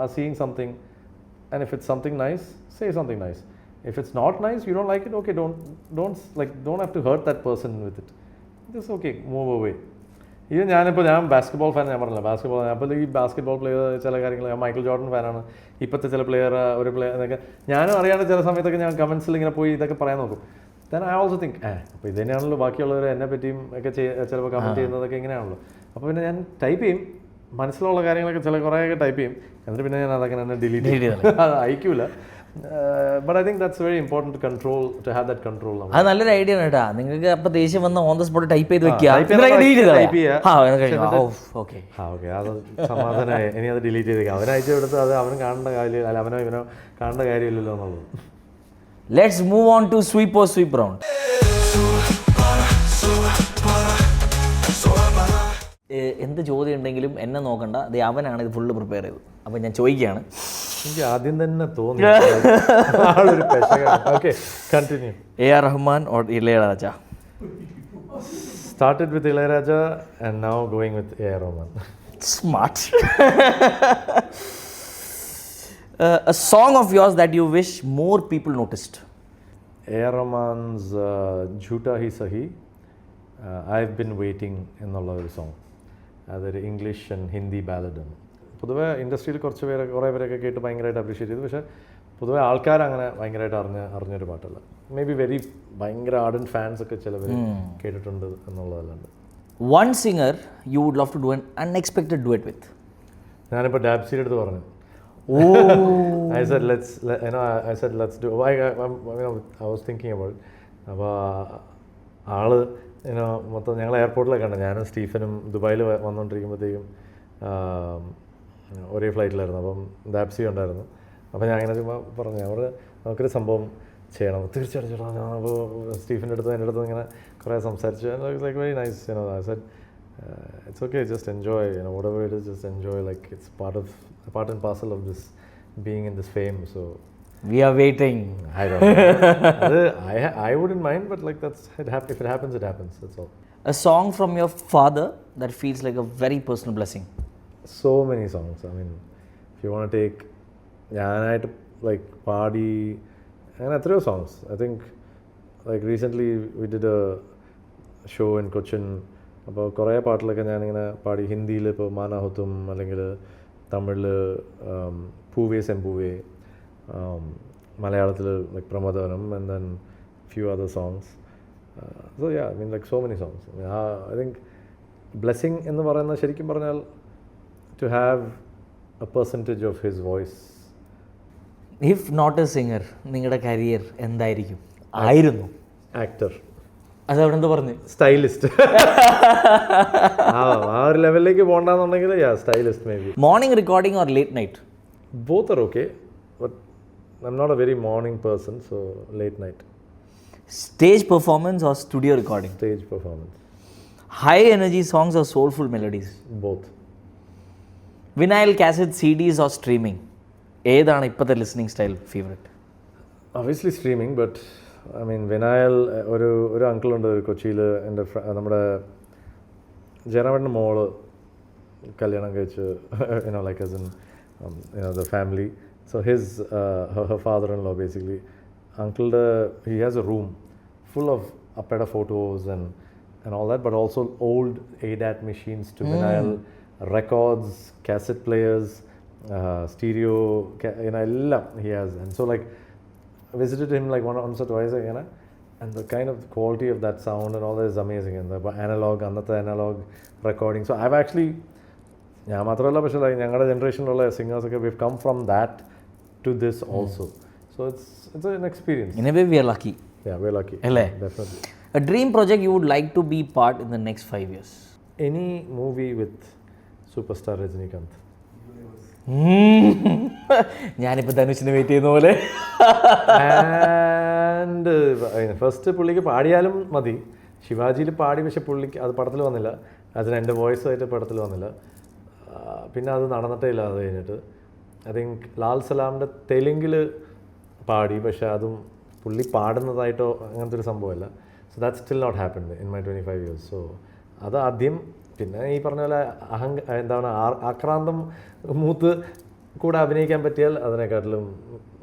are seeing something, and if it's something nice, say something nice. If it's not nice, you don't like it, okay, don't have to hurt that person with it. Just okay, move away. ഇത് ഞാൻ basketball fan, ഞാൻ പറഞ്ഞില്ല basketball. അപ്പോൾ ഈ basketball player ചില കാര്യങ്ങൾ, ഞാൻ Michael Jordan ഫാനാണ്. ഇപ്പോഴത്തെ ചില ഒരു പ്ലെയർ എന്നൊക്കെ ഞാനും അറിയാണ്ട് ചില സമയത്തൊക്കെ ഞാൻ കമൻസിൽ ഇങ്ങനെ പോയി ഇതൊക്കെ പറയാൻ നോക്കും. then I also think അപ്പോൾ ഇത് തന്നെയാണല്ലോ ബാക്കിയുള്ളവർ എന്നെ പറ്റിയും ഒക്കെ ചിലപ്പോൾ കമൻറ്റ് ചെയ്യുന്നതൊക്കെ ഇങ്ങനെയാണല്ലോ. അപ്പോൾ പിന്നെ ഞാൻ ടൈപ്പ് ചെയ്യും, മനസ്സിലുള്ള കാര്യങ്ങളൊക്കെ കുറേയൊക്കെ ടൈപ്പ് ചെയ്യും, എന്നിട്ട് പിന്നെ ഞാൻ അതൊക്കെ തന്നെ ഡിലീറ്റ് ചെയ്യും, അത് അയക്കൂല. But I think that's very important control, to have that control. അത് നല്ലൊരു ഐഡിയ ആണ് കേട്ടോ. നിങ്ങൾക്ക് അപ്പോൾ ദേഷ്യം വന്ന് ഓൺ ദ സ്പോട്ട് ടൈപ്പ് ചെയ്ത് വെക്കുക, അത് സമാധാനമായി. ഇനി അത് ഡിലീറ്റ് ചെയ്തേക്കാം, അവനയച്ചു കൊടുത്ത് അത് അവന് കാണേണ്ട കാര്യം, അല്ല അവനോ ഇവനോ കാണേണ്ട കാര്യമില്ലല്ലോ എന്നുള്ളത്. Let's move on to sweep or sweep round. എന്ത് ചോദ്യം ഉണ്ടെങ്കിലും എന്നെ നോക്കണ്ട, അത് അവനാണ് ഇത് ഫുള്ള് പ്രിപ്പയർ ചെയ്തത്. അപ്പം ഞാൻ ചോദിക്കുകയാണ്. എനിക്ക് ആദ്യം തന്നെ തോന്നി ആളൊരു പെശകാണ്. Okay, continue. A.R. Rahman or Ilayaraja? Started with Ilayaraja and now going with A.R. Rahman. Smart. A song of yours that you wish more people noticed? A.R. Rahman's Jhoota Hi Sahi, I've been waiting എന്നുള്ള ഒരു song. അതൊരു English and Hindi ബാലഡാണ്. പൊതുവേ ഇൻഡസ്ട്രിയിൽ കുറേ പേരൊക്കെ കേട്ട് ഭയങ്കരമായിട്ട് appreciate ചെയ്തു. പക്ഷേ പൊതുവേ ആൾക്കാരങ്ങനെ ഭയങ്കരമായിട്ട് അറിഞ്ഞൊരു പാട്ടല്ല. മേ ബി ഭയങ്കര ആർഡൻ ഫാൻസ് ഒക്കെ ചിലവർ കേട്ടിട്ടുണ്ട് എന്നുള്ളതല്ലാണ്ട്. One singer you would love to do an unexpected duet with? ഞാനിപ്പോൾ ഡാബ്സിയുടെ അടുത്ത് പറഞ്ഞു. I said let's do. I was thinking about it. അപ്പോൾ ആള് മൊത്തം ഞങ്ങൾ എയർപോർട്ടിലൊക്കെ ഉണ്ട്. ഞാനും സ്റ്റീഫനും ദുബായിൽ വന്നുകൊണ്ടിരിക്കുമ്പോഴത്തേക്കും ഒരേ ഫ്ലൈറ്റിലായിരുന്നു. അപ്പം ഡാബ്സി ഉണ്ടായിരുന്നു. അപ്പോൾ ഞാൻ അങ്ങനെ ചുമ്മാ പറഞ്ഞു, നമുക്കൊരു സംഭവം ചെയ്യണം, തീർച്ചയായിട്ടും ചേട്ടാ. ഞാൻ അപ്പോൾ സ്റ്റീഫിൻ്റെ അടുത്ത് എൻ്റെ അടുത്ത് ഇങ്ങനെ കുറേ സംസാരിച്ചു. Like very nice. I said it's okay, just enjoy, whatever it is, just enjoy, like it's part and parcel of this being in this fame. So we are waiting. I don't know. I wouldn't mind, but like if it happens, it happens. That's all. A song from your father that feels like a very personal blessing? So many songs. I mean, if you want to take ഞാനായിട്ട് like പാടി അങ്ങനെ എത്രയോ songs. I think like recently we did a show in Cochin. അപ്പോൾ കുറേ പാട്ടിലൊക്കെ ഞാനിങ്ങനെ പാടി. ഹിന്ദിയിൽ ഇപ്പോൾ മാനാഹുത്തും, അല്ലെങ്കിൽ തമിഴിൽ Poove Sempoove, Malayalam like Pramadhanam, and then few other songs. So yeah, I mean like so many songs. I mean, I think blessing എന്ന് പറയുന്നത് ശരിക്കും പറഞ്ഞാൽ to have a percentage of his voice. If not a singer നിങ്ങളുടെ career എന്തായിരിക്കും? ആയിരുന്നു Actor. അത് അവിടെ എന്താ പറഞ്ഞു? സ്റ്റൈലിസ്റ്റ്. ആ ഒരു ലെവലിലേക്ക് പോകണ്ടെന്നുണ്ടെങ്കിൽ stylist maybe. Morning recording or late night? Both are okay, but I'm not a very morning person, so late night. Stage performance or studio recording? Stage performance. High energy songs or soulful melodies? Both. Vinyl, cassette, CDs or streaming? ഏതാണ് ഇപ്പോഴത്തെ listening style favourite? Obviously streaming, but I mean vinyl. ഒരു അങ്കിളുണ്ട് കൊച്ചിയിൽ, എൻ്റെ നമ്മുടെ ജയറാമേട്ടൻ്റെ മോള് കല്യാണം കഴിച്ച് like as in the family. So her father-in-law basically, uncle, he has a room full of Apeda photos and all that, but also old ADAT machines to vinyl, records, cassette players, stereo, ellam he has. And so like I visited him like once or twice, and the kind of quality of that sound and all that is amazing, and the analog recording. So I've actually, ഞാൻ മാത്രമല്ല, പക്ഷേ ഞങ്ങളുടെ ജനറേഷനിലുള്ള സിംഗേഴ്സൊക്കെ we've come from that to this also. So it's an experience. In a way we are lucky. Yeah, we're lucky. അല്ലേ? Definitely. A dream project you would like to be part in the next 5 years? Any movie with superstar Rajinikanth. ഞാനിപ്പോൾ ധനുഷിന് wait ചെയ്യുന്ന പോലെ. And first പുള്ളിക്ക് പാടിയാലും മതി. ശിവാജിയിൽ പാടി, പക്ഷെ പുള്ളിക്ക് അത് പടത്തിൽ വന്നില്ല. അതിന് എൻ്റെ വോയിസായിട്ട് പടത്തിൽ വന്നില്ല. പിന്നെ അത് നടന്നിട്ടേ ഇല്ല. അത് കഴിഞ്ഞിട്ട് ഐ തിങ്ക് ലാൽ സലാമിൻ്റെ തെലുങ്കിൽ പാടി, പക്ഷെ അതും പുള്ളി പാടുന്നതായിട്ടോ അങ്ങനത്തെ ഒരു സംഭവമല്ല. So that still not happened in my 25 years. സോ അത് ആദ്യം. പിന്നെ ഈ പറഞ്ഞ പോലെ എന്താണ് ആക്രാന്തം മൂത്ത് കൂടെ അഭിനയിക്കാൻ പറ്റിയാൽ അതിനെക്കാട്ടിലും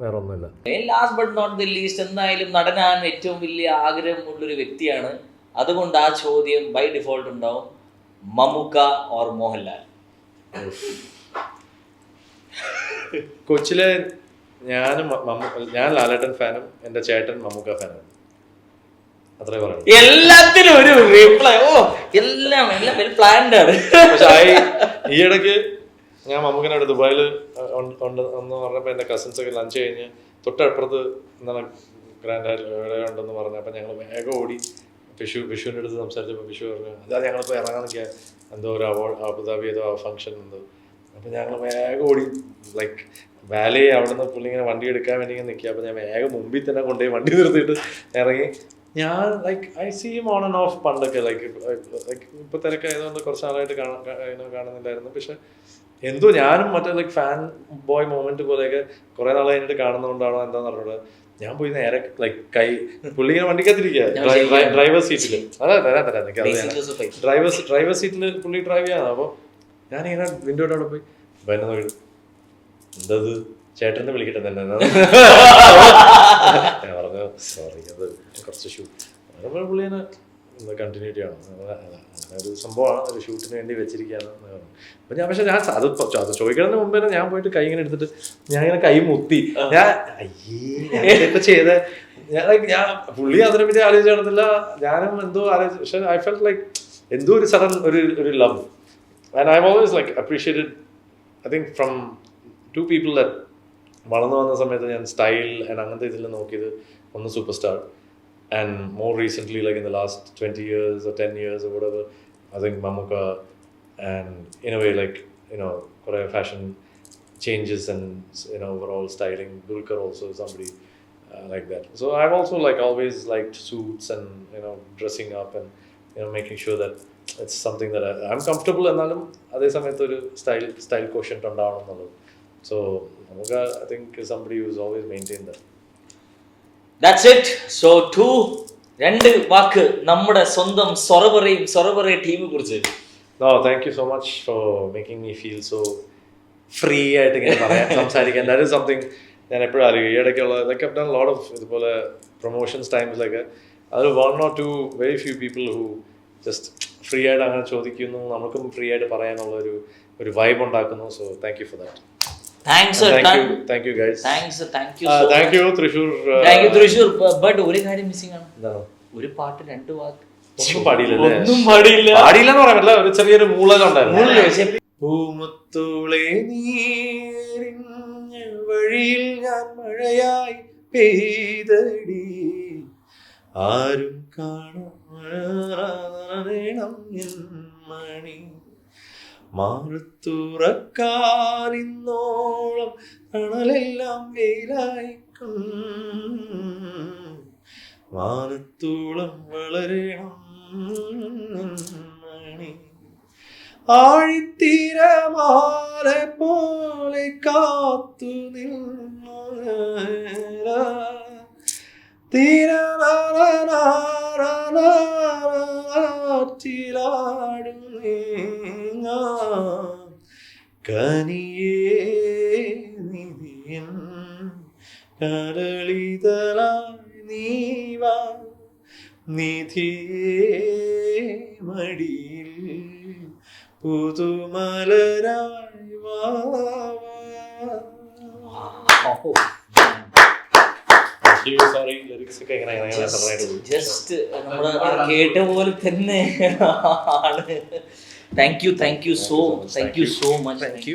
വേറെ ഒന്നുമില്ല. Last but not the least, എന്തായാലും നടനാൻ ഏറ്റവും വലിയ ആഗ്രഹമുള്ളൊരു വ്യക്തിയാണ്. അതുകൊണ്ട് ആ ചോദ്യം ബൈ ഡിഫോൾട്ട് ഉണ്ടാവും, മമ്മൂക്ക ഓർ മോഹൻലാൽ? കൊച്ചിലെ ഞാൻ ലാലേട്ടൻ ഫാനും എൻ്റെ ചേട്ടൻ മമ്മൂക്ക ഫാനും. അത്രേ പറയും. എല്ലാത്തിനും ഒരു റീപ്ലൈ. എല്ലാം വെൽ പ്ലാൻഡ് ആണ്. പക്ഷെ ഈ ഇടയ്ക്ക് ഞാൻ മമ്മൂക്കനോട് ദുബായിൽ ഉണ്ട് എന്ന് പറഞ്ഞപ്പോൾ എൻ്റെ കസിൻസൊക്കെ ലഞ്ച് കഴിഞ്ഞ് തൊട്ടപ്പുറത്ത് എന്താണ് ഗ്രാൻഡ് എവിടെ ഉണ്ടെന്ന് പറഞ്ഞപ്പോൾ ഞങ്ങൾ വേഗം ഓടി വിഷുവിൻ്റെ അടുത്ത് സംസാരിച്ചപ്പോൾ വിഷു പറഞ്ഞു അതാ ഞങ്ങളിപ്പോൾ ഇറങ്ങാൻ നിൽക്കുക, എന്തോ ഒരു അബുദാബി ഏതോ ഫംഗ്ഷൻ എന്തോ. അപ്പോൾ ഞങ്ങൾ വേഗം ഓടി ലൈക്ക് വാലേ അവിടെ നിന്ന് പുള്ളി ഇങ്ങനെ വണ്ടി എടുക്കാൻ വേണ്ടി ഇങ്ങനെ നിൽക്കുക. അപ്പോൾ ഞാൻ വേഗം മുമ്പിൽ തന്നെ കൊണ്ടുപോയി വണ്ടി നിർത്തിയിട്ട് ഇറങ്ങി. ഞാൻ like I see on and off പണ്ടൊക്കെ ലൈക്ക് ഇപ്പോൾ തിരക്കായതുകൊണ്ട് കുറച്ച് നാളായിട്ട് കാണുന്നില്ലായിരുന്നു. പക്ഷെ എന്തോ ഞാനും മറ്റേ ലൈക്ക് ഫാൻ ബോയ് മൊമെന്റ് പോലെയൊക്കെ കുറേ നാൾ കഴിഞ്ഞിട്ട് കാണുന്നതുകൊണ്ടാണോ എന്താന്ന് പറഞ്ഞത് ഞാൻ പോയി നേരെ ലൈക്ക് പുള്ളി ഇങ്ങനെ വണ്ടിക്കകത്തിരിക്കുക ഡ്രൈവർ സീറ്റിൽ. ഡ്രൈവർ സീറ്റിൽ പുള്ളി ഡ്രൈവ് ചെയ്യാൻ. അപ്പോൾ ഞാനിങ്ങനെ വിൻഡോയുടെ അവിടെ പോയി എന്നെ നോക്കി എന്തത് ചേട്ടനെ വിളിക്കട്ടെ തന്നെ ഞാൻ പറഞ്ഞു സോറി അത് കുറച്ച് ഷൂട്ട് അതേപോലെ പുള്ളി തന്നെ കണ്ടിന്യൂറ്റി ആണ് അങ്ങനെ ഒരു സംഭവമാണ്, ഒരു ഷൂട്ടിന് വേണ്ടി വെച്ചിരിക്കുകയാണ്. അപ്പം ഞാൻ പക്ഷെ ഞാൻ അത് ചോദിക്കുന്നതിന് മുമ്പേ ഞാൻ പോയിട്ട് കൈ ഇങ്ങനെ എടുത്തിട്ട് ഞാൻ ഇങ്ങനെ കൈ മുത്തി. ഞാൻ ഇപ്പൊ ചെയ്ത ഞാൻ പുള്ളി അതിനെ പറ്റി ആലോചിച്ച് നടന്നില്ല, ഞാനും എന്തോ ആലോചിച്ചു. പക്ഷെ ഐ ഫെൽറ്റ് ലൈക്ക് എന്തോ ഒരു സഡൻ ഒരു love. And I always like appreciated I think from to people that വളർന്നു വന്ന സമയത്ത് ഞാൻ സ്റ്റൈൽ ആൻഡ് അങ്ങനത്തെ ഇതിൽ നോക്കിയത് ഒന്ന് super star and more recently like in the last 20 years or 10 years or whatever I think Mammootka and in a way like Korea fashion changes and overall styling. Dulquer also somebody like that. So I've also like always liked suits and dressing up and making sure that it's something that I'm comfortable എന്നാലും അതേ സമയത്ത് ഒരു style quotient ഉണ്ടാവണം എന്നുള്ളത്. So Mammootka I think is somebody who's always maintained that. That's it. So രണ്ട് വാക്ക് നമ്മുടെ സ്വന്തം സൊറബറേ ടീമിനെ കുറിച്ച്. No, thank you so much for making me feel so free ആയിട്ട് ഇങ്ങനെ പറയാൻ സംസാരിക്കാൻ. That is something ഞാൻ എപ്പോഴും അറിയും. ഈ ഇടയ്ക്കുള്ള like I've done a lot of ഇതുപോലെ പ്രൊമോഷൻസ് ടൈംസിലൊക്കെ അതിൽ 1 or 2 very few people who just free ആയിട്ട് അങ്ങനെ ചോദിക്കുന്നു, നമുക്കും ഫ്രീ ആയിട്ട് പറയാനുള്ള ഒരു വൈബ് ഉണ്ടാക്കുന്നു. So thank you for that. Thanks thank you guys. Thanks thank you Thrissur. Thrissur. But ഒരു കാര്യം മിസ്സിംഗ് ആണ്. എന്താണ്? ഒരു പാട്ട് 2 വാക്ക് ഒന്നും പാടിയില്ലല്ലേ? ഒന്നും പാടിയില്ല. പാടിയില്ലെന്ന് പറയാൻ പറ്റില്ല, ഒരു ചെറിയൊരു മൂളലുണ്ടായിരുന്നു. പൂമുത്തോളെ നീരിഞ്ഞ വഴിയിൽ ഞാൻ മഴയായി പെയ്തടി, ആരും കാണണം മണി മാറത്തുറക്കാനിന്നോളം തണലെല്ലാം വെയിലായിക്കും, മാനത്തോളം വളരണം മണി, ആഴിത്തീരമാല പോലെ കാത്തു നിന്ന തീരാനാറ്റിലാടും കനിയേ നിധിയൻ കരളിതലായി നീവാ, നിധിയേ മടിയിൽ പുതുമലരായി വാ. ജസ്റ്റ് നമ്മള് കേട്ട പോലെ തന്നെ ആണ്. Thank you so much.